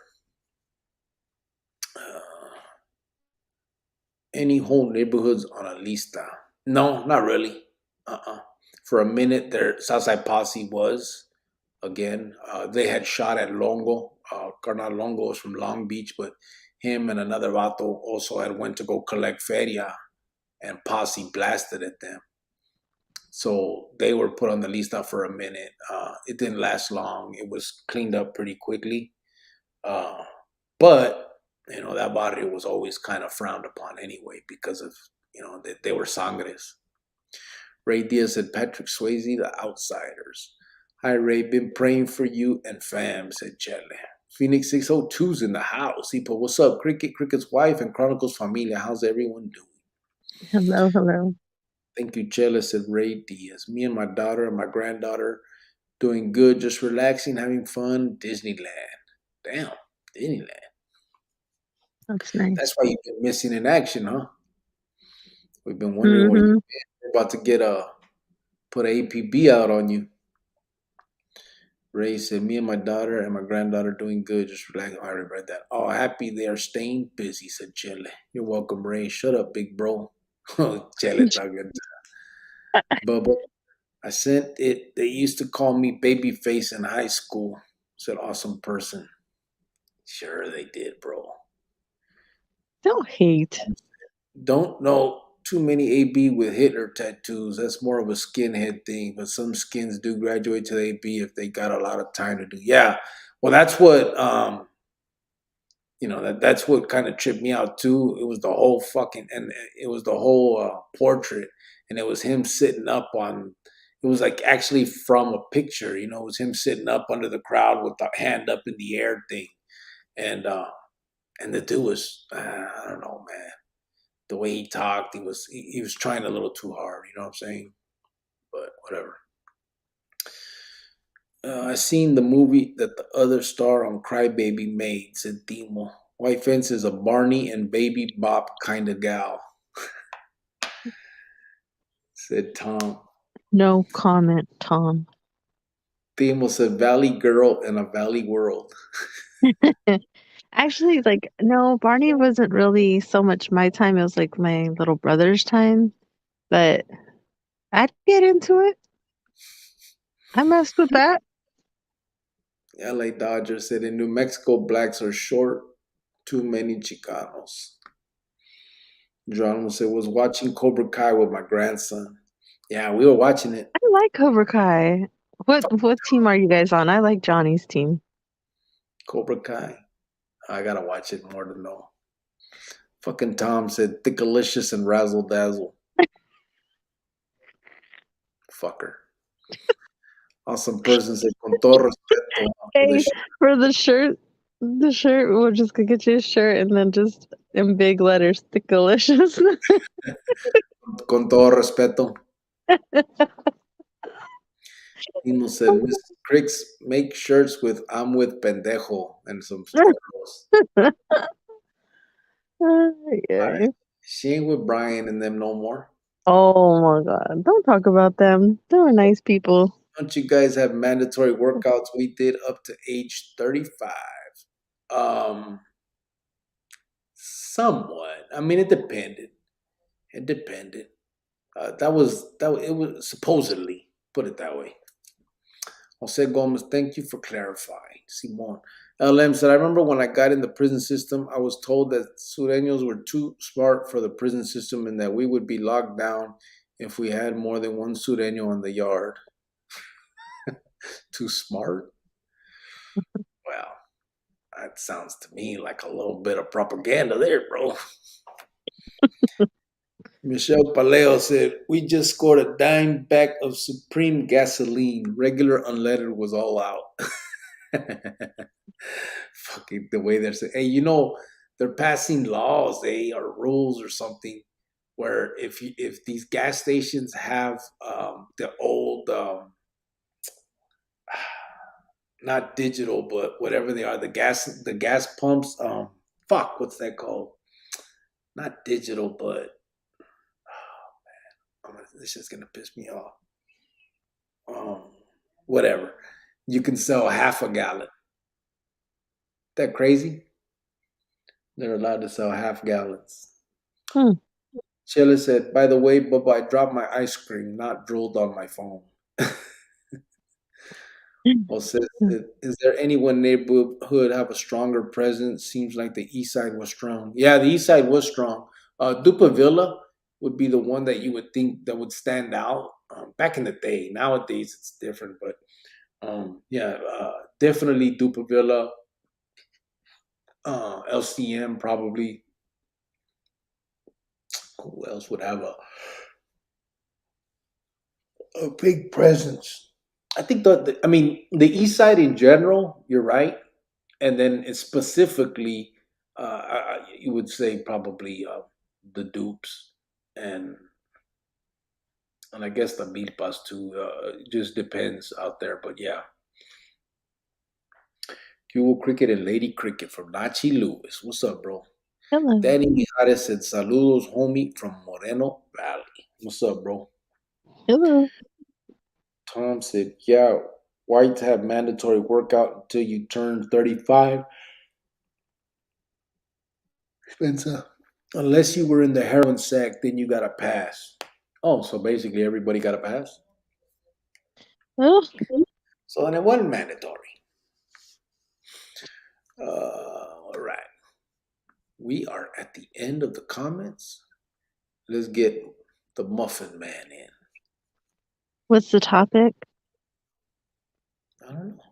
Any whole neighborhoods on a lista? No, not really. For a minute, their Southside Posse was. Again, they had shot at Longo. Carnal Longo was from Long Beach, but him and another vato also had went to go collect feria, and Posse blasted at them. So they were put on the lista for a minute. It didn't last long. It was cleaned up pretty quickly. Uh, but that barrio was always kind of frowned upon anyway because of they were sangres. Ray Diaz said Patrick Swayze, the outsiders. Hi Ray, been praying for you and fam, said Chele. Phoenix 602's in the house. He put, what's up, Cricket? Cricket's wife and Chronicles familia. How's everyone doing? Hello, hello. Thank you, Chele, said Ray Diaz. Me and my daughter and my granddaughter doing good, just relaxing, having fun. Disneyland. Damn, Disneyland. That's nice. That's why you've been missing in action, huh? We've been wondering where you've Mm-hmm. been. We're about to put a APB out on you. Ray said, me and my daughter and my granddaughter doing good. Just relax. I already read that. Oh, happy they are staying busy, said Chele. You're welcome, Ray. Shut up, big bro. Chele talking. Bubba. I sent it. They used to call me Babyface in high school, said awesome person. Sure they did, bro. Don't hate. Don't know too many AB with Hitler tattoos. That's more of a skinhead thing, but some skins do graduate to the AB if they got a lot of time to do. Yeah, well, that's what that's what kind of tripped me out too. It was the whole fucking and it was the whole portrait, and it was him sitting up on. It was like actually from a picture. It was him sitting up under the crowd with the hand up in the air thing, and the dude was I don't know, man. The way he talked, he was trying a little too hard. You know what I'm saying? But whatever. I seen the movie that the other star on Crybaby made, said Timo. White Fence is a Barney and Baby Bop kind of gal, said Tom. No comment, Tom. Timo said Valley Girl in a Valley World. Actually, like, no, Barney wasn't really so much my time. It was like my little brother's time. But I'd get into it. I messed with that. LA Dodger said in New Mexico, blacks are short, too many Chicanos. Geronimo said was watching Cobra Kai with my grandson. Yeah, we were watching it. I like Cobra Kai. What team are you guys on? I like Johnny's team. Cobra Kai. I gotta watch it more to know. Fucking Tom said Thickalicious and Razzle Dazzle. Fucker. Awesome person said con todo respeto for the Hey, for the shirt, we're just gonna get you a shirt and then just in big letters, Thickalicious. con todo respeto. Timo said Miss Cricks make shirts with I'm with pendejo and some photos. Yeah. She ain't with Brian and them no more. Oh my God. Don't talk about them. They were nice people. Don't you guys have mandatory workouts? We did up to age 35. Um, somewhat. I mean, it depended. It depended. It was supposedly, put it that way. Jose Gomez, thank you for clarifying. Simon. LM said, I remember when I got in the prison system, I was told that Sureños were too smart for the prison system and that we would be locked down if we had more than one Sureño in the yard. Too smart? Well, that sounds to me like a little bit of propaganda there, bro. Michelle Paleo said, we just scored a dime back of Supreme gasoline. Regular unleaded was all out. Fucking the way they're saying, hey, they're passing laws, or rules or something, where if these gas stations have the old, not digital, but whatever they are, the gas pumps, what's that called? Not digital, but this is gonna piss me off. Whatever. You can sell half a gallon. That crazy? They're allowed to sell half gallons. Sheila said, by the way, Bubba, I dropped my ice cream, not drooled on my phone. Well, says, is there anyone neighborhood have a stronger presence? Seems like the east side was strong. Yeah, the east side was strong. Dupa Villa would be the one that you would think that would stand out. back in the day. Nowadays it's different, but definitely Dupavilla, LCM probably. Who else would have a big presence? I think I mean the East Side in general. You're right, and then it's specifically, you would say probably the Dupes and I guess the Milpas too. It just depends out there, but yeah. Cubo Cricket and Lady Cricket from Nachi Lewis. What's up, bro? Hello. Danny Mijares said, Saludos, homie, from Moreno Valley. What's up, bro? Hello. Tom said, yeah, whites have mandatory workout until you turn 35. Spencer, unless you were in the heroin sack, then you got a pass. Oh, so basically everybody got a pass? Oh, So then it wasn't mandatory. All right. We are at the end of the comments. Let's get the Muffin Man in. what's the topic? I don't know.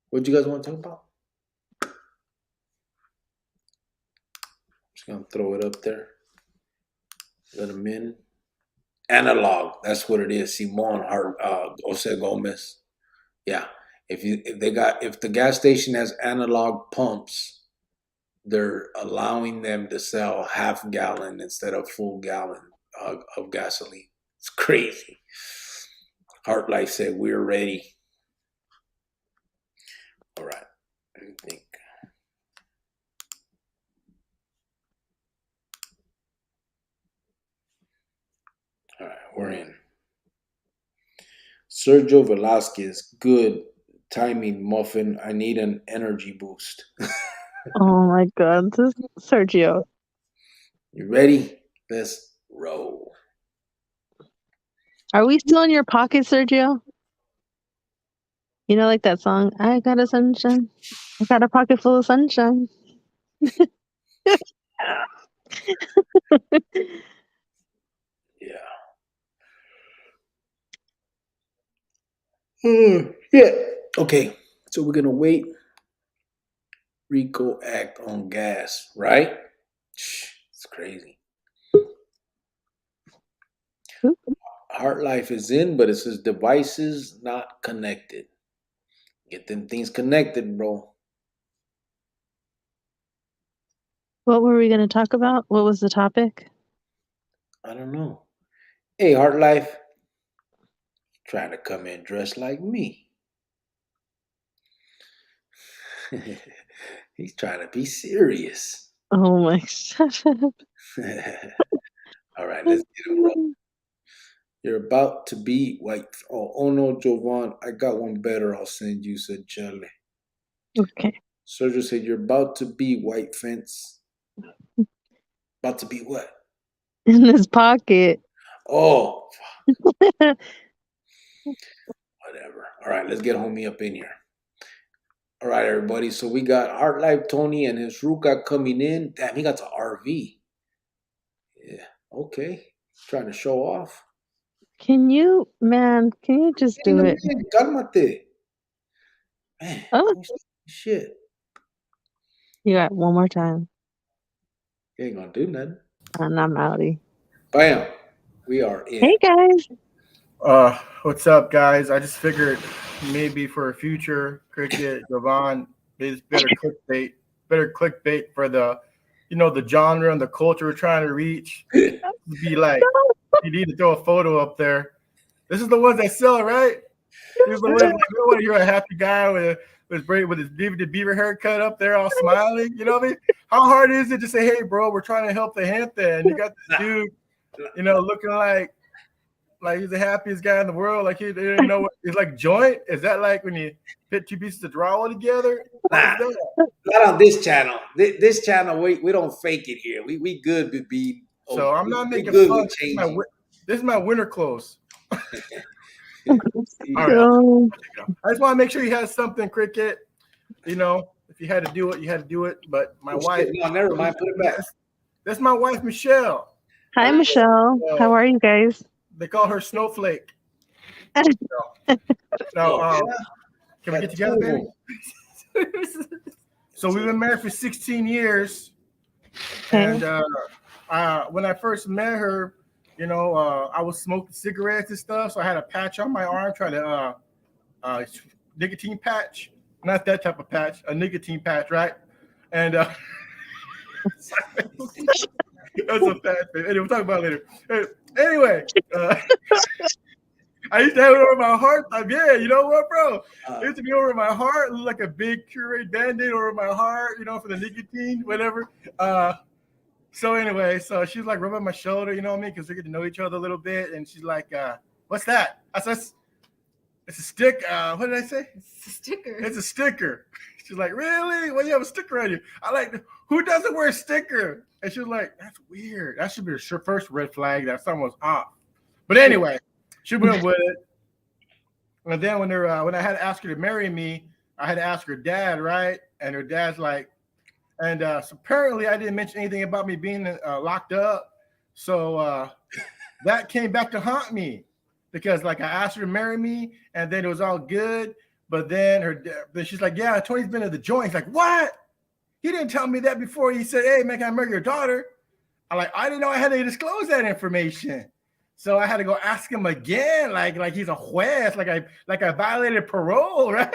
What do you guys want to talk about? Just gonna throw it up there. Let them in. Analog. That's what it is. Simon Hart, Jose Gomez. Yeah. If the gas station has analog pumps, they're allowing them to sell half gallon instead of full gallon of gasoline. It's crazy. Heart Life said we're ready. All right. Let me think. All right, we're in. Sergio Velasquez, good timing, Muffin. I need an energy boost. Oh my God, this is Sergio. You ready? Let's roll. Are we still in your pocket, Sergio? You know, like that song, I got a sunshine. I got a pocket full of sunshine. Yeah. Yeah. Okay. So we're gonna wait. Rico act on gas, right? It's crazy. Heart Life is in, but it says devices not connected. Get them things connected, bro. What were we going to talk about? What was the topic? I don't know. Hey, Heart Life, trying to come in dressed like me. He's trying to be serious. Oh my God. All right, let's get him, bro. You're about to be white. Oh no, Jovan, I got one better. I'll send you, said Charlie. Okay. Sergio said, you're about to be white fence. About to be what? In his pocket. Oh, whatever. All right, let's get homie up in here. All right, everybody. So we got Heart Life Tony and his Ruka coming in. Damn, he got the RV. Yeah, okay. Trying to show off. Can you just do it? Cálmate. Man, Oh, shit. you got one more time. You ain't gonna do nothing. And I'm outie. Bam. We are in. Hey, guys. What's up, guys? I just figured maybe for a future cricket, Jovan is better clickbait for the, the genre and the culture we're trying to reach. Be like, you need to throw a photo up there. This is the ones that sell, right? These are the ones like, we don't want to hear a happy guy with his David Beaver haircut up there, all smiling. You know what I mean? How hard is it to say, "Hey, bro, we're trying to help the gente," and you got this dude, looking like he's the happiest guy in the world. Like he didn't know what it's like. Joint? Is that like when you put two pieces of drywall together? Nah, not on this channel. This channel, we don't fake it here. We good with being. So I'm not making fun. This is my winter clothes. All right, I just want to make sure you have something, cricket. If you had to do it, you had to do it. But my wife. No, never mind. Put it back. That's my wife, Michelle. Hi, Michelle. How are you guys? They call her Snowflake. So, Yeah, can we got get two together, of baby? them. So we've been married for 16 years, Okay. and when I first met her, I was smoking cigarettes and stuff, so I had a patch on my arm, trying to nicotine patch, not that type of patch, a nicotine patch, right? And that's a patch. Anyway, we'll talk about it later. Anyway, I used to have it over my heart. Yeah, you know what, bro? It used to be over my heart, like a big curate band-aid over my heart, for the nicotine, whatever. So anyway, so she's like rubbing my shoulder, you know what I mean? Because we get to know each other a little bit. And she's like, what's that? I said, it's a stick. What did I say? It's a sticker. It's a sticker. She's like, really? Well, you have a sticker on you. I like, who doesn't wear a sticker? And she was like, that's weird. That should be her first red flag that someone's off. But anyway, she went with it. And then when I had to ask her to marry me, I had to ask her dad, right? And her dad's like, and so apparently I didn't mention anything about me being locked up. So that came back to haunt me because like I asked her to marry me and then it was all good. But then she's like, yeah, Tony's been to the joint. He's like, what? He didn't tell me that before. He said, hey, man, can I marry your daughter? I didn't know I had to disclose that information. So I had to go ask him again, like he's a juez, like I violated parole, right?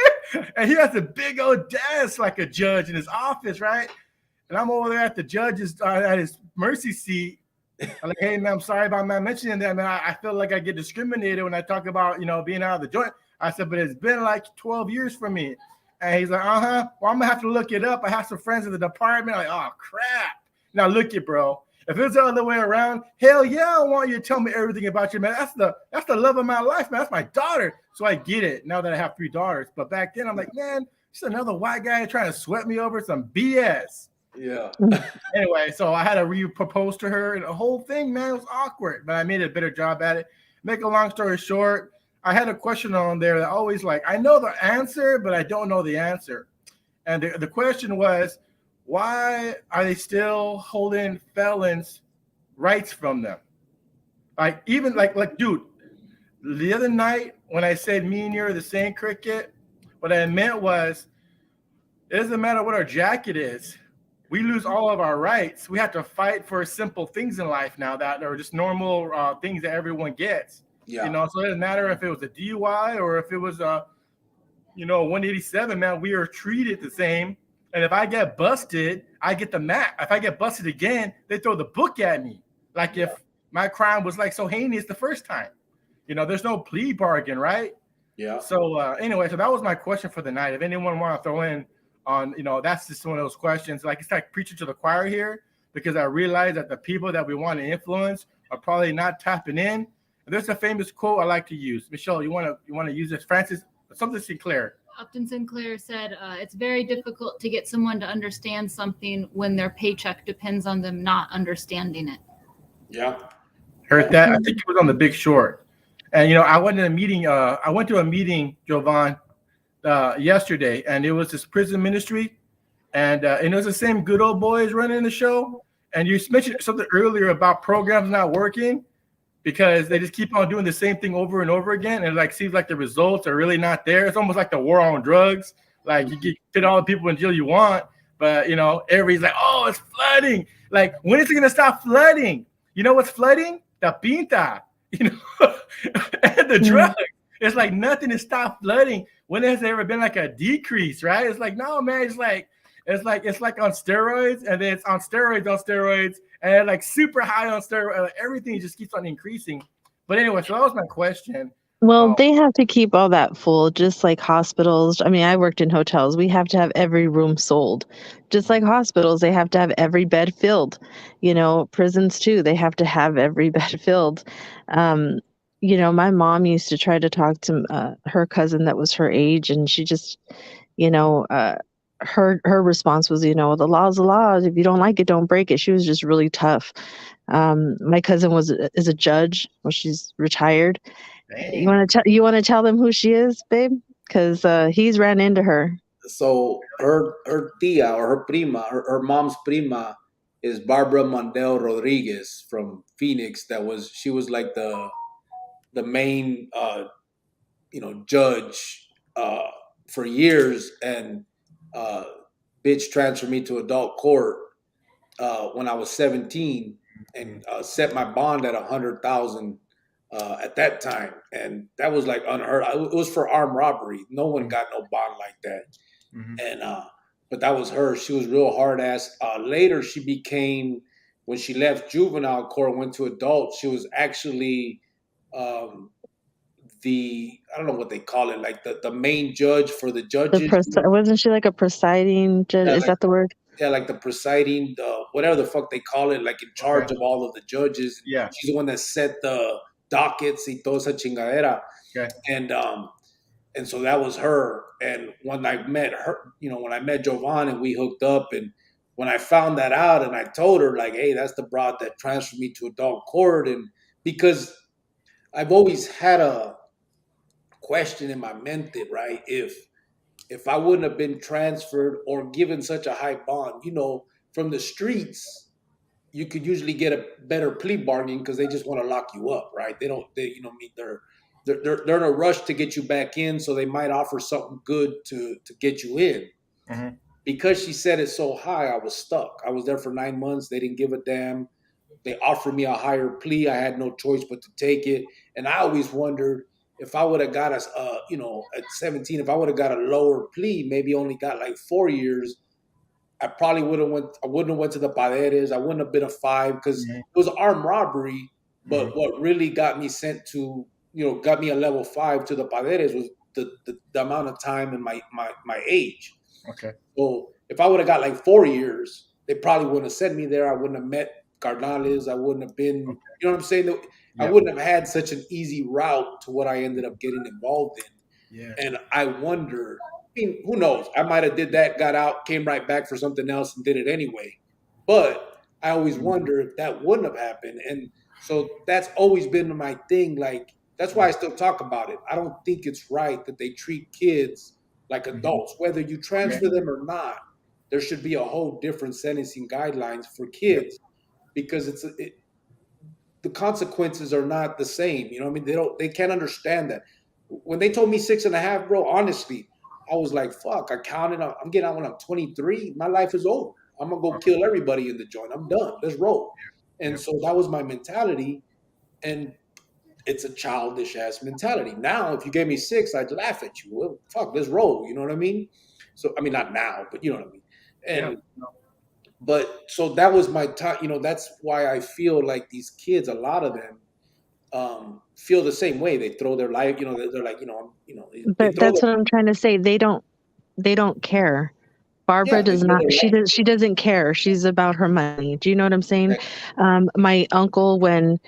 And he has a big old desk like a judge in his office, right? And I'm over there at the judge's at his mercy seat. I'm like, hey man, I'm sorry about not mentioning that, man. I feel like I get discriminated when I talk about being out of the joint. I said, but it's been like 12 years for me. And he's like, well, I'm gonna have to look it up. I have some friends in the department. Like, oh crap. Now look it, bro. If it's the other way around, hell yeah, I want you to tell me everything about you, man. That's the love of my life, man. That's my daughter. So I get it now that I have 3 daughters. But back then, I'm like, man, just another white guy trying to sweat me over some BS. Yeah. Anyway, so I had to re-propose to her, and the whole thing, man, was awkward. But I made a better job at it. Make a long story short, I had a question on there that always I know the answer, but I don't know the answer. And the question was, why are they still holding felons' rights from them? Like, even dude, the other night when I said me and you are the same cricket, what I meant was, it doesn't matter what our jacket is. We lose all of our rights. We have to fight for simple things in life now that are just normal things that everyone gets. Yeah. So it doesn't matter if it was a DUI or if it was a 187, man, we are treated the same. And if I get busted, I get the map. If I get busted again, they throw the book at me. Like if my crime was like so heinous the first time. There's no plea bargain, right? Yeah. So anyway, so that was my question for the night. If anyone want to throw in on, that's just one of those questions. Like it's like preaching to the choir here, because I realize that the people that we want to influence are probably not tapping in. And there's a famous quote I like to use. Michelle, you want to use this? Francis, something Sinclair. Upton Sinclair said, it's very difficult to get someone to understand something when their paycheck depends on them not understanding it. Yeah. Heard that. I think it was on The Big Short. And, I went to a meeting, Jovan, yesterday, and it was this prison ministry. And it was the same good old boys running the show. And you mentioned something earlier about programs not working because they just keep on doing the same thing over and over again. And it seems like the results are really not there. It's almost like the war on drugs. Like you fit all the people in jail you want, but everybody's like, oh, it's flooding. Like, when is it gonna stop flooding? You know what's flooding? The pinta, and the drugs. It's like nothing has stopped flooding. When has there ever been like a decrease, right? It's like, no, man, it's like on steroids, and then it's on steroids, and like super high on steroids. Everything just keeps on increasing. But anyway, so that was my question. Well, they have to keep all that full, just like hospitals. I mean, I worked in hotels. We have to have every room sold. Just like hospitals, they have to have every bed filled. Prisons too, they have to have every bed filled. My mom used to try to talk to her cousin that was her age, and she just, her response was, the law is the law. If you don't like it, don't break it. She was just really tough. My cousin is a judge. Well, she's retired. Dang. You want to tell them who she is, babe? Because he's ran into her. So her tia or her prima, her mom's prima is Barbara Mondel Rodriguez from Phoenix. She was like the main judge for years, and bitch transferred me to adult court when I was 17, and set my bond at 100,000 at that time, and that was like unheard of. It was for armed robbery. No one got no bond like that, and but that was her. She was real hard ass. Later, she became, when she left juvenile court and went to adult, she was actually um, I don't know what they call it, like the main judge for the judges. Wasn't she like a presiding judge? Yeah, Is that the word? yeah, like the presiding, whatever the fuck they call it, like in charge of all of the judges. Yeah. She's the one that set the dockets y toda esa chingadera. Okay. And so that was her. And when I met her, when I met Jovan and we hooked up, and when I found that out and I told her, like, hey, that's the broad that transferred me to adult court. And because I've always had a question in my mente, right? If I wouldn't have been transferred or given such a high bond, from the streets, you could usually get a better plea bargain because they just want to lock you up, right? They don't, they're in a rush to get you back in, so they might offer something good to get you in. Mm-hmm. Because she said it so high, I was stuck. I was there for 9 months. They didn't give a damn. They offered me a higher plea. I had no choice but to take it. And I always wondered, if I would have got at 17, if I would have got a lower plea, maybe only got like 4 years, I probably wouldn't have went to the Paderes. I wouldn't have been a 5 because it was armed robbery. But what really got me sent to, got me a level 5 to the Paderes was the amount of time and my age. Okay. So if I would have got like 4 years, they probably wouldn't have sent me there. I wouldn't have met Carnales. I wouldn't have been, you know what I'm saying? Yep. I wouldn't have had such an easy route to what I ended up getting involved in. Yeah. And I wonder, who knows? I might have did that, got out, came right back for something else and did it anyway. But I always wonder if that wouldn't have happened. And so that's always been my thing. Like, that's why I still talk about it. I don't think it's right that they treat kids like adults, whether you transfer them or not. There should be a whole different sentencing guidelines for kids because the consequences are not the same. You know what I mean? They can't understand that. When they told me 6.5, bro, honestly, I was like, fuck, I'm getting out when I'm 23. My life is over. I'm going to go kill everybody in the joint. I'm done. Let's roll. And so that was my mentality. And it's a childish ass mentality. Now, if you gave me 6, I'd laugh at you. Well, fuck, let's roll. You know what I mean? So, I mean, not now, but you know what I mean? And, but so that was my time. That's why I feel like these kids, a lot of them, feel the same way. They throw their life, they're like, But that's what I'm trying to say. They don't care. Barbara does not. She doesn't care. She's about her money. Do you know what I'm saying? Right. My uncle, when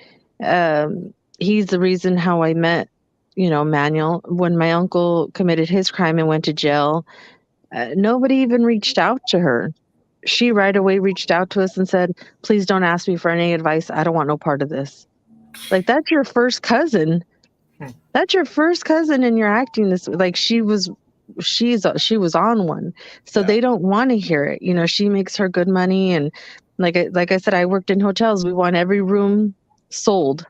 he's the reason how I met, Manuel. When my uncle committed his crime and went to jail, nobody even reached out to her. She right away reached out to us and said, "Please don't ask me for any advice. I don't want no part of this." Like, that's your first cousin. That's your first cousin, and you're acting this like she was on one. So they don't want to hear it. She makes her good money, and like I said, I worked in hotels. We want every room sold.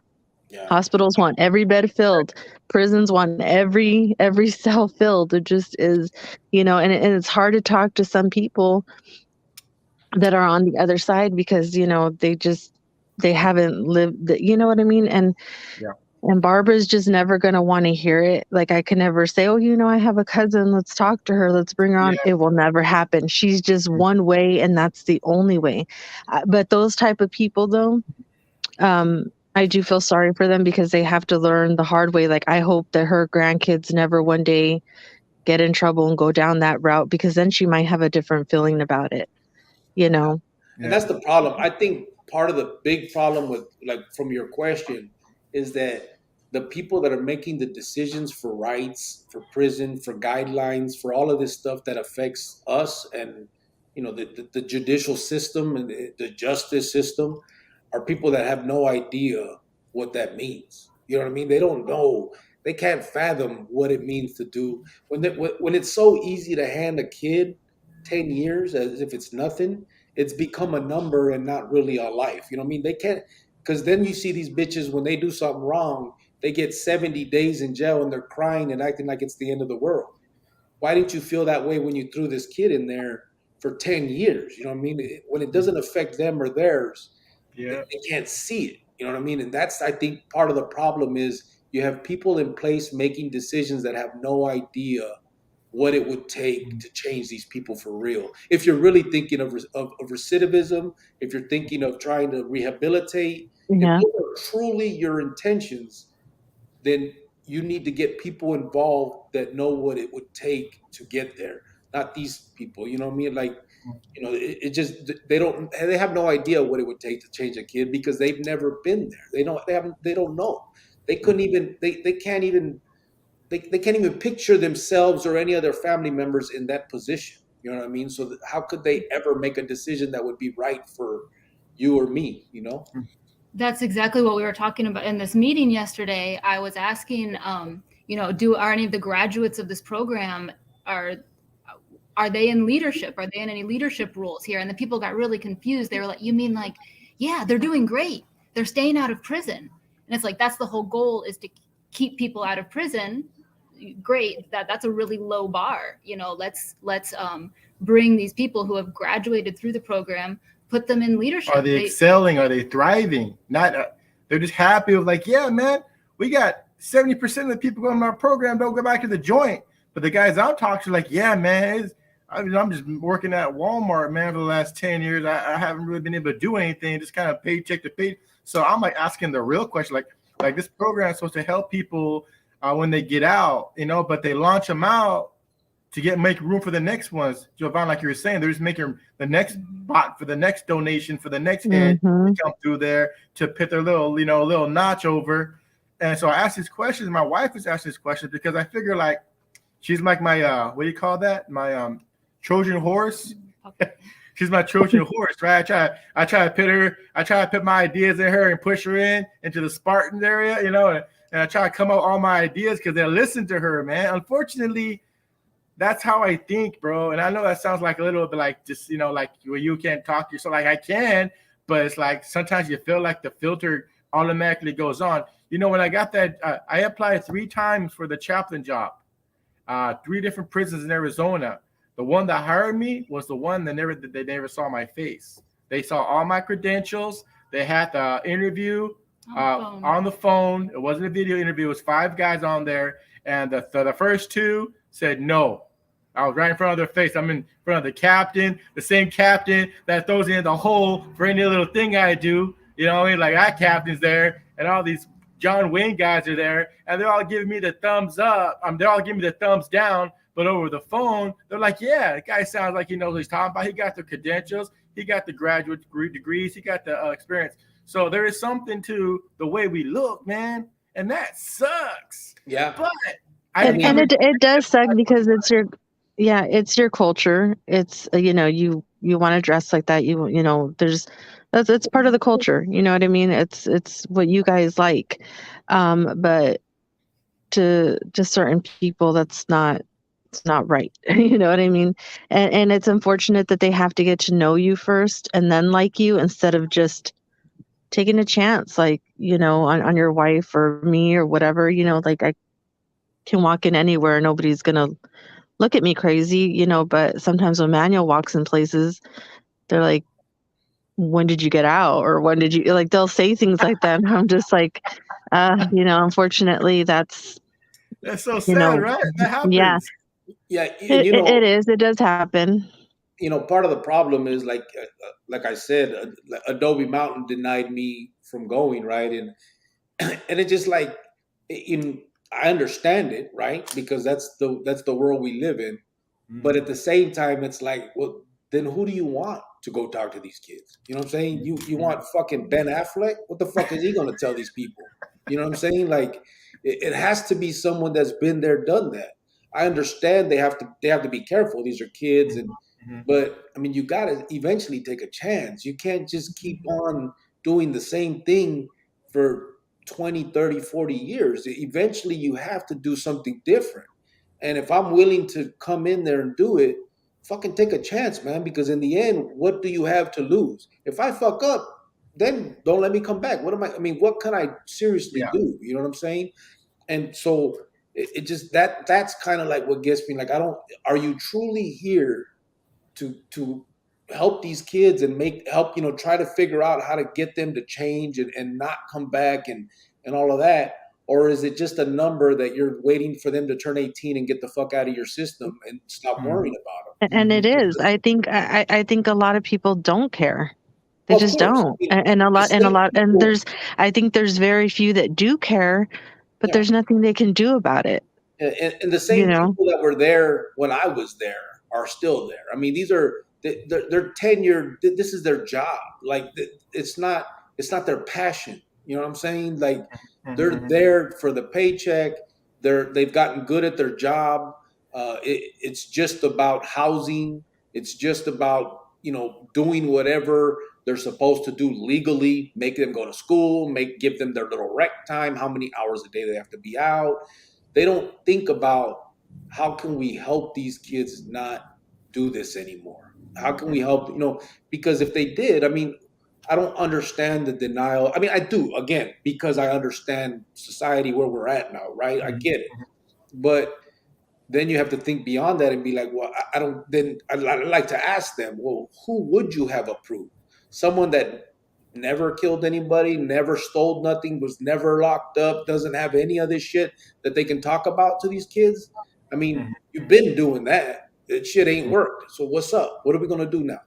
Yeah. Hospitals want every bed filled. Prisons want every cell filled. It just is, and it's hard to talk to some people that are on the other side because they haven't lived. You know what I mean? And And Barbara's just never going to want to hear it. Like, I can never say, oh, I have a cousin. Let's talk to her. Let's bring her on. It will never happen. She's just one way, and that's the only way. But those type of people, though, I do feel sorry for them because they have to learn the hard way. Like, I hope that her grandkids never one day get in trouble and go down that route, because then she might have a different feeling about it, And that's the problem. I think part of the big problem with, like, from your question, is that the people that are making the decisions for rights, for prison, for guidelines, for all of this stuff that affects us and, the judicial system and the justice system, are people that have no idea what that means. You know what I mean? They don't know. They can't fathom what it means to do. When it's so easy to hand a kid 10 years as if it's nothing, it's become a number and not really a life. You know what I mean? They can't. Because then you see these bitches, when they do something wrong, they get 70 days in jail and they're crying and acting like it's the end of the world. Why didn't you feel that way when you threw this kid in there for 10 years? You know what I mean? When it doesn't affect them or theirs, Yeah. they can't see it. You know what I mean? And that's, I think, part of the problem is you have people in place making decisions that have no idea what it would take to change these people for real. If you're really thinking of recidivism, if you're thinking of trying to rehabilitate, if Yeah. those are truly your intentions, then you need to get people involved that know what it would take to get there, not these people. You know what I mean? Like, it just they have no idea what it would take to change a kid because they've never been there. They don't know. They couldn't even they can't even picture themselves or any other family members in that position. You know what I mean? So how could they ever make a decision that would be right for you or me? You know? That's exactly what we were talking about in this meeting yesterday. I was asking, are any of the graduates of this program are they in leadership? Are they in any leadership roles here? And the people got really confused. They were like, you mean like, yeah, they're doing great. They're staying out of prison. And it's like, that's the whole goal, is to keep people out of prison. Great. That's a really low bar. Let's bring these people who have graduated through the program, put them in leadership. Are they excelling? Are they thriving? Not they're just happy with like, yeah, man, we got 70% of the people going to our program don't go back to the joint. But the guys I'm talking to, like, yeah, man, I'm just working at Walmart, man, for the last 10 years. I haven't really been able to do anything, just kind of paycheck to pay. So I'm like asking the real question, like this program is supposed to help people when they get out, but they launch them out to make room for the next ones. Jovan, like you were saying, they're just making the next bot for the next donation for the next head to come through there to put their little notch over. And so I asked these questions. My wife was asking these questions because I figure like she's like my what do you call that? My Trojan horse. She's my Trojan horse, right? I try to put my ideas in her and push her into the Spartans area, and I try to come up with all my ideas because they listen to her, man. Unfortunately, that's how I think, bro. And I know that sounds like a little bit like just, like where you can't talk to yourself. Like I can, but it's like sometimes you feel like the filter automatically goes on. When I got that, I applied 3 times for the chaplain job, 3 different prisons in Arizona. The one that hired me was the one that they never saw my face. They saw all my credentials. They had the interview on the phone. It wasn't a video interview. It was 5 guys on there. And the first 2 said no. I was right in front of their face. I'm in front of the captain, the same captain that throws me in the hole for any little thing I do. Like that captain's there, and all these John Wayne guys are there, and they're all giving me the thumbs up. They're all giving me the thumbs down. But over the phone, they're like, yeah, the guy sounds like he knows what he's talking about. He got the credentials. He got the graduate degrees. He got the experience. So there is something to the way we look, man. And that sucks. Yeah. But it does suck because it's your culture. It's, you want to dress like that. It's part of the culture. You know what I mean? It's what you guys like. But to certain people, it's not right. You know what I mean? And it's unfortunate that they have to get to know you first and then like you, instead of just taking a chance, like, on your wife or me or whatever. Like I can walk in anywhere, nobody's gonna look at me crazy, but sometimes when Manuel walks in places, they're like, when did you get out? Or when did you, like, they'll say things like that. And I'm just like, unfortunately that's so sad, right? That happens. Yeah. It is. It does happen. Part of the problem is like I said, Adobe Mountain denied me from going, right? And it's just like, I understand it, right? Because that's the world we live in. But at the same time, it's like, well, then who do you want to go talk to these kids? You know what I'm saying? You want fucking Ben Affleck? What the fuck is he going to tell these people? You know what I'm saying? Like, it has to be someone that's been there, done that. I understand they have to be careful. These are kids, but I mean, you got to eventually take a chance. You can't just keep on doing the same thing for 20, 30, 40 years. Eventually you have to do something different. And if I'm willing to come in there and do it, fucking take a chance, man, because in the end, what do you have to lose? If I fuck up, then don't let me come back. I mean, what can I seriously Yeah. do? You know what I'm saying? And so it just that's kind of like what gets me. Like, are you truly here to help these kids and help, try to figure out how to get them to change and not come back and all of that? Or is it just a number that you're waiting for them to turn 18 and get the fuck out of your system and stop Mhm. worrying about And it Mhm. is. I think a lot of people don't care. They them? Well, of just course. don't. And The same people, I think there's very few that do care, but yeah. there's nothing they can do about it. And the You same know? people that were there when I was there are still there. I mean, they're tenured. This is their job. Like, it's not their passion. You know what I'm saying? Like, they're Mhm. there for the paycheck. They've gotten good at their job. It's just about housing. It's just about doing whatever they're supposed to do legally. Make them go to school. Give them their little rec time. How many hours a day they have to be out. They don't think about how can we help these kids not do this anymore. How can we help, because if they did, I mean, I don't understand the denial. I mean, I do, again, because I understand society where we're at now, right? I Mhm. get it. But then you have to think beyond that and be like, well, I don't, then I'd like to ask them, well, who would you have approved? Someone that never killed anybody, never stole nothing, was never locked up, doesn't have any of this shit that they can talk about to these kids? I mean, you've been doing that. That shit ain't worked. So what's up? What are we going to do now?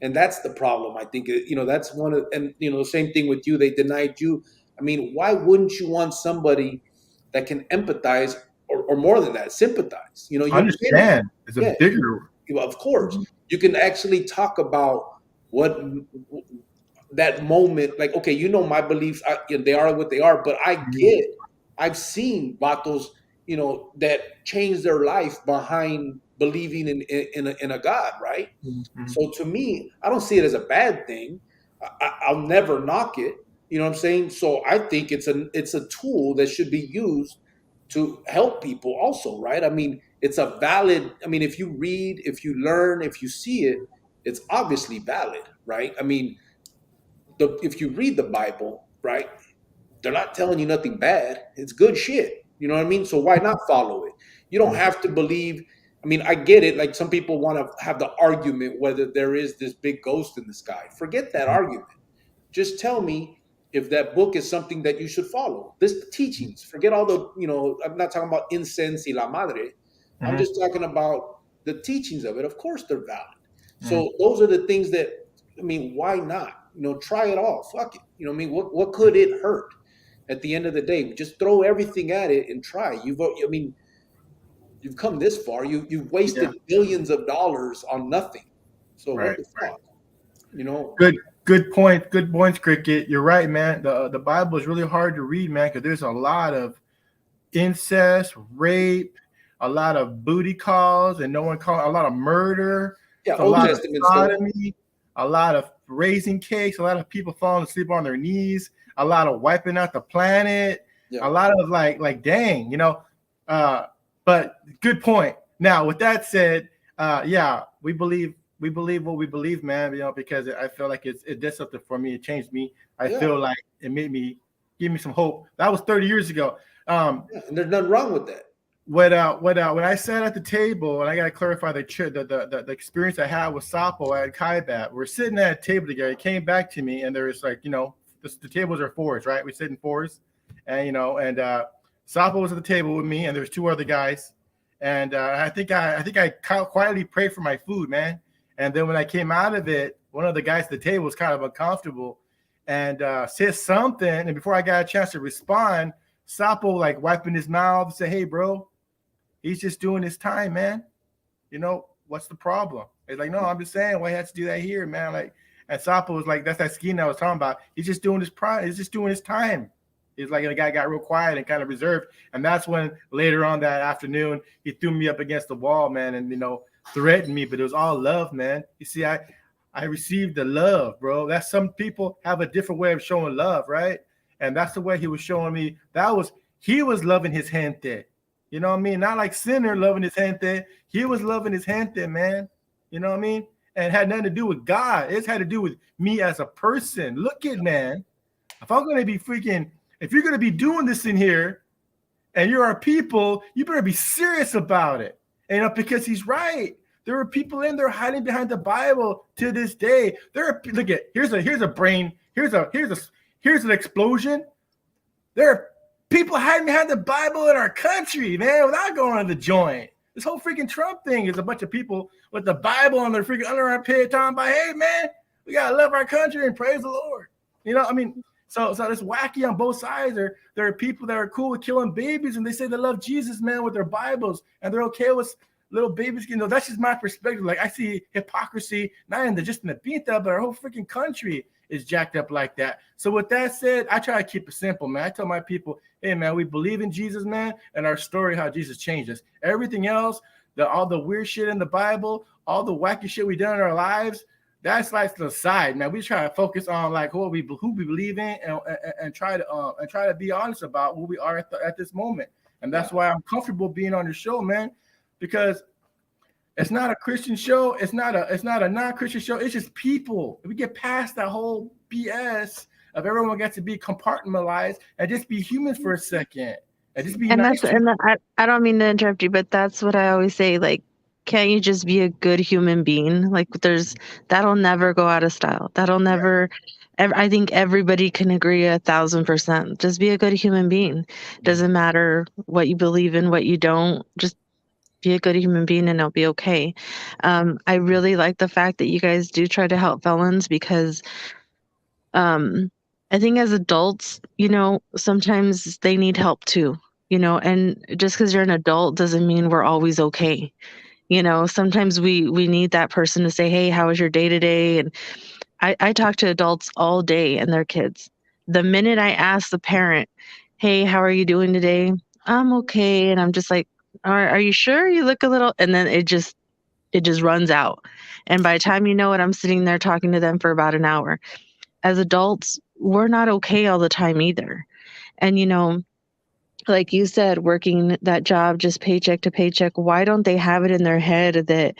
And that's the problem. I think, that's one of, and, the same thing with you. They denied you. I mean, why wouldn't you want somebody that can empathize or more than that, sympathize? You've been, Understand is a yeah, bigger. of course, you can actually talk about what that moment, like, okay, my beliefs, they are what they are, but I've seen vatos, that change their life behind believing in a God, right? Mhm. So to me, I don't see it as a bad thing. I'll never knock it. You know what I'm saying? So I think it's a tool that should be used to help people also, right? I mean, it's a valid, I mean, if you read, if you learn, if you see it, it's obviously valid, right? I mean, if you read the Bible, right, they're not telling you nothing bad. It's good shit. You know what I mean? So why not follow it? You don't have to believe. I mean, I get it. Like, some people want to have the argument whether there is this big ghost in the sky. Forget that argument. Just tell me if that book is something that you should follow. This teachings. Forget all the, I'm not talking about incense y la madre. I'm Mhm. just talking about the teachings of it. Of course they're valid. Mhm. So those are the things that, I mean, why not? Try it all. Fuck it. You know what I mean? What could it hurt? At the end of the day, just throw everything at it and try. I mean, you've come this far. You've Yeah. wasted billions of dollars on nothing. So what Right. the fuck? You know? Good point. Good points, Cricket. You're right, man. The Bible is really hard to read, man, because there's a lot of incest, rape, a lot of booty calls, and no one call a lot of murder. Yeah, It's a Old lot of Testament stuff. sodomy, a lot of raising cakes, a lot of people falling asleep on their knees, a lot of wiping out the planet, Yeah. a lot of like dang, but good point. Now, with that said, yeah, we believe what we believe, man. Because I feel like it did something for me. It changed me. I Yeah. feel like it made me give me some hope. That was 30 years ago. Yeah, and there's nothing wrong with that. When I sat at the table, and I gotta clarify the experience I had with Sapo at Kaibat, we're sitting at a table together. He came back to me, and there was like, the tables are fours, right? We sit in fours, and Sapo was at the table with me, and there's two other guys, and I think I quietly prayed for my food, man. And then when I came out of it, one of the guys at the table was kind of uncomfortable, and said something, and before I got a chance to respond, Sapo like wiping his mouth and say, "Hey, bro, he's just doing his time, man. What's the problem?" It's like, "No, I'm just saying why he has to do that here, man." Like, and Sapo was like, "That's that scheme I was talking about. He's just doing his prime. He's just doing his time." It's like the guy got real quiet and kind of reserved. And that's when later on that afternoon, he threw me up against the wall, man, and threatened me. But it was all love, man. You see, I received the love, bro. That's some people have a different way of showing love, right? And that's the way he was showing me. He was loving his gente. You know what I mean? Not like Sinner loving his gente. He was loving his gente, man. You know what I mean? and had nothing to do with God. It's had to do with me as a person. Look at, man, if I'm going to be freaking, if you're going to be doing this in here and you're our people, you better be serious about it. And because he's right. There are people in there hiding behind the Bible to this day. There are, look at, here's an explosion. There are people hiding behind the Bible in our country, man, without going on the joint. This whole freaking Trump thing is a bunch of people with the Bible on their freaking under armpit talking about, hey, man, we got to love our country and praise the Lord. You know, I mean, so it's wacky on both sides. There are people that are cool with killing babies, and they say they love Jesus, man, with their Bibles, and they're okay with little babies. You know, that's just my perspective. Like, I see hypocrisy, not in just in the pinta, but our whole freaking country is jacked up like that. So with that said, I try to keep it simple, man. I tell my people, hey, man, we believe in Jesus, man, and our story, how Jesus changed us. Everything else, all the weird shit in the Bible, all the wacky shit we done in our lives, that's like to the side, man. We try to focus on like who we believe in, and try to be honest about who we are at this moment. And that's why I'm comfortable being on your show, man, because it's not a Christian show. It's not a non-Christian show. It's just people. If we get past that whole BS of everyone gets to be compartmentalized and just be human for a second and just be nice. I don't mean to interrupt you, but that's what I always say. Like, can't you just be a good human being? Like, that'll never go out of style. That'll never. I think everybody can agree 1,000%. Just be a good human being. Doesn't matter what you believe in, what you don't. Just be a good human being and it'll be okay. I really like the fact that you guys do try to help felons, because I think as adults, you know, sometimes they need help too, you know, and just because you're an adult doesn't mean we're always okay. You know, sometimes we need that person to say, hey, how was your day today? And I talk to adults all day and their kids. The minute I ask the parent, hey, how are you doing today? I'm okay. And I'm just like, are you sure? You look a little, and then it just runs out. And by the time you know it, I'm sitting there talking to them for about an hour. As adults, we're not okay all the time either. And, you know, like you said, working that job just paycheck to paycheck, why don't they have it in their head that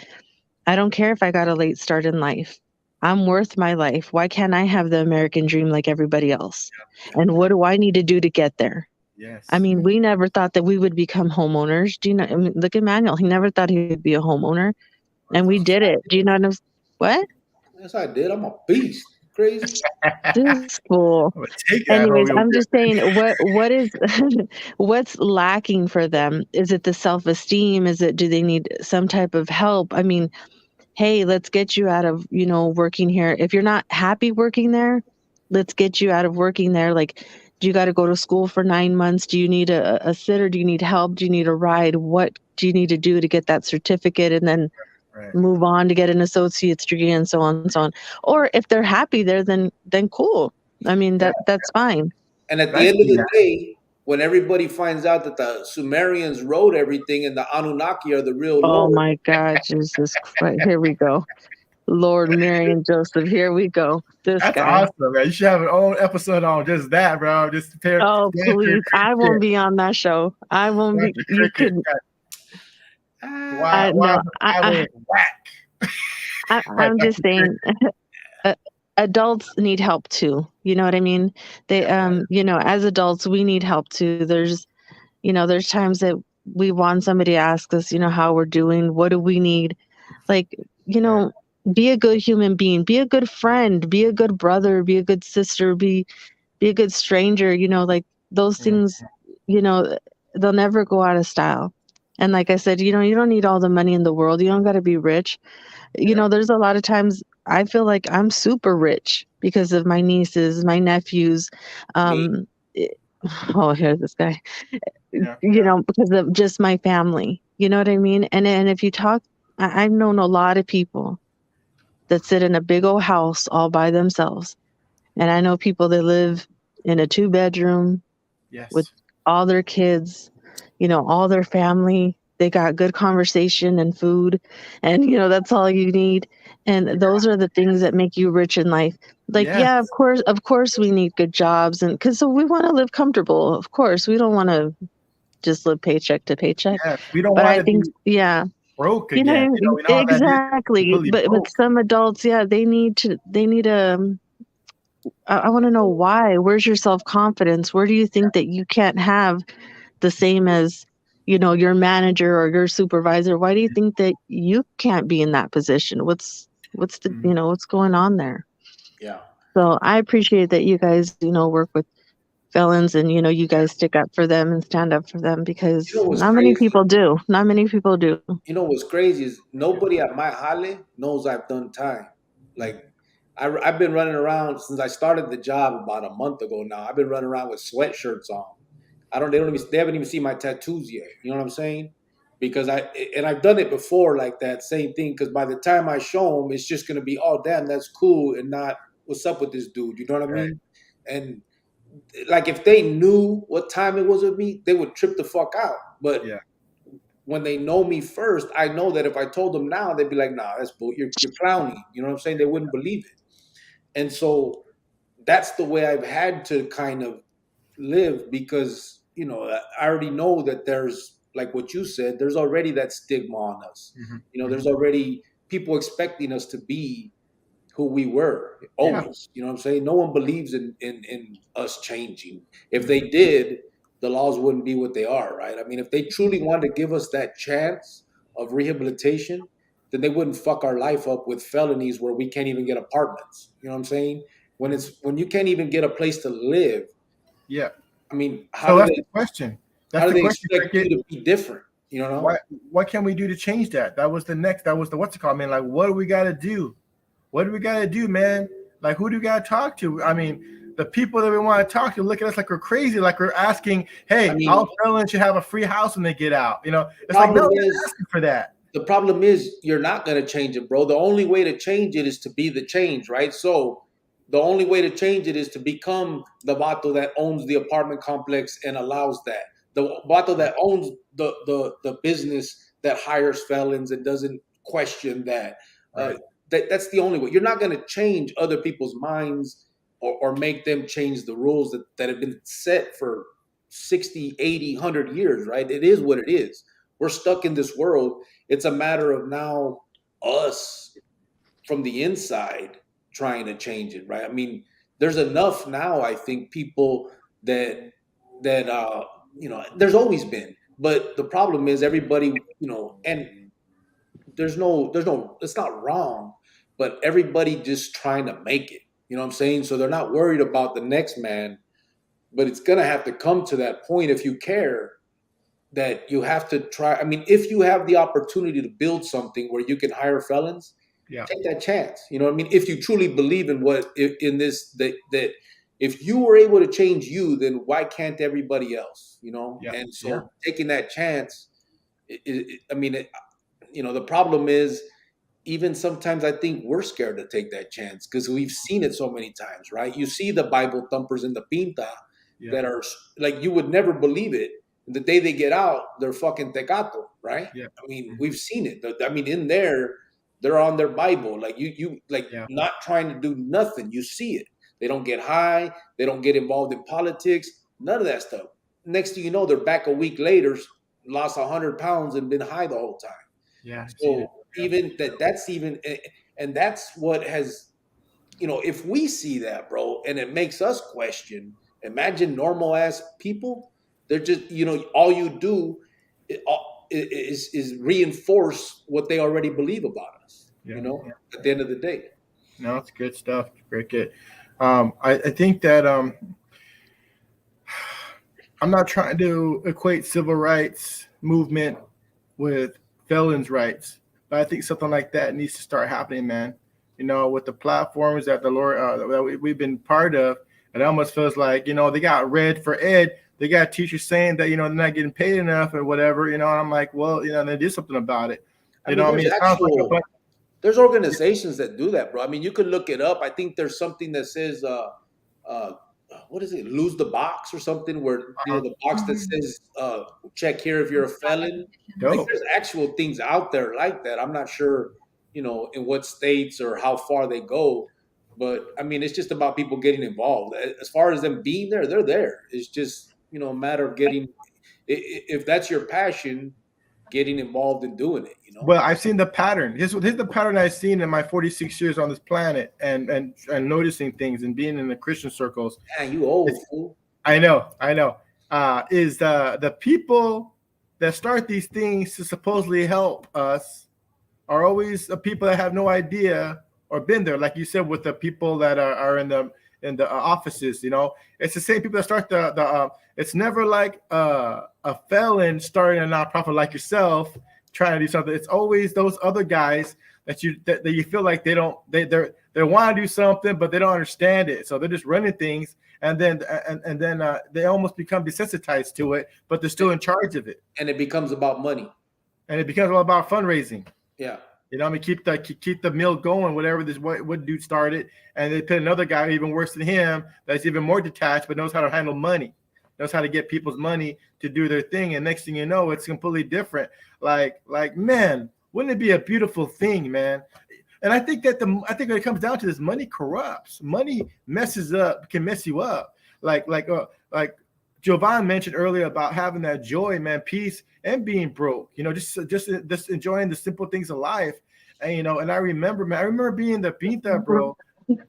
I don't care if I got a late start in life. I'm worth my life. Why can't I have the American dream like everybody else? And what do I need to do to get there? Yes. I mean, we never thought that we would become homeowners. Do you know? I mean, look at Manuel. He never thought he would be a homeowner, and we did it. Do you know what I'm saying? What? Yes, I did. I'm a beast. Crazy. This fool. Anyways, I'm just saying, what is what's lacking for them? Is it the self-esteem? Do they need some type of help? I mean, hey, let's get you out of, you know, working here. If you're not happy working there, let's get you out of working there. Like, do you got to go to school for 9 months? Do you need a sitter? Do you need help? Do you need a ride? What do you need to do to get that certificate and then move on to get an associate's degree and so on and so on? Or if they're happy there, then cool. I mean, that's fine. And at the end of the day, when everybody finds out that the Sumerians wrote everything and the Anunnaki are the real Lord. Oh my God, Jesus Christ. Here we go. Lord, Mary, and Joseph. Here we go. That's guy. Awesome, man. You should have an own episode on just that, bro. Just please. I won't be on that show. I won't be. You could. I'm just saying, adults need help too. You know what I mean? They, you know, as adults, we need help too. There's times that we want somebody to ask us, you know, how we're doing. What do we need? Like, you know, be a good human being, be a good friend, be a good brother, be a good sister, be a good stranger, you know, like those things, you know, they'll never go out of style. And like I said, you know, you don't need all the money in the world. You don't got to be rich. You know, there's a lot of times I feel like I'm super rich because of my nieces, my nephews. Here's this guy, you know, because of just my family, you know what I mean? And if you talk, I've known a lot of people that sit in a big old house all by themselves. And I know people that live in a 2-bedroom with all their kids, you know, all their family. They got good conversation and food, and, you know, that's all you need. And those are the things that make you rich in life. Like, of course we need good jobs, and because we want to live comfortable. Of course, we don't want to just live paycheck to paycheck. We don't but want I think, broke You again. know, We know how that is. exactly. Completely But broke. some adults, yeah, they need to. I want to know why. Where's your self confidence? Where do you think that you can't have the same as, your manager or your supervisor? Why do you think that you can't be in that position? What's the Mhm. what's going on there? Yeah. So I appreciate that you guys, work with felons and you guys stick up for them and stand up for them, You know because what's not many crazy? people do. Not many people do. You know what's crazy is nobody at my jale knows I've done time. Like I've been running around since I started the job about a month ago now. I've been running around with sweatshirts on. They haven't even seen my tattoos yet. You know what I'm saying? Because I've done it before like that same thing. Because by the time I show them, it's just gonna be, oh damn, that's cool, and not what's up with this dude. You know what I Right. mean? And like if they knew what time it was with me, they would trip the fuck out. But Yeah. when they know me first, I know that if I told them now, they'd be like, "Nah, that's bull. You're clowning." You know what I'm saying? They wouldn't believe it. And so that's the way I've had to kind of live because I already know that there's like what you said. There's already that stigma on us. Mhm. There's Mhm. already people expecting us to be who we were Yeah. always. You know what I'm saying? No one believes in us changing. If they Mhm. did, the laws wouldn't be what they are, right? I mean, if they truly wanted to give us that chance of rehabilitation, then they wouldn't fuck our life up with felonies where we can't even get apartments. You know what I'm saying? When you can't even get a place to live, Yeah. I mean, So that's the question. how That's do the they question, expect Cricket. you to be different? You know? What can we do to change that? That was the what's it called, man? Like, what do we got to do? What do we got to do, man? Like, who do we got to talk to? I mean, the people that we want to talk to look at us like we're crazy, like we're asking, I hey, mean, all felons should have a free house when they get out. the It's like, no, problem we're not is asking for that. the problem is you're not going to change it, bro. The only way to change it is to be the change, right? So the only way to change it is to become the vato that owns the apartment complex and allows that. The vato that owns the business that hires felons and doesn't question that. Uh, Right. that's the only way. You're not going to change other people's minds or make them change the rules that have been set for 60, 80, 100 years, right? It is what it is. We're stuck in this world. It's a matter of now us from the inside trying to change it, right? I mean, there's enough now, I think, people that there's always been. But the problem is everybody, and there's no it's not wrong, but everybody just trying to make it. You know what I'm saying? So they're not worried about the next man, but it's gonna have to come to that point if you care that you have to try. I mean, if you have the opportunity to build something where you can hire felons, Yeah. take that chance. You know what I mean? If you truly believe in in this that if you were able to change you, then why can't everybody else? Yeah. And Yeah. so taking that chance, the problem is even sometimes I think we're scared to take that chance because we've seen it so many times, right? You see the Bible thumpers in the pinta Yeah. that are like you would never believe it. The day they get out, they're fucking tecato, right? Yeah. I mean, Mhm. we've seen it. I mean, in there, they're on their Bible, like you like Yeah. not trying to do nothing. You see it. They don't get high. They don't get involved in politics. None of that stuff. Next thing you know, they're back a week later, lost 100 pounds and been high the whole time. Yeah. I've seen it. So even that's even and that's what has if we see that, bro, and it makes us question. Imagine normal ass people. They're just all you do is reinforce what they already believe about us. Yeah. At the end of the day. No, it's good stuff, Cricket. I think that I'm not trying to equate civil rights movement with felons' rights, but I think something like that needs to start happening, man. With the platforms that the Lord that we've been part of, it almost feels like they got red for ed. They got teachers saying that they're not getting paid enough or whatever. And I'm like, well, they did something about it. I mean, It sounds like a bunch. there's organizations that do that, bro. I mean, you could look it up. I think there's something that says uh what is it, lose the box or something, where the box that says check here if you're a felon. Like Dope. there's actual things out there like that. I'm not sure in what states or how far they go, but I mean it's just about people getting involved. As far as them being there, they're there. It's just a matter of getting if that's your passion, getting involved in doing it. You know. Well, I've seen the pattern. Here's the pattern I've seen in my 46 years on this planet, and noticing things and being in the Christian circles. Man, you old fool. I know. Is the people that start these things to supposedly help us are always the people that have no idea or been there, like you said, with the people that are in the offices. You know, it's the same people that start the. It's never like a felon starting a nonprofit like yourself trying to do something. It's always those other guys that you feel like they want to do something, but they don't understand it, so they're just running things. And then they almost become desensitized to it, but they're still in charge of it. And it becomes about money. And it becomes all about fundraising. Yeah. You know, I mean, keep the mill going, whatever this what dude started. And they put another guy even worse than him that's even more detached, but knows how to handle money, knows how to get people's money to do their thing. And next thing you know, it's completely different. Like, man, wouldn't it be a beautiful thing, man? And I think when it comes down to this, money corrupts. Money can mess you up. Like Jovan mentioned earlier about having that joy, man, peace, and being broke. You know, just enjoying the simple things of life. And you know, and I remember being the pinta, bro,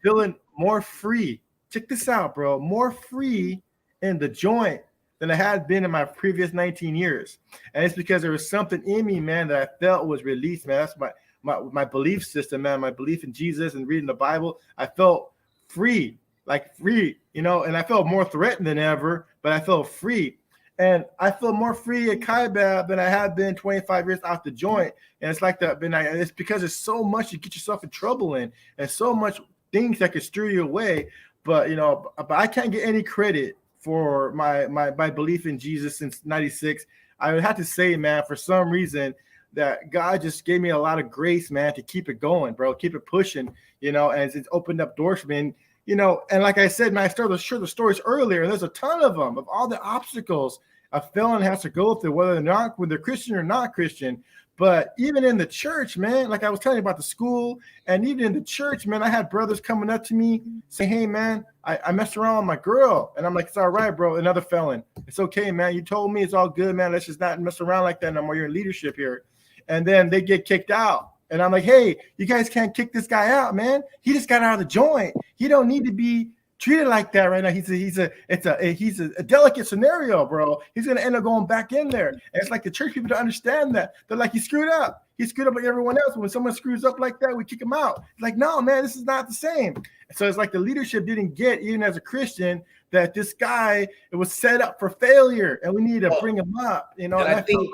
feeling more free. Check this out, bro, more free in the joint than I had been in my previous 19 years. And it's because there was something in me, man, that I felt was released, man. That's my belief system, man, my belief in Jesus and reading the Bible. I felt free, you know, and I felt more threatened than ever, but I felt free. And I feel more free at Kaibab than I have been 25 years out the joint. And it's like that. It's because there's so much you get yourself in trouble in, and so much things that could steer you away. But you know, but I can't get any credit for my belief in Jesus since '96. I would have to say, man, for some reason, that God just gave me a lot of grace, man, to keep it going, bro, keep it pushing, you know, and it's opened up doors for me. And, you know, and like I said, man, I started to share the stories earlier, and there's a ton of them, of all the obstacles a felon has to go through, whether they're Christian or not Christian. But even in the church, man, like I was telling you about the school, and even in the church, man, I had brothers coming up to me saying, hey, man, I messed around with my girl. And I'm like, it's all right, bro, another felon. It's okay, man. You told me it's all good, man. Let's just not mess around like that no more. You're in leadership here. And then they get kicked out. And I'm like, hey, you guys can't kick this guy out, man. He just got out of the joint. He don't need to be treated like that right now. He's a delicate scenario, bro. He's gonna end up going back in there. And it's like the church people don't understand that. They're like, he screwed up. He screwed up like everyone else. When someone screws up like that, we kick him out. It's like, no, man, this is not the same. So it's like the leadership didn't get, even as a Christian, that this guy, it was set up for failure, and we need to bring him up. You know, and I think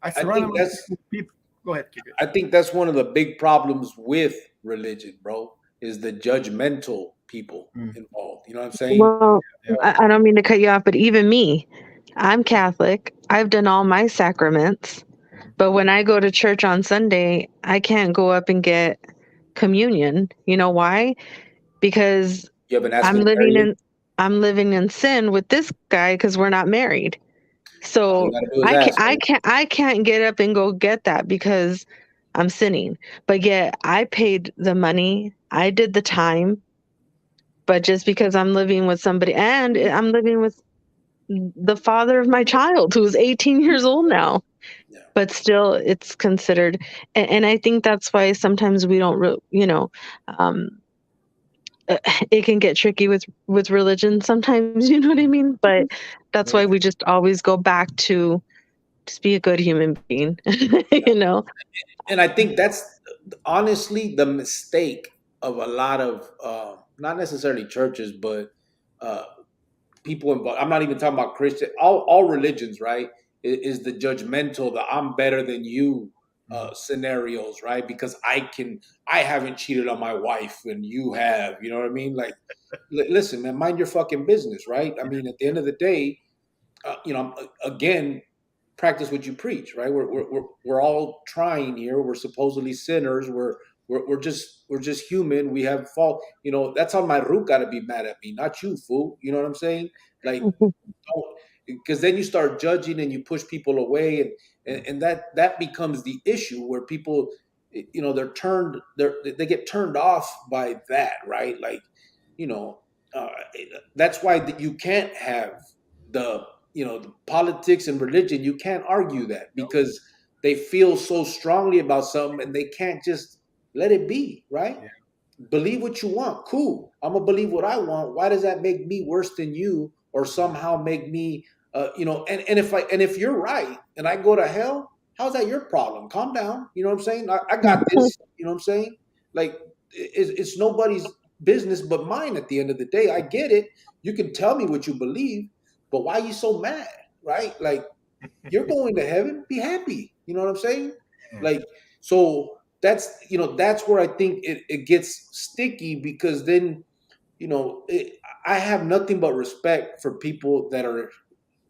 I surround myself with people. Go ahead, kick it. I think that's one of the big problems with religion, bro, is the judgmental people involved. You know what I'm saying? Well, I don't mean to cut you off, but even me, I'm Catholic. I've done all my sacraments, but when I go to church on Sunday, I can't go up and get communion. You know why? Because I'm living in sin with this guy because we're not married. So I can't get up and go get that because I'm sinning. But yet I paid the money, I did the time. But just because I'm living with somebody, and I'm living with the father of my child, who's 18 years old now, but still it's considered. And I think that's why sometimes we don't, it can get tricky with religion sometimes, you know what I mean? But that's why we just always go back to just be a good human being, you know? And I think that's honestly the mistake of a lot of, not necessarily churches, but people involved. I'm not even talking about Christian, all religions, right? Is the judgmental, the I'm better than you scenarios, right? Because I haven't cheated on my wife and you have, you know what I mean? Like, listen, man, mind your fucking business, right? I mean, at the end of the day, again, practice what you preach, right? We're all trying here. We're supposedly sinners. We're just human. We have fault. You know, that's how my root got to be mad at me, not you, fool. You know what I'm saying? Like, because then you start judging and you push people away, and that becomes the issue where people, you know, they get turned off by that, right? Like, you know, that's why you can't have the politics and religion. You can't argue that because they feel so strongly about something and they can't just let it be, right? Yeah. Believe what you want. Cool. I'm gonna believe what I want. Why does that make me worse than you, or somehow make me, and if you're right and I go to hell, how's that your problem? Calm down. You know what I'm saying? I got this. You know what I'm saying? Like it's nobody's business but mine. At the end of the day, I get it. You can tell me what you believe, but why are you so mad? Right? Like you're going to heaven. Be happy. You know what I'm saying? Like so that's where I think it gets sticky because then I have nothing but respect for people that are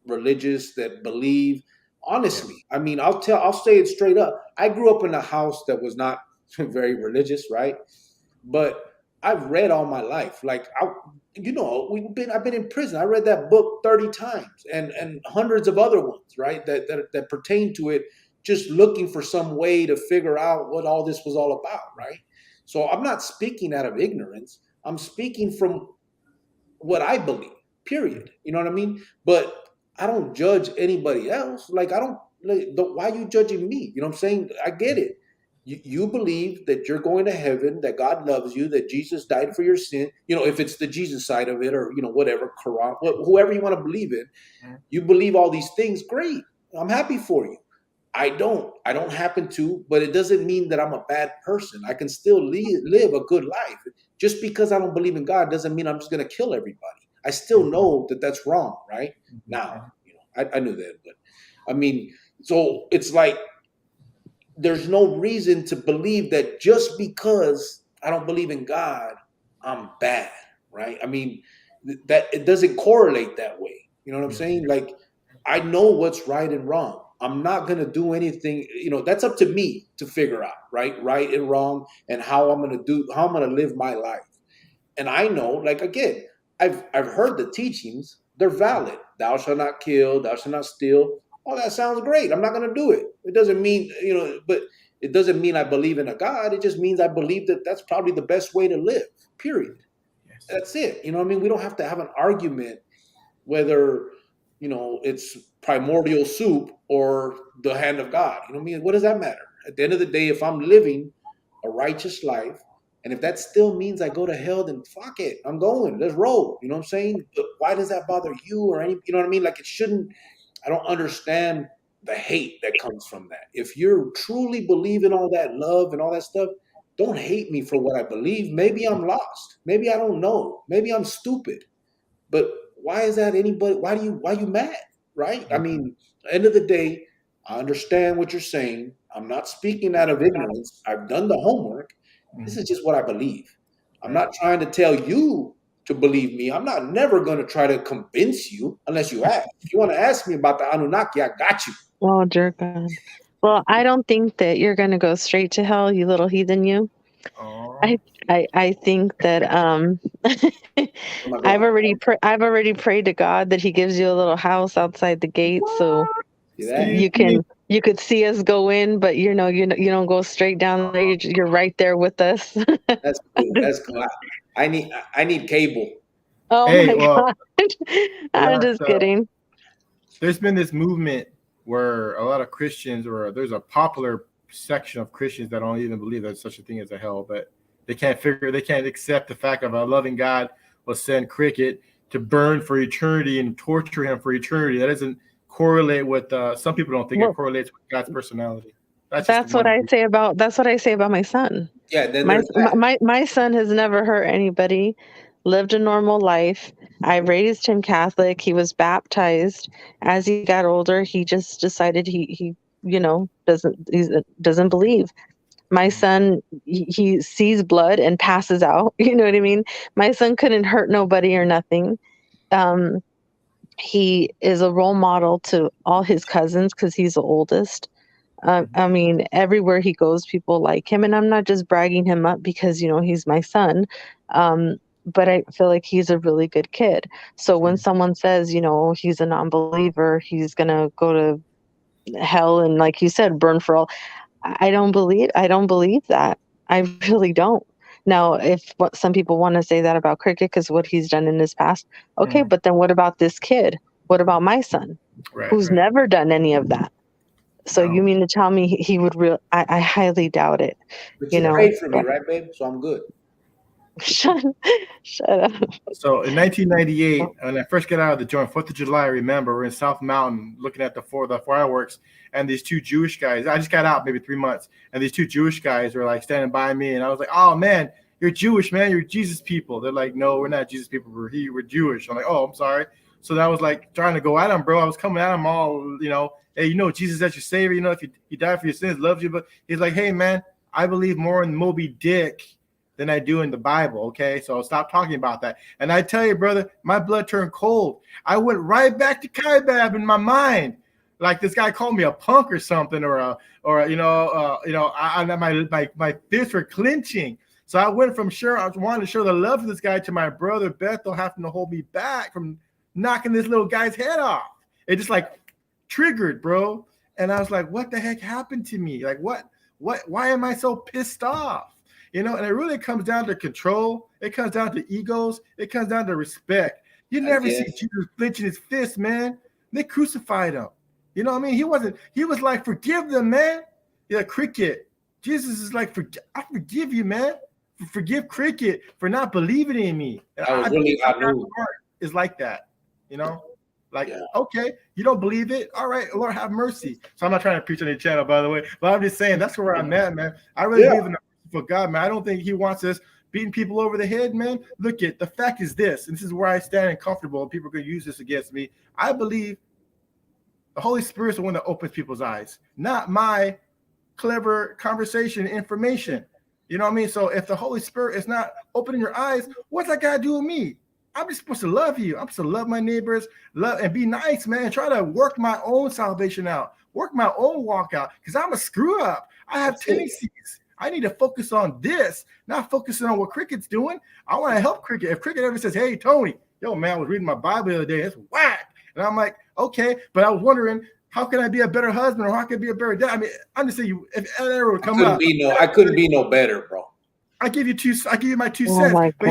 religious that believe honestly. I mean, I'll say it straight up. I grew up in a house that was not very religious, right? But I've read all my life. Like I've been in prison. I read that book 30 times and hundreds of other ones, right? That pertain to it, just looking for some way to figure out what all this was all about, right? So I'm not speaking out of ignorance. I'm speaking from what I believe, period. You know what I mean? But I don't judge anybody else. Like I don't like, why are you judging me? You know what I'm saying? I get it. You believe that you're going to heaven, that God loves you, that Jesus died for your sin. If it's the Jesus side of it, or whatever, Quran, whoever you want to believe in, you believe all these things. Great, I'm happy for you. I don't happen to, but it doesn't mean that I'm a bad person. I can still live a good life. Just because I don't believe in God doesn't mean I'm just going to kill everybody. I still know that that's wrong, right? Now, I knew that, but I mean, so it's like there's no reason to believe that just because I don't believe in God, I'm bad, right? I mean, that it doesn't correlate that way. You know what I'm saying? Like, I know what's right and wrong. I'm not going to do anything, that's up to me to figure out, right and wrong, and how I'm going to live my life. And I know, like, again, I've heard the teachings, they're valid. Thou shalt not kill, thou shalt not steal. Oh, that sounds great. I'm not going to do it. It doesn't mean, but it doesn't mean I believe in a God. It just means I believe that that's probably the best way to live, period. Yes. That's it. You know what I mean? We don't have to have an argument whether, it's primordial soup or the hand of God. You know what I mean? What does that matter? At the end of the day, if I'm living a righteous life, and if that still means I go to hell, then fuck it. I'm going. Let's roll. You know what I'm saying? But why does that bother you or any? You know what I mean? Like it shouldn't. I don't understand the hate that comes from that. If you're truly believing all that love and all that stuff, don't hate me for what I believe. Maybe I'm lost. Maybe I don't know. Maybe I'm stupid. But why is that anybody? Why you mad? Right? I mean, at the end of the day, I understand what you're saying. I'm not speaking out of ignorance. I've done the homework. This is just what I believe. I'm not trying to tell you to believe me. I'm not never going to try to convince you unless you ask. If you want to ask me about the Anunnaki, I got you. Oh, dear God. Well, I don't think that you're going to go straight to hell, you little heathen, you. Oh, I think that I've already prayed to God that He gives you a little house outside the gate, so See that? you could see us go in, but you don't go straight down there. You're right there with us. That's cool. That's cool. I need cable. Oh hey, my well, God. I'm just kidding. there's been this movement where a lot of Christians, or there's a popular section of Christians that don't even believe there's such a thing as a hell, but they can't accept the fact of a loving God will send Cricket to burn for eternity and torture him for eternity. That doesn't correlate with some people don't think it correlates with God's personality. That's what I say about my son. Yeah, then there's My son has never hurt anybody, lived a normal life. I raised him Catholic. He was baptized. As he got older, he just decided he doesn't believe. My son, he sees blood and passes out. You know what I mean? My son couldn't hurt nobody or nothing. He is a role model to all his cousins because he's the oldest. I mean, everywhere he goes, people like him, and I'm not just bragging him up because he's my son, but I feel like he's a really good kid. So when someone says, he's a non-believer, he's gonna go to hell and, like you said, burn for all, I don't believe that. I really don't. Now, if what some people want to say that about Cricket because what he's done in his past, okay, but then what about this kid? What about my son, who's never done any of that? So No. you mean to tell me he would I highly doubt it. But You you know, prayed for me, but right, babe? So I'm good. shut up. So in 1998, when I first got out of the joint, 4th of July, I remember we're in South Mountain looking at the fireworks, and these two Jewish guys. I just got out maybe 3 months, and these two Jewish guys were like standing by me, and I was like, "Oh man, you're Jewish, man. You're Jesus people." They're like, "No, we're not Jesus people. We're Jewish." I'm like, "Oh, I'm sorry." So that was like trying to go at him, bro. I was coming at him all, hey, Jesus, that's your savior. If he died for your sins, loves you. But he's like, "Hey, man, I believe more in Moby Dick than I do in the Bible." Okay, so stop talking about that. And I tell you, brother, my blood turned cold. I went right back to Kaibab in my mind, like this guy called me a punk or something, my fists were clenching. So I went from I wanted to show the love to this guy to my brother Bethel having to hold me back from knocking this little guy's head off. It just like triggered, bro. And I was like, what the heck happened to me? Like, why am I so pissed off? And it really comes down to control. It comes down to egos. It comes down to respect. You never see Jesus clenching his fist, man. They crucified him. You know what I mean? He was like, forgive them, man. Yeah, Cricket. Jesus is like, I forgive you, man. Forgive Cricket for not believing in me. I really is like that, okay, you don't believe it. All right, Lord, have mercy. So I'm not trying to preach on your channel, by the way, but I'm just saying that's where I'm at, man. I really believe in the for God, man. I don't think he wants us beating people over the head, man. Look, the fact is this, and this is where I stand and comfortable, and people are going to use this against me. I believe the Holy Spirit is the one that opens people's eyes, not my clever conversation information. You know what I mean? So if the Holy Spirit is not opening your eyes, what's that got to do with me? I'm just supposed to love you. I'm supposed to love my neighbors, love and be nice, man. Try to work my own salvation out, work my own walk out, because I'm a screw up. I have tendencies. I need to focus on this, not focusing on what Cricket's doing. I want to help Cricket. If Cricket ever says, "Hey, Tony, yo, man, I was reading my Bible the other day. It's whack," and I'm like, okay, but I was wondering, how can I be a better husband, or how can I be a better dad? I mean, I'm just saying, if that ever would come up, I couldn't be no better, bro. I give you my 2 cents. But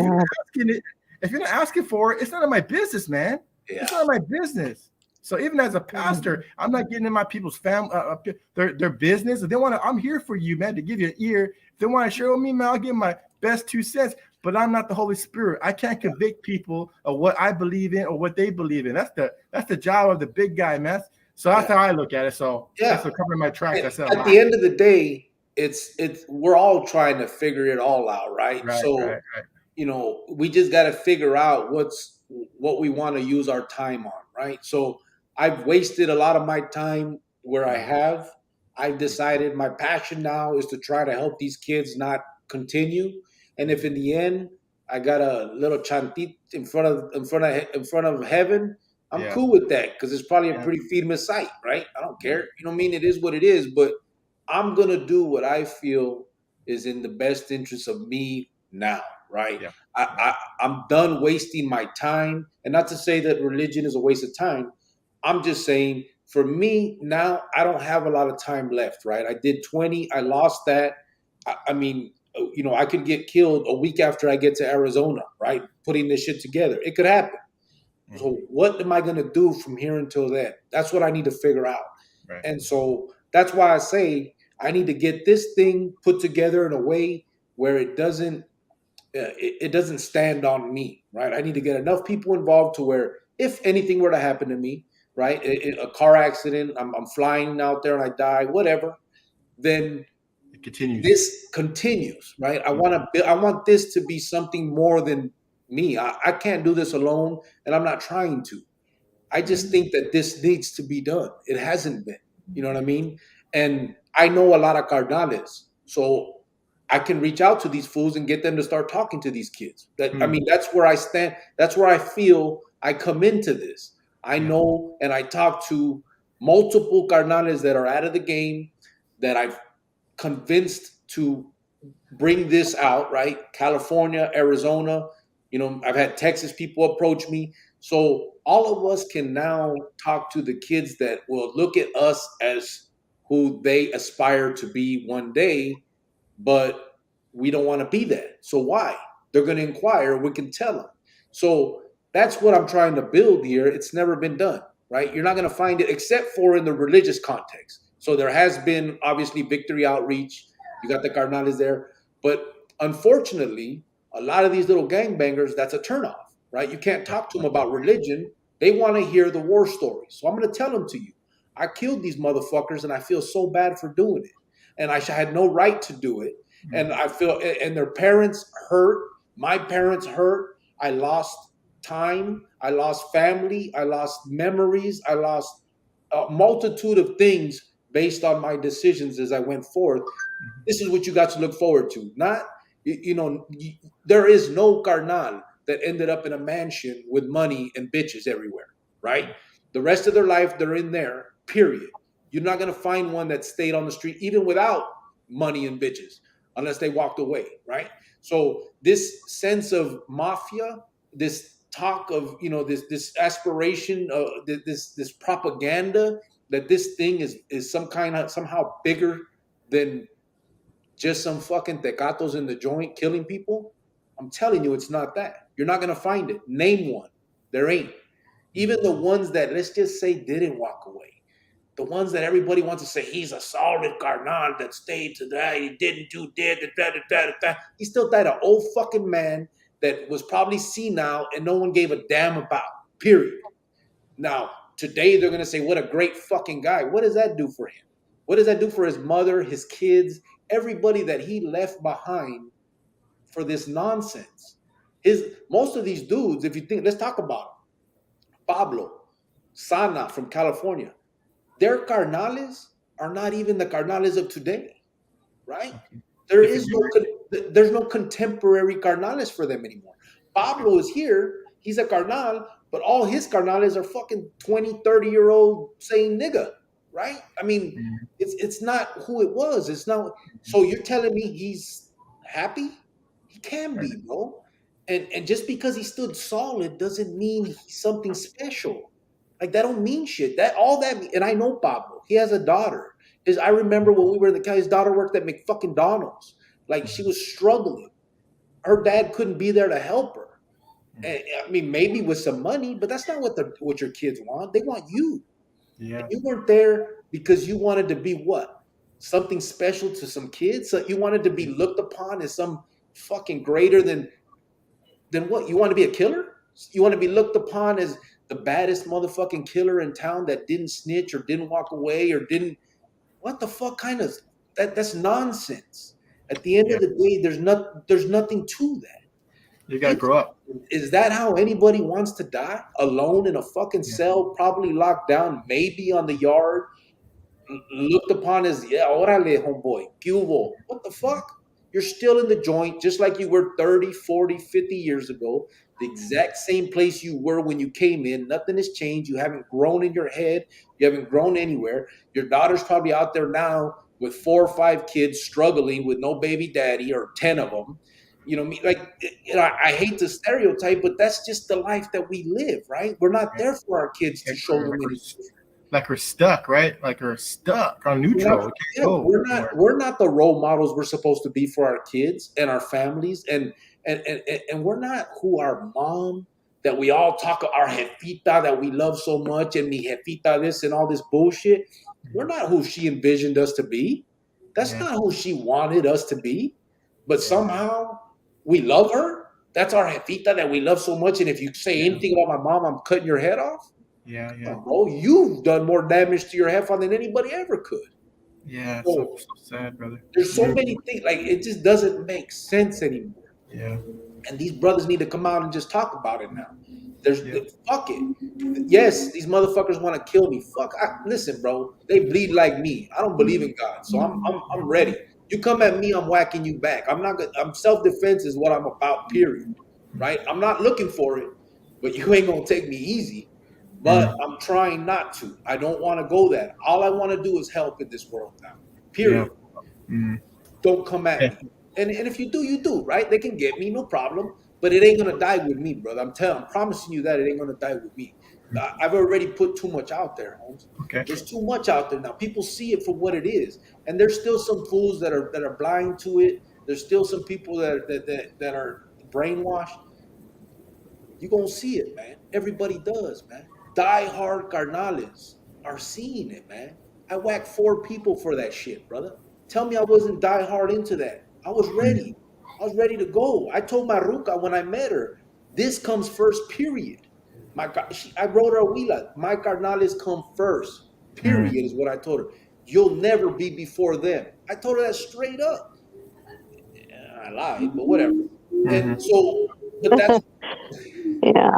if you're not asking for it, it's none of my business, man. Yeah. It's none of my business. So even as a pastor, I'm not getting in my people's family, their business. If they want to, I'm here for you, man, to give you an ear. If they want to share with me, man, I'll give my best 2 cents. But I'm not the Holy Spirit. I can't convict people of what I believe in or what they believe in. That's the job of the big guy, man. So that's how I look at it. So that's covering my tracks. At the end of the day, we're all trying to figure it all out, right? Right. We just got to figure out what we want to use our time on, right? So I've wasted a lot of my time where I have. I've decided my passion now is to try to help these kids not continue. And if in the end I got a little chantit in front of heaven, I'm cool with that, because it's probably a pretty famous sight, right? I don't care. You know what I mean? It is what it is, but I'm gonna do what I feel is in the best interest of me now, right? Yeah. I'm done wasting my time. And not to say that religion is a waste of time. I'm just saying, for me now, I don't have a lot of time left, right? I did 20, I lost that. I mean, I could get killed a week after I get to Arizona, right? Putting this shit together. It could happen. Mm-hmm. So what am I going to do from here until then? That's what I need to figure out. Right. And so that's why I say I need to get this thing put together in a way where it doesn't stand on me, right? I need to get enough people involved to where if anything were to happen to me, right, a car accident, I'm flying out there and I die, whatever, then this continues, right? I want this to be something more than me. I can't do this alone, and I'm not trying to. I just think that this needs to be done. It hasn't been, you know what I mean? And I know a lot of carnales, so I can reach out to these fools and get them to start talking to these kids. I mean, that's where I stand. That's where I feel I come into this. I know, and I talk to multiple carnales that are out of the game that I've convinced to bring this out, right? California, Arizona, I've had Texas people approach me. So all of us can now talk to the kids that will look at us as who they aspire to be one day, but we don't want to be that. So why? They're going to inquire. We can tell them. So that's what I'm trying to build here. It's never been done, right? You're not going to find it except for in the religious context. So there has been obviously victory outreach. You got the carnales there, but unfortunately, a lot of these little gangbangers, that's a turnoff, right? You can't talk to them about religion. They want to hear the war stories. So I'm going to tell them to you. I killed these motherfuckers, and I feel so bad for doing it, and I had no right to do it. And I feel, and their parents hurt. My parents hurt. I lost time. I lost family. I lost memories. I lost a multitude of things based on my decisions as I went forth. This is what you got to look forward to. Not, there is no carnal that ended up in a mansion with money and bitches everywhere, right? The rest of their life, they're in there, period. You're not going to find one that stayed on the street, even without money and bitches, unless they walked away, right? So this sense of mafia, this talk of, this aspiration, this propaganda that this thing is somehow bigger than just some fucking tecatos in the joint killing people. I'm telling you, it's not that. You're not gonna find it. Name one. There ain't. Even the ones that, let's just say, didn't walk away. The ones that everybody wants to say he's a solid carnal that stayed to that, he didn't do that. He still died an old fucking man that was probably senile and no one gave a damn about. Period. Now, today they're gonna say, what a great fucking guy. What does that do for him? What does that do for his mother, his kids, everybody that he left behind for this nonsense? Most of these dudes, if you think, let's talk about them. Pablo, Sana from California, their carnales are not even the carnales of today, right? There's no contemporary carnales for them anymore. Pablo is here, he's a carnal, but all his carnales are fucking 20, 30-year-old saying nigga, right? I mean, it's not who it was. It's not. So you're telling me he's happy? He can be, bro. And just because he stood solid doesn't mean he's something special. Like that don't mean shit. And I know Pablo. He has a daughter. I remember when we were in the county, his daughter worked at McFucking-Donald's. Like she was struggling. Her dad couldn't be there to help her. And, I mean, maybe with some money, but that's not what your kids want. They want you. Yeah. And you weren't there because you wanted to be what? Something special to some kids? So you wanted to be looked upon as some fucking greater than what? You want to be a killer? You want to be looked upon as the baddest motherfucking killer in town that didn't snitch or didn't walk away or didn't. What the fuck kind of that's nonsense. At the end of the day, there's nothing to that. You gotta grow up. Is that how anybody wants to die? Alone in a fucking cell, probably locked down, maybe on the yard, looked upon as, orale, homeboy, ¿qué hubo? What the fuck? You're still in the joint, just like you were 30, 40, 50 years ago. The exact same place you were when you came in. Nothing has changed. You haven't grown in your head. You haven't grown anywhere. Your daughter's probably out there now with 4 or 5 kids struggling with no baby daddy or 10 of them. I hate to stereotype, but that's just the life that we live, right? We're not there for our kids to show them anything. Like we're stuck, right? Like we're stuck on neutral. We're not the role models we're supposed to be for our kids and our families, and we're not who our mom that we all talk, our jefita that we love so much, and mi jefita this and all this bullshit. We're not who she envisioned us to be. That's not who she wanted us to be. But somehow we love her. That's our jefita that we love so much. And if you say anything about my mom, I'm cutting your head off. Yeah. Bro, you've done more damage to your headphone than anybody ever could. Yeah, so sad, brother. There's so many things. Like, it just doesn't make sense anymore. Yeah. And these brothers need to come out and just talk about it now. Fuck it. Yes, these motherfuckers want to kill me. Listen, bro. They bleed like me. I don't believe in God, so I'm ready. You come at me, I'm whacking you back. I'm self-defense is what I'm about, period. Right? I'm not looking for it, but you ain't gonna take me easy. But I'm trying not to. I don't want to go that. All I want to do is help in this world now. Period. Don't come at me. And if you do, you do, right? They can get me, no problem. But it ain't gonna die with me, brother. I'm promising you that it ain't gonna die with me. I've already put too much out there, Holmes. Okay. There's too much out there now. People see it for what it is, and there's still some fools that are blind to it. There's still some people that are brainwashed. You gonna see it, man. Everybody does, man. Die-hard carnales are seeing it, man. I whacked 4 people for that shit, brother. Tell me I wasn't die hard into that. I was ready. I was ready to go. I told my Ruka when I met her, this comes first, period. I wrote her a Wheeler. My carnales come first, period, is what I told her. You'll never be before them. I told her that straight up. I lied, but whatever. And so, but that's, Yeah.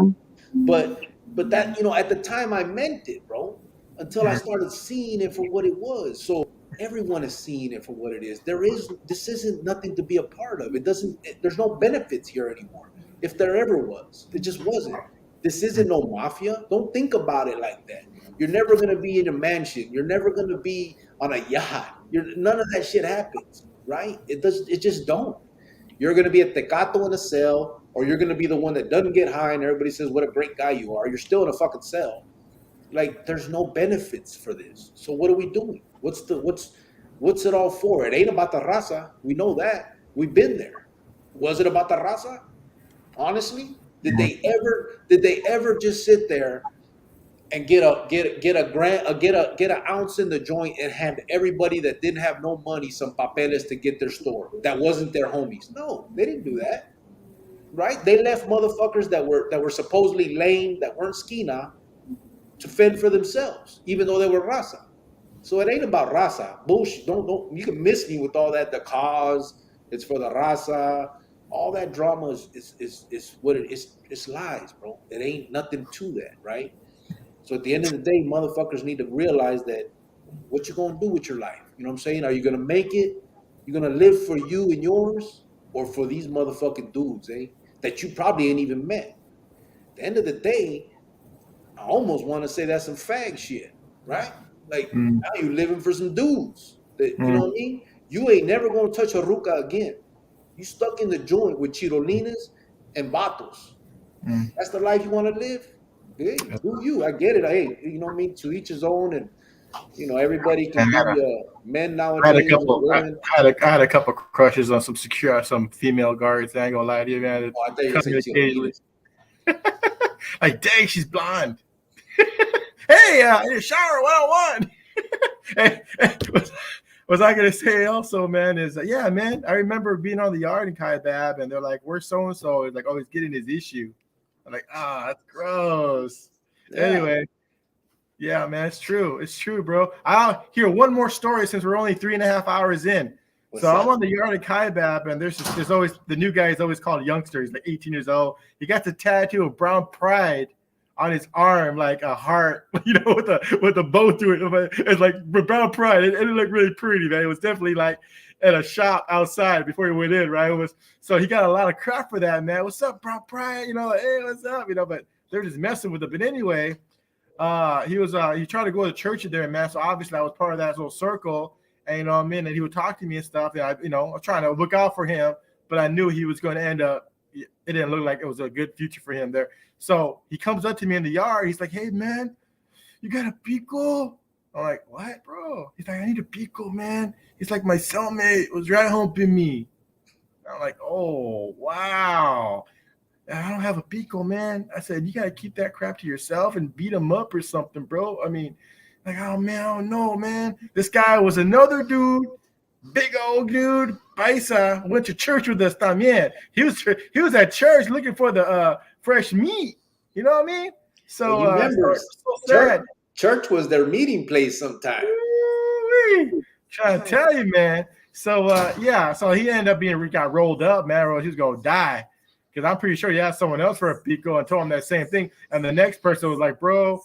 but that, at the time I meant it, bro, until I started seeing it for what it was. So everyone is seeing it for what it is. This isn't nothing to be a part of. There's no benefits here anymore. If there ever was, it just wasn't. This isn't no mafia. Don't think about it like that. You're never going to be in a mansion. You're never going to be on a yacht. None of that shit happens, right? It just don't. You're going to be a tecato in a cell, or you're going to be the one that doesn't get high and everybody says what a great guy you are. You're still in a fucking cell. Like, there's no benefits for this. So what are we doing? What's it all for? It ain't about the raza. We know that. We've been there. Was it about the raza? Honestly, did they ever just sit there and get an ounce in the joint and hand everybody that didn't have no money some papeles to get their store that wasn't their homies? No, they didn't do that. Right? They left motherfuckers that were supposedly lame, that weren't skina, to fend for themselves, even though they were raza. So it ain't about raza. Bullshit. Don't you can miss me with all that. The cause, it's for the raza. All that drama is what it is. It's lies, bro. It ain't nothing to that, right? So at the end of the day, motherfuckers need to realize that what you gonna do with your life. You know what I'm saying? Are you gonna make it? You gonna live for you and yours, or for these motherfucking dudes, that you probably ain't even met? At the end of the day, I almost want to say that's some fag shit, right? Like, now you living for some dudes that, you know what I mean? You ain't never gonna touch a ruca again. You stuck in the joint with chirolinas and vatos. That's the life you want to live? Hey, do you? I get it. Hey, you know what I mean? To each his own, and everybody can be men nowadays and women. I had a couple crushes on some female guards. I ain't gonna lie to you, man. Oh, I thought you were saying chirolinas. Like, dang, she's blonde. Hey, in the shower 101. Hey, was I gonna say also, man, is yeah, man. I remember being on the yard in Kaibab, and they're like, "Where's so and so?" It's like, "Oh, he's getting his issue." I'm like, that's gross. Yeah. Anyway, yeah, man, it's true. It's true, bro. I'll hear one more story since we're only 3.5 hours in. What's so that? I'm on the yard in Kaibab, and there's always the new guy is always called youngster. He's like 18 years old. He got the tattoo of brown pride on his arm, like a heart, with a bow to it. It's like brown pride. It looked really pretty, man. It was definitely like at a shop outside before he went in, right? So he got a lot of crap for that, man. What's up, brown pride? Hey, what's up? But they're just messing with it. But anyway, he tried to go to church there, man. So obviously I was part of that little circle, and and he would talk to me and stuff. And I was trying to look out for him, but I knew he was going to end up. It didn't look like it was a good future for him there. So he comes up to me in the yard. He's like, "Hey, man, you got a pico?" I'm like, "What, bro?" He's like, "I need a pico, man." He's like, "My cellmate was right humping me." I'm like, "Oh, wow. I don't have a pico, man." I said, "You got to keep that crap to yourself and beat him up or something, bro." I mean, like, oh, man, I don't know, man. This guy was another dude, big old dude. Paisa went to church with us también. He was at church looking for the fresh meat. You know what I mean? So, well, remember, so church was their meeting place sometimes. Trying to tell you, man. So, so he ended up got rolled up, man, or he was going to die. Because I'm pretty sure he asked someone else for a pico and told him that same thing. And the next person was like, "Bro,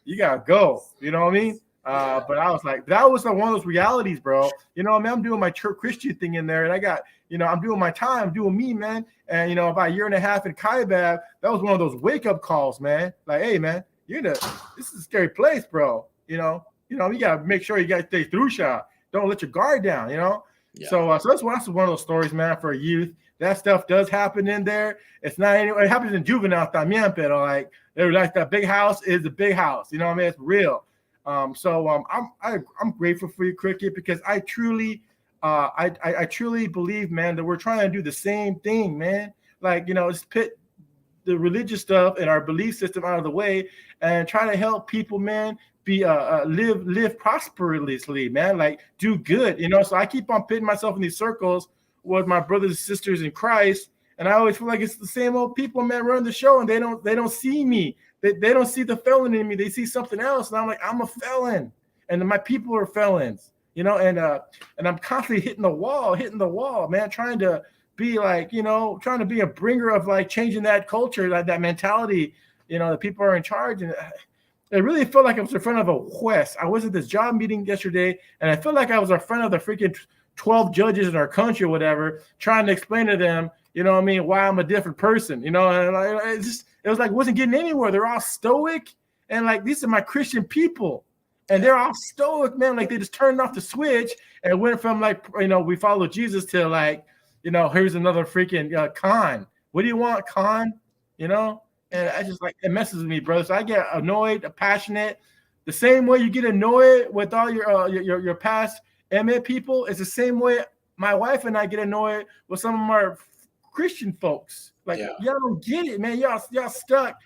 you got to go." You know what I mean? But I was like, that was one of those realities, bro. You know what I mean? I'm doing my church Christian thing in there, and I got, I'm doing my time, I'm doing me, man. And, about a year and a half in Kaibab, that was one of those wake-up calls, man. Like, hey, man, this is a scary place, bro. You got to make sure you got to stay through shot. Don't let your guard down, Yeah. So that's one of those stories, man, for youth. That stuff does happen in there. It's not anyway. It happens in juvenile también, pero like that big house is a big house. You know what I mean? It's real. I'm grateful for you, Cricket, because I truly believe, man, that we're trying to do the same thing, man. Like, let's put the religious stuff and our belief system out of the way and try to help people, man, live prosperously, man. Like do good, So I keep on pitting myself in these circles with my brothers and sisters in Christ, and I always feel like it's the same old people, man, running the show, and they don't see me. They don't see the felon in me. They see something else, and I'm like, I'm a felon, and my people are felons, and I'm constantly hitting the wall, man, trying to be like, trying to be a bringer of like changing that culture, that mentality, that people are in charge. And it really felt like I was in front of a juez. I was at this job meeting yesterday, and I felt like I was in front of the freaking 12 judges in our country or whatever, trying to explain to them, why I'm a different person, and it was like wasn't getting anywhere. They're all stoic, and like these are my Christian people, and they're all stoic, man. Like they just turned off the switch and went from like we follow Jesus to like here's another freaking con. What do you want, con? And I just like it messes with me, bro. So I get annoyed, passionate, the same way you get annoyed with all your past Emmett people. It's the same way my wife and I get annoyed with some of our Christian folks. Like y'all don't get it, man. Y'all stuck.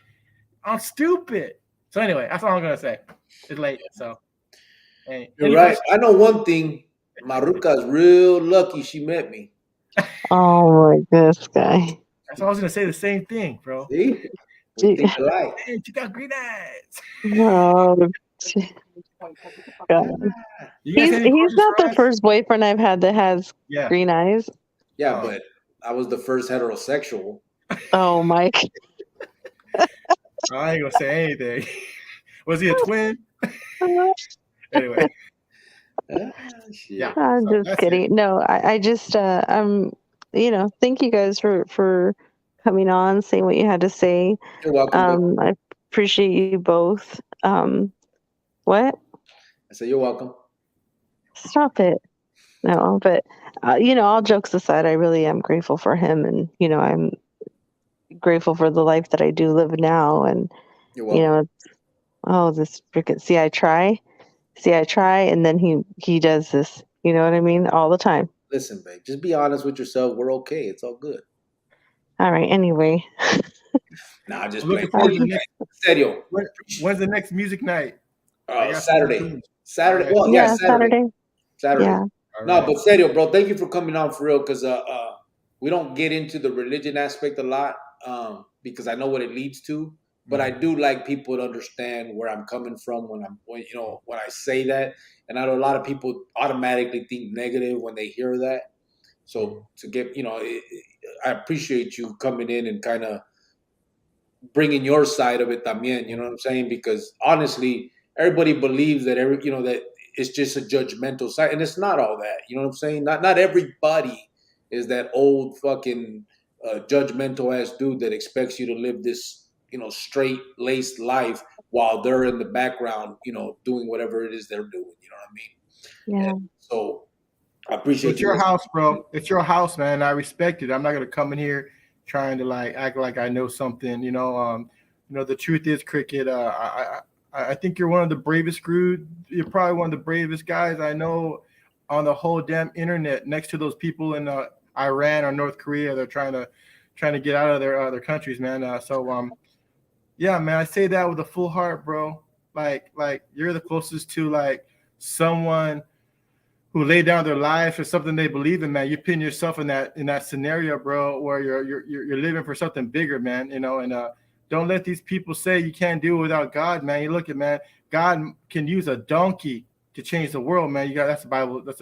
I'm stupid. So anyway, that's all I'm gonna say. It's late, so. You're right. I know one thing. Maruka's real lucky she met me. Oh my, this guy. That's all I was gonna say. The same thing, bro. See? We think alike. Hey, you got green eyes. No. God. He's not the first boyfriend I've had that has green eyes. Yeah, but I was the first heterosexual. Oh, Mike. I ain't gonna say anything. Was he a twin? Anyway. I'm just kidding. It. No, I just thank you guys for coming on, saying what you had to say. You're welcome. I appreciate you both. What? I said you're welcome. Stop it. No, but all jokes aside, I really am grateful for him, and I'm grateful for the life that I do live now. And you're welcome. This freaking I try, and then he does this. You know what I mean? All the time. Listen, babe, just be honest with yourself. We're okay. It's all good. All right. Anyway. Nah, just playing. Serio. When's the next music night? Saturday. Saturday. Well, yeah, Saturday. Yeah. No, but serio, bro. Thank you for coming on for real, because we don't get into the religion aspect a lot because I know what it leads to. But I do like people to understand where I'm coming from when I say that. And I know a lot of people automatically think negative when they hear that. So to get, I appreciate you coming in and kind of bringing your side of it también, you know what I'm saying? Because honestly, everybody believes that that it's just a judgmental side, and it's not all that. You know what I'm saying? Not everybody is that old fucking judgmental ass dude that expects you to live this straight laced life while they're in the background, doing whatever it is they're doing. You know what I mean? Yeah. And so I appreciate it's your house, bro. It's your house, man. I respect it. I'm not gonna come in here trying to like act like I know something. The truth is, Cricket. I think you're one of the bravest You're probably one of the bravest guys I know on the whole damn internet. Next to those people in Iran or North Korea, they're trying to get out of their countries, man. Yeah, man. I say that with a full heart, bro. Like you're the closest to like someone who laid down their life for something they believe in, man. You pin yourself in that scenario, bro, where you're living for something bigger, man. And don't let these people say you can't do it without God, man. You look at, man, God can use a donkey to change the world, man. That's a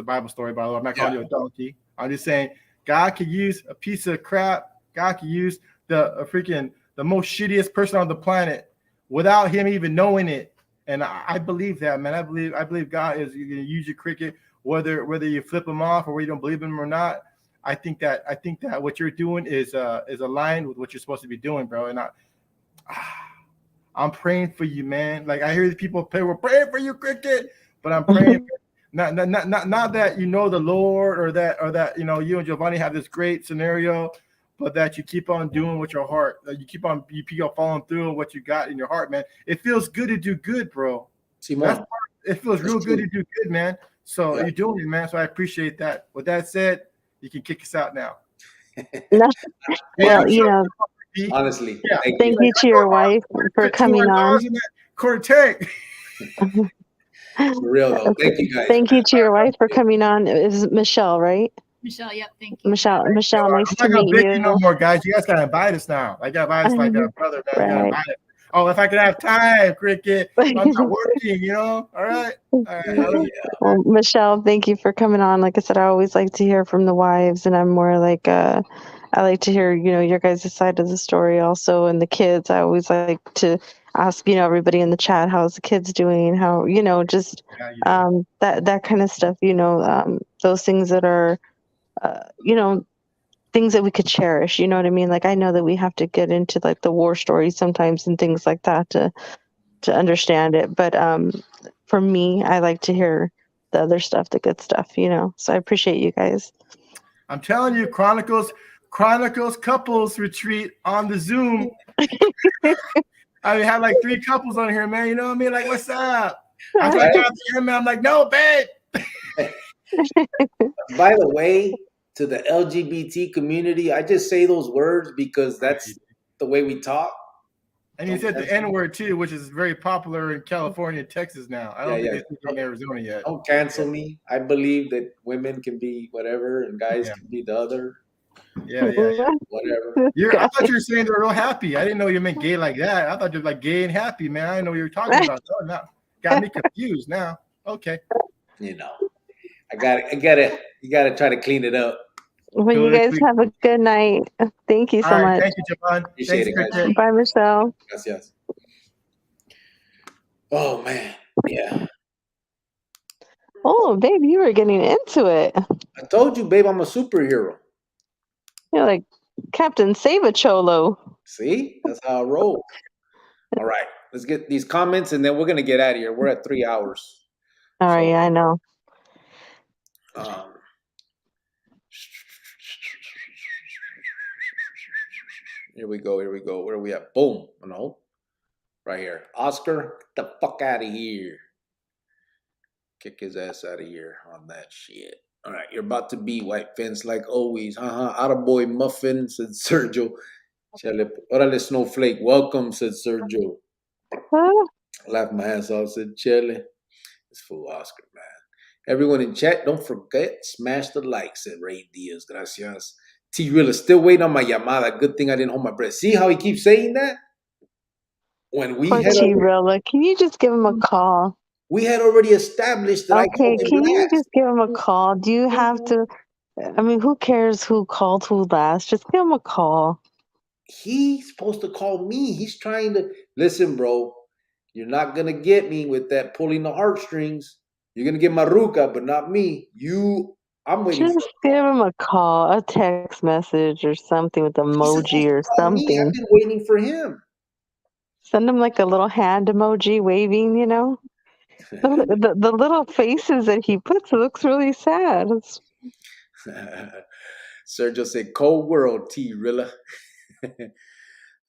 Bible story, by the way. I'm not calling you a donkey. I'm just saying God could use a piece of crap. God could use the most shittiest person on the planet without him even knowing it. And I believe that, man. I believe God is going to use your Cricket, whether you flip him off or whether you don't believe him or not. I think that what you're doing is aligned with what you're supposed to be doing, bro. And I'm praying for you, man. Like I hear the people pray, we're praying for you, Cricket, but I'm praying not that the Lord or that you and Giovanni have this great scenario, but that you keep on doing with your heart. That you keep on following through on what you got in your heart, man. It feels good to do good, bro. It feels real good to do good, man. So you're doing it, man. So I appreciate that. With that said, you can kick us out now. Well, honestly, thank you to your wife for coming on. Quarter tank. For real though. Thank you guys, Thank man. you to your wife for coming on. It was Michelle, right? Michelle, yep, thank you. Michelle, nice I'm to not gonna meet beg you no you. more, guys. You guys gotta invite us now. I gotta invite us like a brother, man. You gotta Right. invite us. Oh, if I could have time, Cricket. I'm not working, you know. All right. Well, Michelle, thank you for coming on. Like I said, I always like to hear from the wives, and I'm more like I like to hear, your guys' side of the story also, and the kids. I always like to ask, everybody in the chat, how's the kids doing? How, just that kind of stuff. Those things that are, things that we could cherish. You know what I mean? Like I know that we have to get into like the war stories sometimes and things like that to understand it, but for me, I like to hear the other stuff, the good stuff, so I appreciate you guys. I'm telling you, Chronicles couples retreat on the Zoom. I had like 3 couples on here, man. You know what I mean? Like, what's up? I was like, I'm like, no, babe. By the way, to the LGBT community, I just say those words because that's the way we talk. And you said the N-word too, which is very popular in California and Texas now. I don't think it's in Arizona yet. Don't cancel me. I believe that women can be whatever and guys can be the other. Yeah. Whatever. I thought you were saying they're real happy. I didn't know you meant gay like that. I thought you were like gay and happy, man. I didn't know what you were talking about. Oh, no. Got me confused now. Okay. You gotta try to clean it up. Well, you guys have a good night. Thank you so much. Thank you, Javon. Appreciate it, guys. Bye, Michelle. Yes. Oh man, yeah. Oh, babe, you were getting into it. I told you, babe, I'm a superhero. You're like Captain Save-A-Cholo. See, that's how I roll. All right, let's get these comments, and then we're gonna get out of here. We're at 3 hours. All right, I know. Here we go. Where are we at? Boom. No. Right here. Oscar, get the fuck out of here. Kick his ass out of here on that shit. All right, you're about to be white fence like always. Attaboy muffin, said Sergio. Órale, snowflake. Welcome, said Sergio. Laughed my ass off, said Chele. It's full Oscar, man. Everyone in chat, don't forget, smash the like, said Ray Diaz. Gracias. T-Rilla, still waiting on my llamada. Good thing I didn't hold my breath. See how he keeps saying that? When we had T-Rilla, can you just give him a call? We had already established that I called him can last. You just give him a call? Do you have to? I mean, who cares who called who last? Just give him a call. He's supposed to call me. He's trying to listen, bro. You're not gonna get me with that pulling the heartstrings. You're gonna get Maruka, but not me. I'm waiting. Just give him a call, a text message, or something with emoji or something. I've been waiting for him. Send him like a little hand emoji waving. The little faces that he puts, it looks really sad. Sergio said, "Cold world, T-Rilla."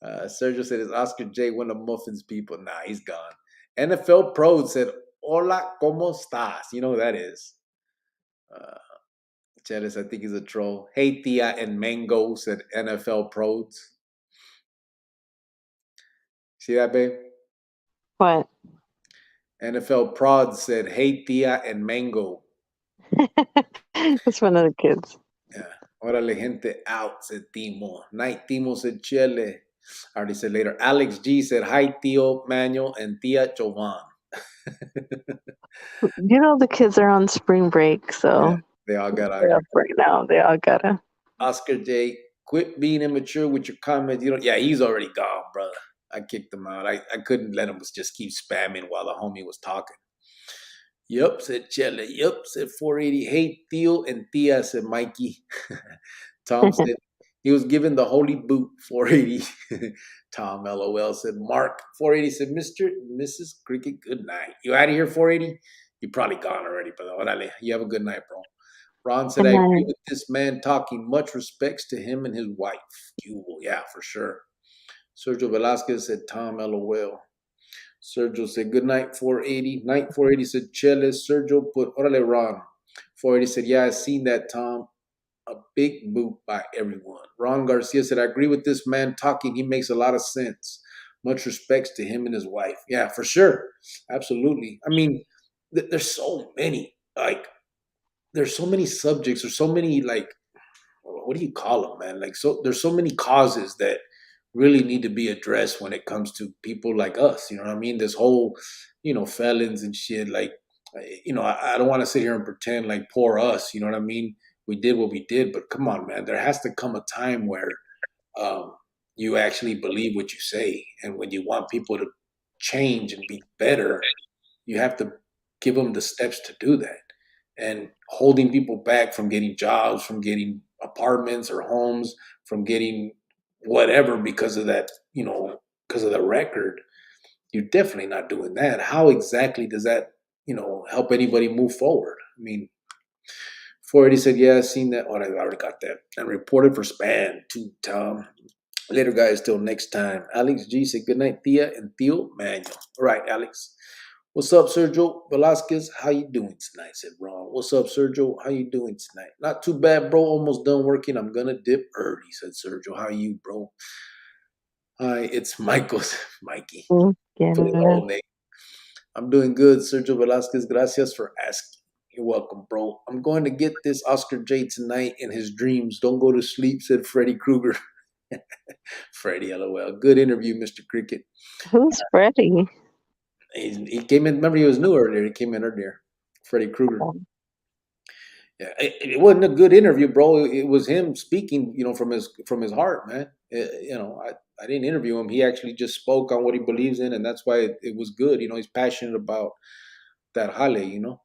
Sergio said, "Is Oscar J one of Muffin's people?" Nah, he's gone. NFL Pro said, "Hola, ¿cómo estás?" You know who that is. Chelis, I think he's a troll. Hey, Tia and Mango, said NFL Pros. See that, babe? What? NFL Prod said, hey, Tia and Mango. That's one of the kids. Yeah. Órale, gente out, said Timo. Night Timo said Chele. I already said later. Alex G said, hi, Tio Manuel and Tia Jovan. The kids are on spring break, so yeah, they all got up right now. They all gotta. Oscar J, quit being immature with your comments. Yeah, he's already gone, brother. I kicked him out. I couldn't let him just keep spamming while the homie was talking. Yup, said Chele. Yup, said 480. Hey, Theo and Tia, said Mikey. Tom said he was given the holy boot, 480. Tom, LOL, said Mark. 480 said, Mr. and Mrs. Cricket, good night. You out of here, 480? You're probably gone already, brother. Orale. You have a good night, bro. Ron said, I agree with this man talking. Much respects to him and his wife. Yeah, for sure. Sergio Velasquez said, Tom, LOL. Sergio said, good night, 480. Night 480 said, Chele. Sergio put, orale, Ron. 480 said, yeah, I seen that, Tom. A big boot by everyone. Ron Garcia said, I agree with this man talking. He makes a lot of sense. Much respects to him and his wife. Yeah, for sure. Absolutely. I mean, there's so many, like, there's so many subjects, there's so many, like, what do you call them, man? Like, so there's so many causes that really need to be addressed when it comes to people like us. You know what I mean? This whole, felons and shit. Like, I don't want to sit here and pretend like poor us. You know what I mean? We did what we did, but come on, man. There has to come a time where um, you actually believe what you say, and when you want people to change and be better, you have to give them the steps to do that. And holding people back from getting jobs, from getting apartments or homes, from getting whatever because of that, because of the record, you're definitely not doing that. How exactly does that, help anybody move forward? I mean, 480 said, yeah, I've seen that. Oh, I already got that. And reported for span to Tom. Later, guys. Till next time. Alex G said, good night, Thea and Theo Manuel. All right, Alex. What's up, Sergio Velasquez? How you doing tonight? Said Ron. What's up, Sergio? How you doing tonight? Not too bad, bro. Almost done working. I'm gonna dip early, said Sergio. How you, bro? Hi, it's Michael. Mikey. Get For the it. whole name. I'm doing good, Sergio Velasquez. Gracias for asking. You're welcome, bro. I'm going to get this Oscar J tonight in his dreams. Don't go to sleep, said Freddy Krueger. Freddie, LOL. Good interview, Mr. Cricket. Who's Freddie? He came in. Remember, he was new earlier. He came in earlier. Freddie Krueger. Yeah, it wasn't a good interview, bro. It was him speaking, from his heart, man. I didn't interview him. He actually just spoke on what he believes in, and that's why it was good. He's passionate about that Hale.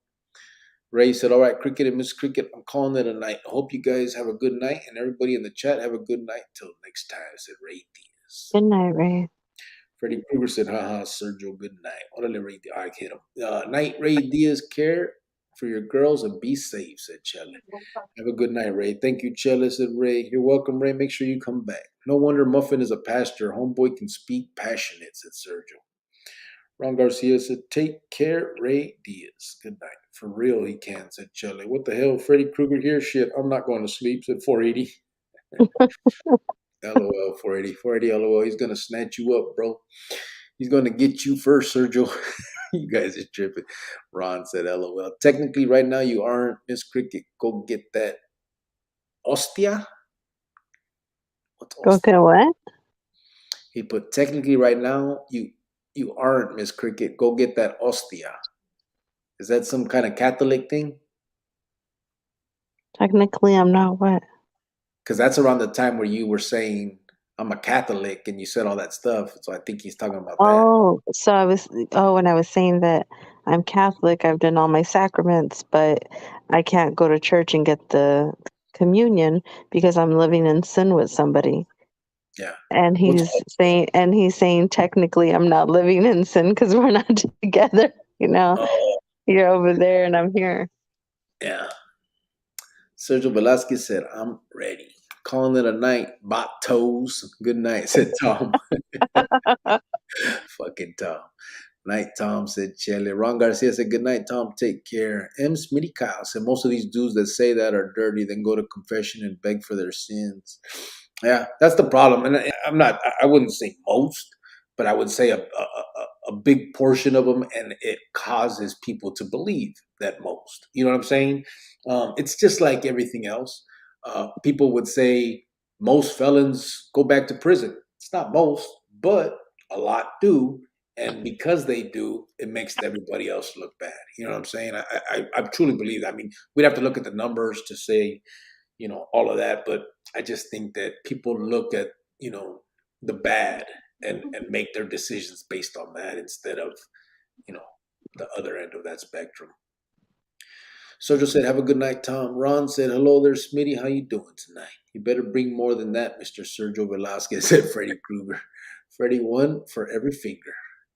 Ray said, all right, Cricket and Miss Cricket, I'm calling it a night. I hope you guys have a good night, and everybody in the chat have a good night. Till next time, said Ray Diaz. Good night, Ray. Freddie Krueger said, haha, Sergio, good night. Orale, Ray Diaz. I hit him. Night, Ray Diaz, care for your girls and be safe, said Chelle. Have a good night, Ray. Thank you, Chelle, said Ray. You're welcome, Ray. Make sure you come back. No wonder Muffin is a pastor. Homeboy can speak passionate, said Sergio. Ron Garcia said, take care, Ray Diaz. Good night. For real, he can, said Chelle. What the hell, Freddy Krueger here? Shit, I'm not going to sleep, said 480. LOL, 480. 480, LOL. He's going to snatch you up, bro. He's going to get you first, Sergio. You guys are tripping. Ron said, LOL. Technically, right now, you aren't Miss Cricket. Go get that. Ostia? What's Go Ostia? get what? He put, technically, right now, you aren't Miss Cricket. Go get that Ostia. Is that some kind of Catholic thing? Technically, I'm not what? Because that's around the time where you were saying, I'm a Catholic, and you said all that stuff. So I think he's talking about that. Oh, when I was saying that I'm Catholic, I've done all my sacraments, but I can't go to church and get the communion because I'm living in sin with somebody. Yeah. And he's saying technically I'm not living in sin because we're not together. You're over there and I'm here. Yeah. Sergio Velasquez said, I'm ready. Calling it a night. Bot toes. Good night, said Tom. Fucking Tom. Night, Tom, said Chelle. Ron Garcia said, good night, Tom. Take care. M. Smitty Kyle said, most of these dudes that say that are dirty, then go to confession and beg for their sins. Yeah, that's the problem. And I wouldn't say most, but I would say a big portion of them, and it causes people to believe that most. You know what I'm saying? It's just like everything else. People would say most felons go back to prison. It's not most, but a lot do. And because they do, it makes everybody else look bad. You know what I'm saying? I truly believe that. I mean, we'd have to look at the numbers to say, all of that. But I just think that people look at, the bad and make their decisions based on that instead of, the other end of that spectrum. Sergio said, have a good night, Tom. Ron said, hello there, Smitty. How you doing tonight? You better bring more than that, Mr. Sergio Velasquez, said Freddy Krueger. Freddy, one for every finger.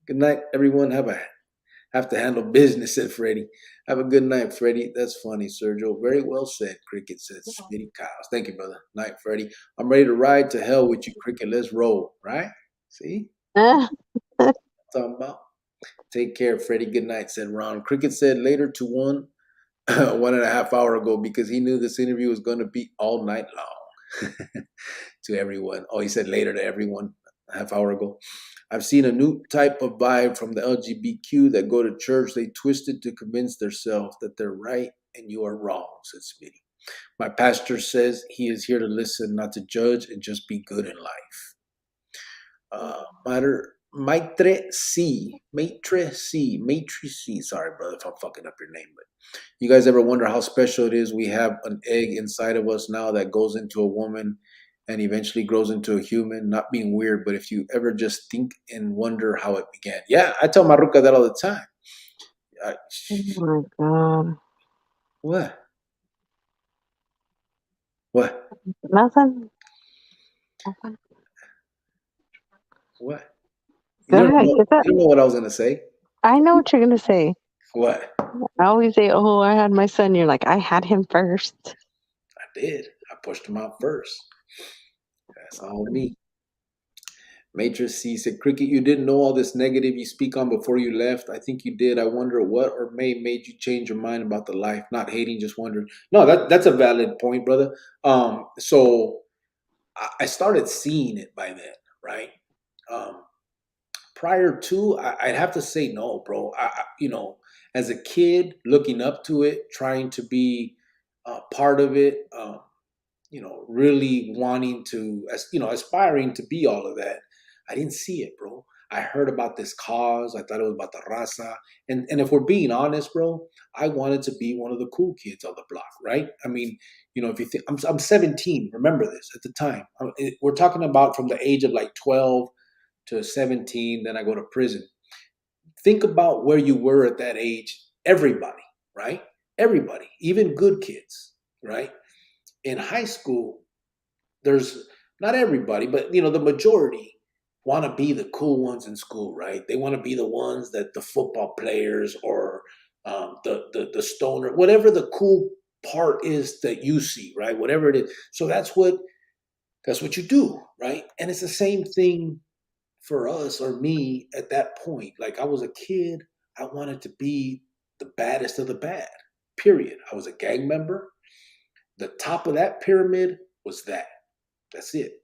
Good night, everyone. Have to handle business, said Freddy. Have a good night, Freddy. That's funny, Sergio. Very well said, Cricket, said Smitty Cows. Thank you, brother. Night, Freddy. I'm ready to ride to hell with you, Cricket. Let's roll, right? See? Talking about. Take care, Freddy. Good night, said Ron. Cricket said later to 1.5 hours ago because he knew this interview was going to be all night long. To everyone. Oh, he said later to everyone. half hour ago. I've seen a new type of vibe from the LGBTQ that go to church. They twist it to convince themselves that they're right and you are wrong, said Smitty. My pastor says he is here to listen, not to judge, and just be good in life. Maitre C. Sorry, brother, if I'm fucking up your name, but you guys ever wonder how special it is? We have an egg inside of us now that goes into a woman and eventually grows into a human. Not being weird, but if you ever just think and wonder how it began. Yeah, I tell Maruka that all the time. Oh my God. What? What? Nothing. Nothing. What? Go ahead. Get that. You don't know what I was gonna say. I know what you're gonna say. What? I always say, "Oh, I had my son." You're like, "I had him first." I did. I pushed him out first. That's all me. Matrix C said, Cricket, you didn't know all this negative you speak on before you left. I think you did. I wonder what or made you change your mind about the life. Not hating, just wondering. No, that's a valid point, brother. So I started seeing it by then, right? Prior to, I'd have to say no, bro. As a kid, looking up to it, trying to be part of it, really wanting to, aspiring to be all of that. I didn't see it, bro. I heard about this cause. I thought it was about the raza. And if we're being honest, bro, I wanted to be one of the cool kids on the block, right? I mean, if you think I'm 17, remember this at the time. We're talking about from the age of like 12 to 17, then I go to prison. Think about where you were at that age. Everybody, right? Everybody, even good kids, right? In high school, there's not everybody, but the majority want to be the cool ones in school, right? They want to be the ones that the football players or the stoner, whatever the cool part is that you see, right? Whatever it is. So that's what you do, right? And it's the same thing for us or me at that point. Like I was a kid, I wanted to be the baddest of the bad. Period. I was a gang member. The top of that pyramid was that. That's it.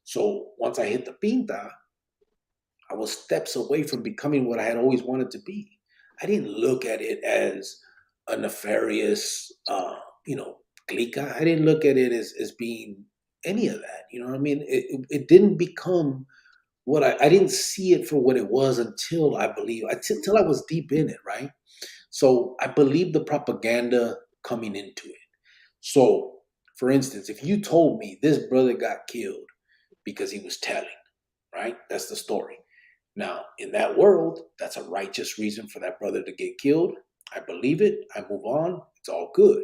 So once I hit the pinta, I was steps away from becoming what I had always wanted to be. I didn't look at it as a nefarious, clica. I didn't look at it as being any of that. You know what I mean? It didn't become what I didn't see it for what it was until until I was deep in it, right? So I believed the propaganda coming into it. So, for instance, if you told me this brother got killed because he was telling, right? That's the story. Now, in that world, that's a righteous reason for that brother to get killed. I believe it. I move on. It's all good.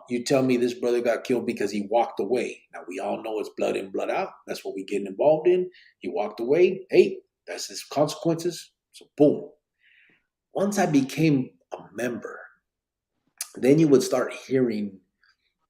You tell me this brother got killed because he walked away. Now, we all know it's blood in, blood out. That's what we getting involved in. He walked away. Hey, that's his consequences. So, boom. Once I became a member, then you would start hearing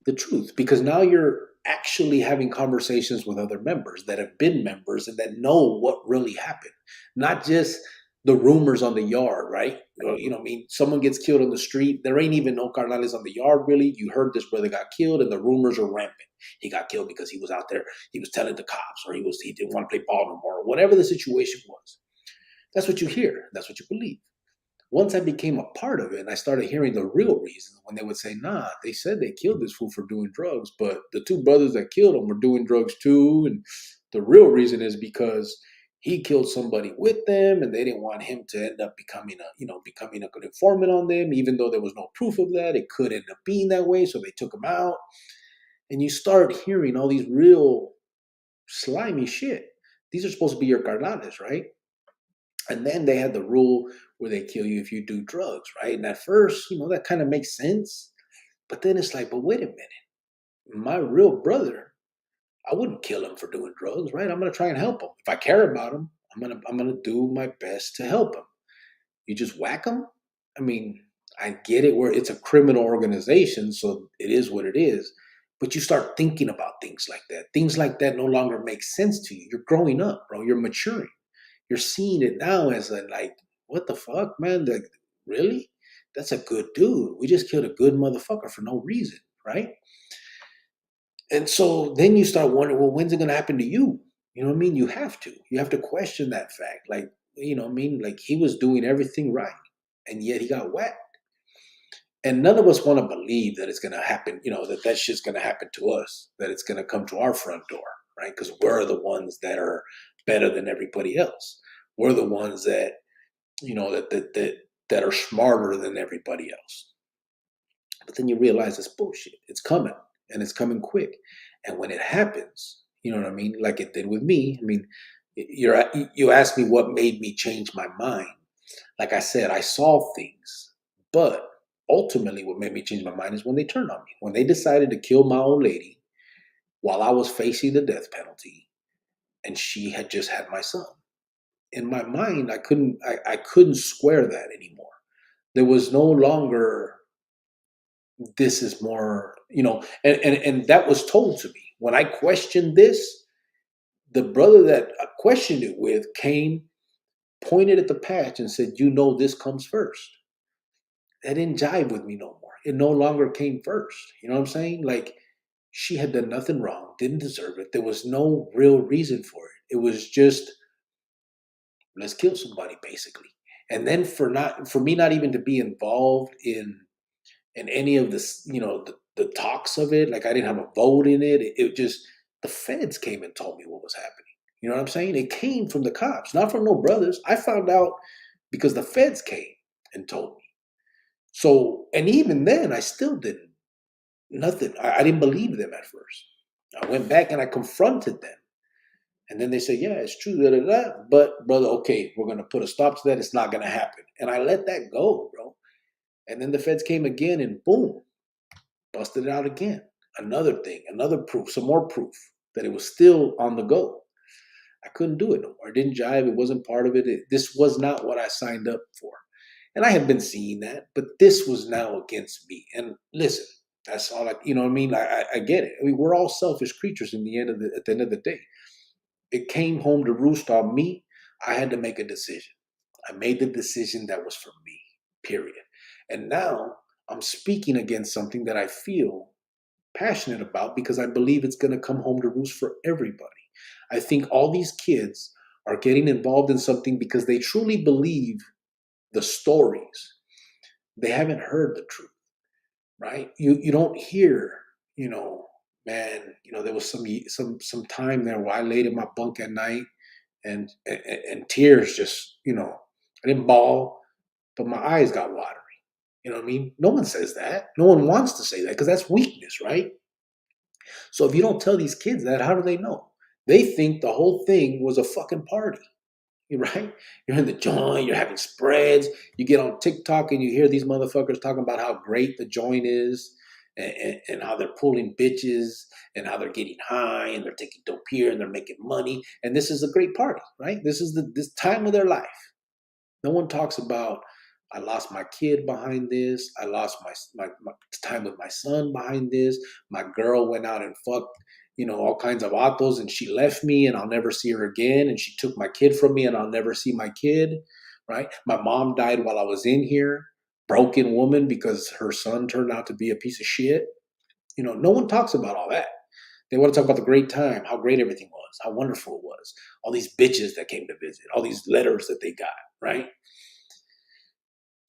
the truth because now you're actually having conversations with other members that have been members and that know what really happened, not just the rumors on the yard, right? I mean, someone gets killed on the street. There ain't even no carnales on the yard, really. You heard this brother got killed and the rumors are rampant. He got killed because he was out there. He was telling the cops or he didn't want to play ball no more or whatever the situation was. That's what you hear. That's what you believe. Once I became a part of it and I started hearing the real reasons when they would say, nah, they said they killed this fool for doing drugs, but the two brothers that killed him were doing drugs too. And the real reason is because he killed somebody with them and they didn't want him to end up becoming a good informant on them, even though there was no proof of that. It could end up being that way. So they took him out. And you start hearing all these real slimy shit. These are supposed to be your carnales, right? And then they had the rule where they kill you if you do drugs, right? And at first, that kind of makes sense. But then it's like, but wait a minute. My real brother, I wouldn't kill him for doing drugs, right? I'm gonna try and help him. If I care about him, I'm gonna do my best to help him. You just whack him? I mean, I get it where it's a criminal organization, so it is what it is. But you start thinking about things like that. Things like that no longer make sense to you. You're growing up, bro. You're maturing. You're seeing it now as what the fuck, man? Like, really? That's a good dude. We just killed a good motherfucker for no reason, right? And so then you start wondering, well, when's it going to happen to you? You know what I mean? You have to. You have to question that fact. Like, you know what I mean? Like he was doing everything right, and yet he got whacked. And none of us want to believe that it's going to happen, that shit's going to happen to us, that it's going to come to our front door, right? Because we're the ones that are better than everybody else. We're the ones that, that are smarter than everybody else. But then you realize it's bullshit. It's coming, and it's coming quick. And when it happens, you know what I mean? Like it did with me. I mean, you asked me what made me change my mind. Like I said, I saw things, but ultimately what made me change my mind is when they turned on me. When they decided to kill my old lady while I was facing the death penalty, and she had just had my son. In my mind, I couldn't square that anymore. There was no longer, this is more, and that was told to me. When I questioned this, the brother that I questioned it with came, pointed at the patch and said, this comes first. That didn't jive with me no more. It no longer came first. You know what I'm saying? Like she had done nothing wrong, didn't deserve it. There was no real reason for it. It was just, let's kill somebody, basically. And then for me not even to be involved in any of this, the talks of it, like I didn't have a vote in it. It just, the feds came and told me what was happening. You know what I'm saying? It came from the cops, not from no brothers. I found out because the feds came and told me. So, and even then, I still didn't, nothing. I didn't believe them at first. I went back and I confronted them. And then they said, yeah, it's true, da, da, da. But brother, okay, we're going to put a stop to that. It's not going to happen. And I let that go, bro. And then the feds came again and boom, busted it out again. Another thing, another proof, some more proof that it was still on the go. I couldn't do it no more. It didn't jive. It wasn't part of it. This was not what I signed up for. And I have been seeing that, but this was now against me. And listen, that's all you know what I mean? I get it. I mean, we're all selfish creatures at the end of the day. It came home to roost on me. I had to make a decision. I made the decision that was for me, period. And now I'm speaking against something that I feel passionate about because I believe it's going to come home to roost for everybody. I think all these kids are getting involved in something because they truly believe the stories. They haven't heard the truth, right? You don't hear, man, there was some time there where I laid in my bunk at night and tears just, I didn't bawl, but my eyes got watery. You know what I mean? No one says that. No one wants to say that because that's weakness, right? So if you don't tell these kids that, how do they know? They think the whole thing was a fucking party, right? You're in the joint, you're having spreads, you get on TikTok and you hear these motherfuckers talking about how great the joint is and how they're pulling bitches and how they're getting high and they're taking dope here and they're making money. And this is a great party, right? This is this time of their life. No one talks about, I lost my kid behind this. I lost my time with my son behind this. My girl went out and fucked, all kinds of vatos and she left me and I'll never see her again. And she took my kid from me and I'll never see my kid, right? My mom died while I was in here, broken woman because her son turned out to be a piece of shit. No one talks about all that. They want to talk about the great time, how great everything was, how wonderful it was, all these bitches that came to visit, all these letters that they got, right?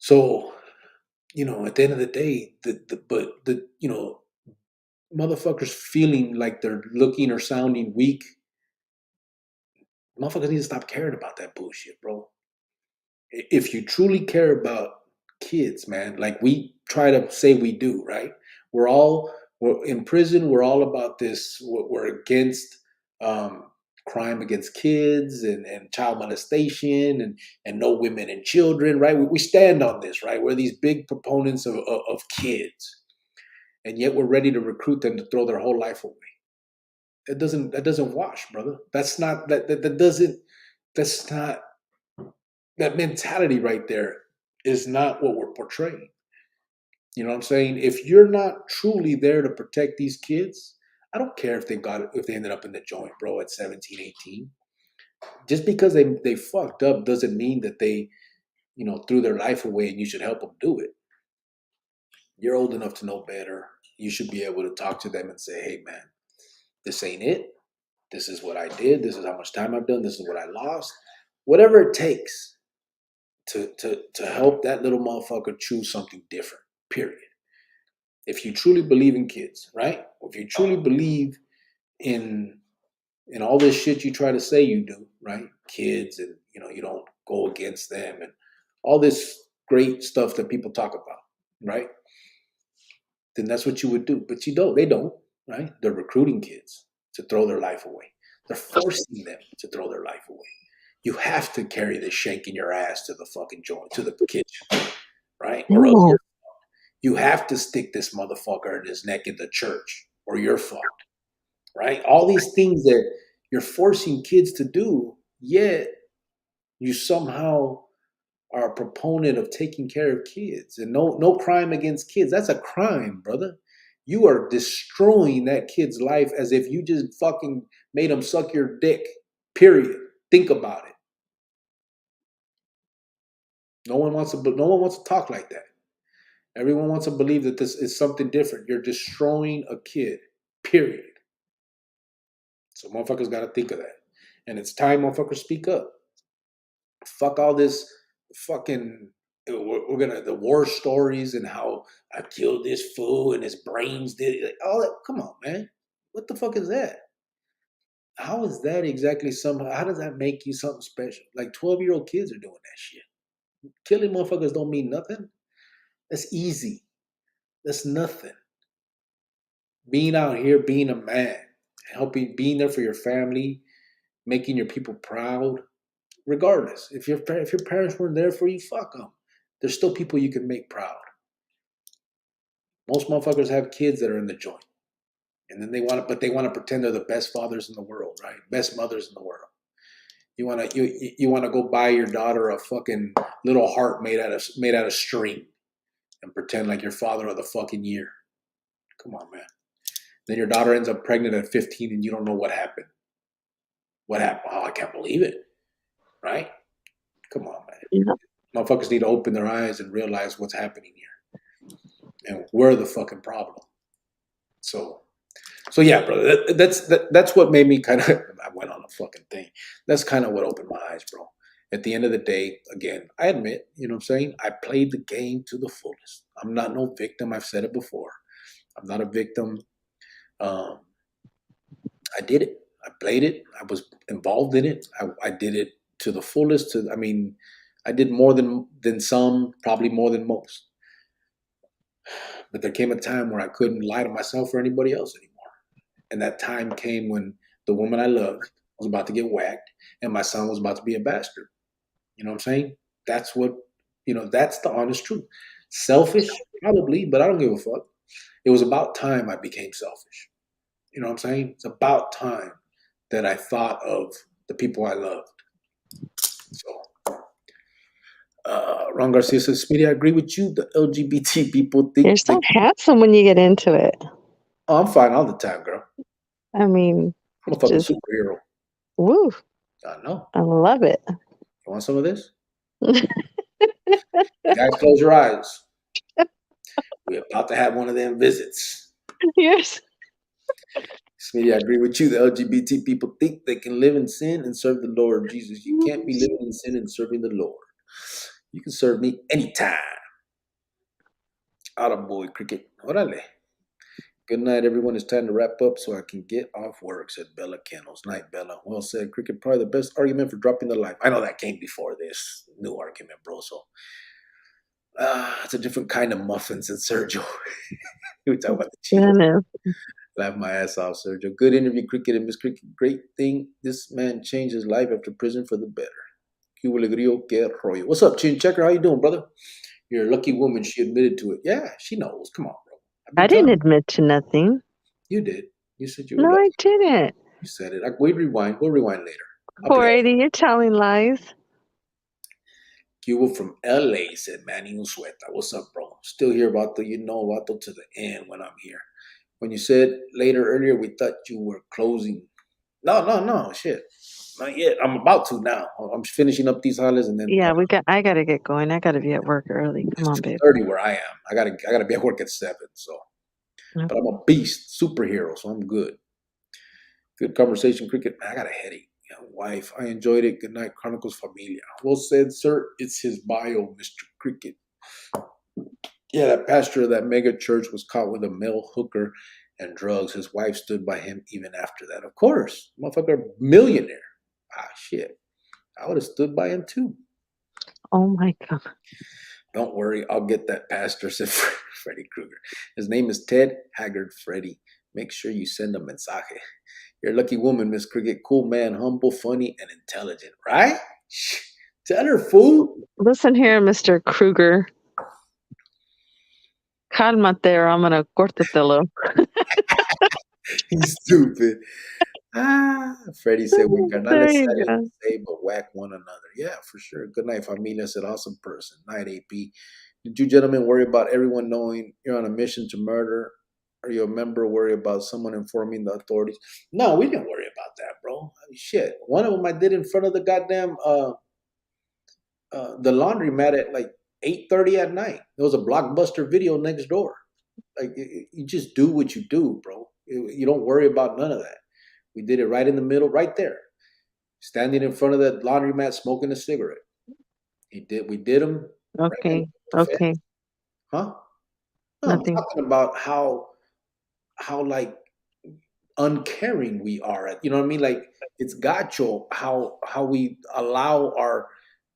So, at the end of the day, motherfuckers feeling like they're looking or sounding weak, motherfuckers need to stop caring about that bullshit, bro. If you truly care about kids, man, like we try to say we do, right? We're in prison. We're all about this. We're against crime against kids and child molestation and no women and children, right? We stand on this, right? We're these big proponents of kids, and yet we're ready to recruit them to throw their whole life away. That doesn't wash, brother. That's not that mentality right there is not what we're portraying. You know what I'm saying? If you're not truly there to protect these kids, I don't care if they ended up in the joint, bro, at 17, 18. Just because they fucked up doesn't mean that they, threw their life away and you should help them do it. You're old enough to know better. You should be able to talk to them and say, hey, man, this ain't it. This is what I did. This is how much time I've done. This is what I lost. Whatever it takes to help that little motherfucker choose something different, period. If you truly believe in kids, right? If you truly believe in all this shit you try to say you do, right? Kids, and you don't go against them and all this great stuff that people talk about, right? Then that's what you would do. But they don't, right? They're recruiting kids to throw their life away. They're forcing them to throw their life away. You have to carry this shank in your ass to the fucking joint, to the kitchen, right? Or else you have to stick this motherfucker in his neck in the church, or you're fucked, right? All these things that you're forcing kids to do, yet you somehow are a proponent of taking care of kids. And no crime against kids. That's a crime, brother. You are destroying that kid's life as if you just fucking made him suck your dick, period. Think about it. No one wants to talk like that. Everyone wants to believe that this is something different. You're destroying a kid, period. So motherfuckers got to think of that. And it's time motherfuckers speak up. Fuck all this fucking, we're gonna, the war stories and how I killed this fool and his brains did all that. Come on, man. What the fuck is that? How is that exactly how does that make you something special? Like 12-year-old kids are doing that shit. Killing motherfuckers don't mean nothing. That's easy. That's nothing. Being out here, being a man, being there for your family, making your people proud, regardless. If your parents weren't there for you, fuck them. There's still people you can make proud. Most motherfuckers have kids that are in the joint, and then they want to pretend they're the best fathers in the world, right? Best mothers in the world. You want to go buy your daughter a fucking little heart made out of string, and pretend like your father of the fucking year. Come on, man. Then your daughter ends up pregnant at 15, and you don't know what happened. What happened? Oh, I can't believe it. Right? Come on, man. Yeah. Motherfuckers need to open their eyes and realize what's happening here. And we're the fucking problem. So yeah, brother. That's what made me kind of, I went on a fucking thing. That's kind of what opened my eyes, bro. At the end of the day, again, I admit, you know what I'm saying? I played the game to the fullest. I'm not no victim. I've said it before. I'm not a victim. I did it. I played it. I was involved in it. I did it to the fullest. I did more than some, probably more than most. But there came a time where I couldn't lie to myself or anybody else anymore. And that time came when the woman I loved was about to get whacked and my son was about to be a bastard. You know what I'm saying? That's what, that's the honest truth. Selfish, probably, but I don't give a fuck. It was about time I became selfish. You know what I'm saying? It's about time that I thought of the people I loved. So, Ron Garcia says, Smitty, I agree with you. The LGBT people think... You're so handsome when you get into it. Oh, I'm fine all the time, girl. I mean... I'm a fucking superhero. Woo. I know. I love it. You want some of this? Guys, close your eyes. We're about to have one of them visits. Yes. Smitty, I agree with you. The LGBT people think they can live in sin and serve the Lord Jesus. You can't be living in sin and serving the Lord. You can serve me anytime. Attaboy, cricket. Orale. Good night, everyone. It's time to wrap up so I can get off work, said Bella Kennels. Night, Bella. Well said, cricket. Probably the best argument for dropping the life. I know that came before this new argument, bro. So it's a different kind of muffins than Sergio. We talk about the Cheetos. Laugh my ass off, Sergio. Good interview, cricket and Miss Cricket. Great thing. This man changed his life after prison for the better. What's up, Chin Checker? How you doing, brother? You're a lucky woman. She admitted to it. Yeah, she knows. Come on, bro. I didn't admit to nothing. You did. You said you were No, lucky. I didn't. You said it. We'll rewind later. 480, you're telling lies. Cuba from LA said, Manny Unsueta. What's up, bro? Still here about to the end when I'm here. When you said earlier, we thought you were closing. No, shit. Not yet. I'm about to now. I'm finishing up these holidays and then. Yeah, I gotta get going. I gotta be at work early. Come on, baby. 2:30 where I am. I gotta be at work at 7. So, but I'm a beast, superhero, so I'm good. Good conversation, Cricket. Man, I got a headache. Wife, I enjoyed it. Good night, Chronicles Familia. Well said, sir. It's his bio, Mr. Cricket. Yeah, that pastor of that mega church was caught with a male hooker and drugs. His wife stood by him even after that. Of course, motherfucker, millionaire. Shit. I would have stood by him too. Oh my God. Don't worry, I'll get that pastor, said Freddy Krueger. His name is Ted Haggard Freddy. Make sure you send a mensaje. You're a lucky woman, Miss Cricket. Cool man, humble, funny, and intelligent, right? Tell her, fool. Listen here, Mr. Krueger. Cálmate or I'm gonna cortatelo. He's stupid. Freddie said we are not There you necessarily go. the same, but whack one another. Yeah, for sure. Good night, familia. Said awesome person. Night, AP. Did you gentlemen worry about everyone knowing you're on a mission to murder? Are you a member worry about someone informing the authorities? No, we didn't worry about that, bro. I mean, shit. One of them I did in front of the goddamn the laundromat at like 8:30 at night. There was a Blockbuster Video next door. Like you just do what you do, bro. You don't worry about none of that. We did it right in the middle, right there, standing in front of the laundromat, smoking a cigarette. We did them. Okay. Okay. Huh? No, I'm Nothing. talking about how like uncaring we are. You know what I mean? Like it's gacho how we allow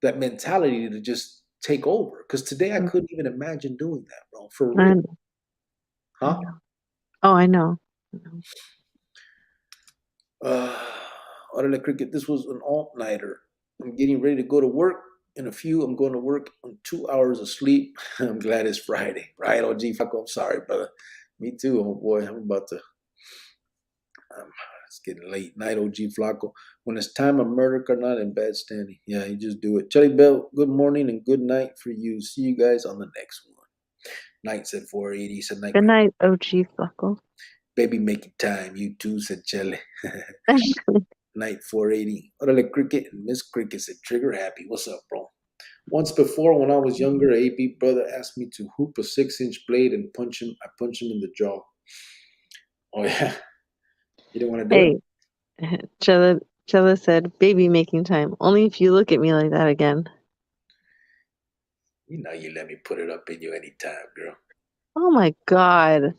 that mentality to just take over. Because today I couldn't even imagine doing that, bro. For I real. know. Huh? Oh, I know. Orale Cricket, this was an all-nighter. I'm getting ready to go to work. In a few, I'm going to work on 2 hours of sleep. I'm glad it's Friday. Right, OG Faco? I'm sorry, brother. Me too, oh boy. I'm about to. It's getting late. Night, OG Flacco. When it's time of murder, Carnal, in bad standing. Yeah, you just do it. Charlie Bell, good morning and good night for you. See you guys on the next one. Night said 480. Said night. Good night, OG Flacco. Baby, make it time. You too, said Charlie. Night 480. Orale Cricket and Miss Cricket said Trigger Happy. What's up, bro? Once before, when I was younger, a AP brother asked me to hoop a 6-inch blade and punch him. I punched him in the jaw. Oh yeah, you didn't want to do it. Hey, Chella said, "Baby making time. Only if you look at me like that again." You know you let me put it up in you anytime, girl. Oh my God.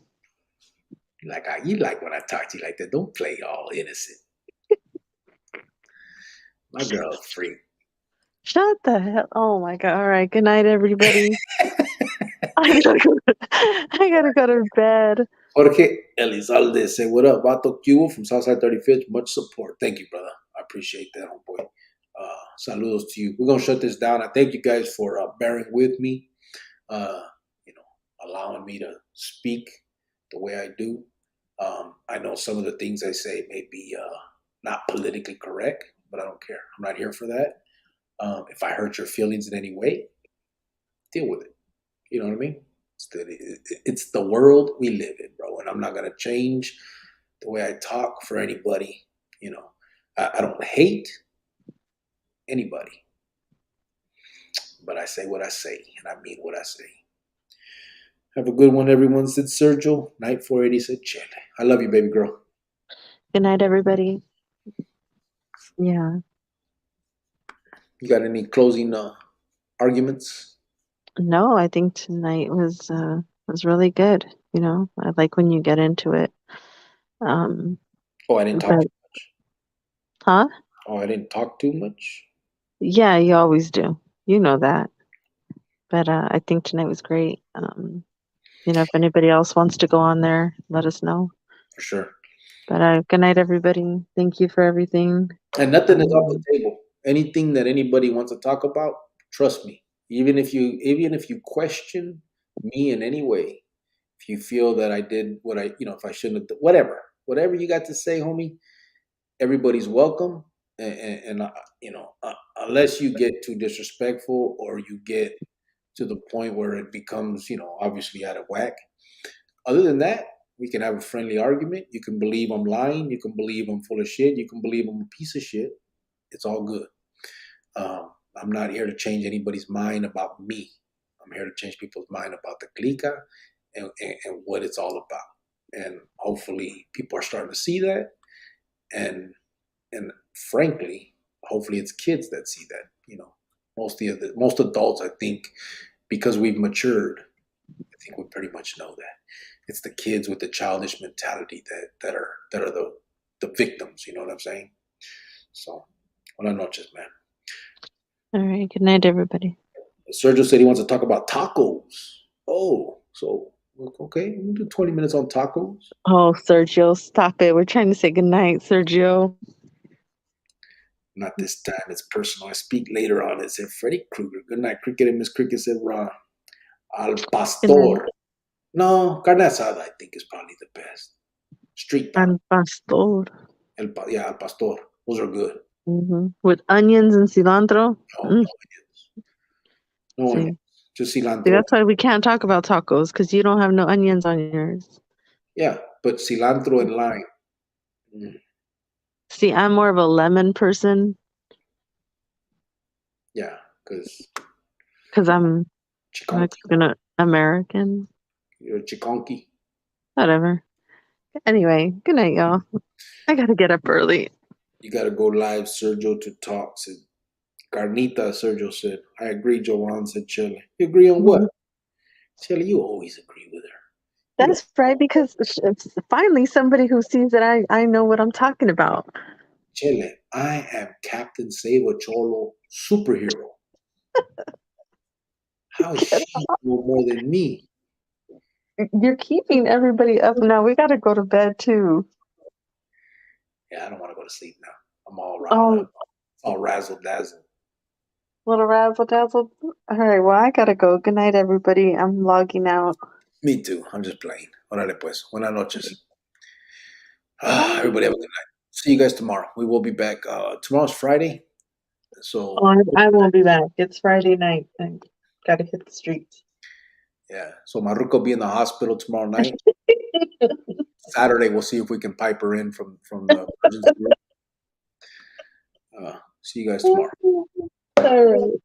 You like when I talk to you like that. Don't play all innocent. My girl's free. Shut the hell. Oh my God. All right. Good night, everybody. I gotta go to bed. Jorge Elizalde say, what up? Vato Cubo from Southside 35th. Much support. Thank you, brother. I appreciate that, homeboy. Saludos to you. We're going to shut this down. I thank you guys for bearing with me, allowing me to speak the way I do. I know some of the things I say may be not politically correct, but I don't care. I'm not here for that. If I hurt your feelings in any way, deal with it. You know what I mean? It's the world we live in, bro. And I'm not going to change the way I talk for anybody. I don't hate anybody. But I say what I say, and I mean what I say. Have a good one, everyone, said Sergio. Night 480 said Chile. I love you, baby girl. Good night, everybody. Yeah. You got any closing arguments? No, I think tonight was really good. I like when you get into it. I didn't talk too much. Huh? Oh, I didn't talk too much? Yeah, you always do. You know that. But I think tonight was great. If anybody else wants to go on there, let us know. For sure. But good night, everybody. Thank you for everything. And nothing is off the table. Anything that anybody wants to talk about, trust me. Even if you question me in any way, if you feel that I did what if I shouldn't have, whatever you got to say, homie, everybody's welcome. And unless you get too disrespectful or you get to the point where it becomes, obviously out of whack. Other than that, we can have a friendly argument. You can believe I'm lying. You can believe I'm full of shit. You can believe I'm a piece of shit. It's all good. I'm not here to change anybody's mind about me. I'm here to change people's mind about the clica and what it's all about. And hopefully people are starting to see that. and frankly, hopefully it's kids that see that. Most adults, I think, because we've matured, I think we pretty much know that it's the kids with the childish mentality that are the victims. You know what I'm saying? So, buenas noches, man. All right. Good night, everybody. Sergio said he wants to talk about tacos. Oh, so okay, we'll do 20 minutes on tacos. Oh, Sergio, stop it. We're trying to say good night, Sergio. Not this time. It's personal. I speak later on. It said Freddy Krueger. Good night, Cricket. And Miss Cricket said Al Good Pastor. night. No, carne asada, I think, is probably the best. Street taco. Al pastor. Al Pastor. Those are good. With onions and cilantro. No onions. No See. onions. Just See, cilantro. that's why we can't talk about tacos, because you don't have no onions on yours. Yeah, but cilantro and lime. See, I'm more of a lemon person Yeah, because I'm chiconki. Mexican American. You're a chiconki. Whatever. Anyway, good night, y'all. I gotta get up early. You got to go live, Sergio, to talk. Said Carnita, Sergio said. I agree, Joanne, said Chile. You agree on what? Chile, you always agree with her. That's right, because it's finally somebody who sees that I know what I'm talking about. Chile, I am Captain Save a Cholo superhero. How is she know more than me? You're keeping everybody up now. We gotta go to bed too. Yeah, I don't want to go to sleep now. I'm all all razzle dazzle. Little razzle dazzle. All right, well, I gotta go. Good night, everybody. I'm logging out. Me too. I'm just playing. Órale pues. Buenas noches. Everybody have a good night. See you guys tomorrow. We will be back. Tomorrow's Friday. So I won't be back. It's Friday night. I gotta hit the streets. yeah. So Maruko will be in the hospital tomorrow night. Saturday we'll see if we can pipe her in from the emergency room. See you guys tomorrow. All right.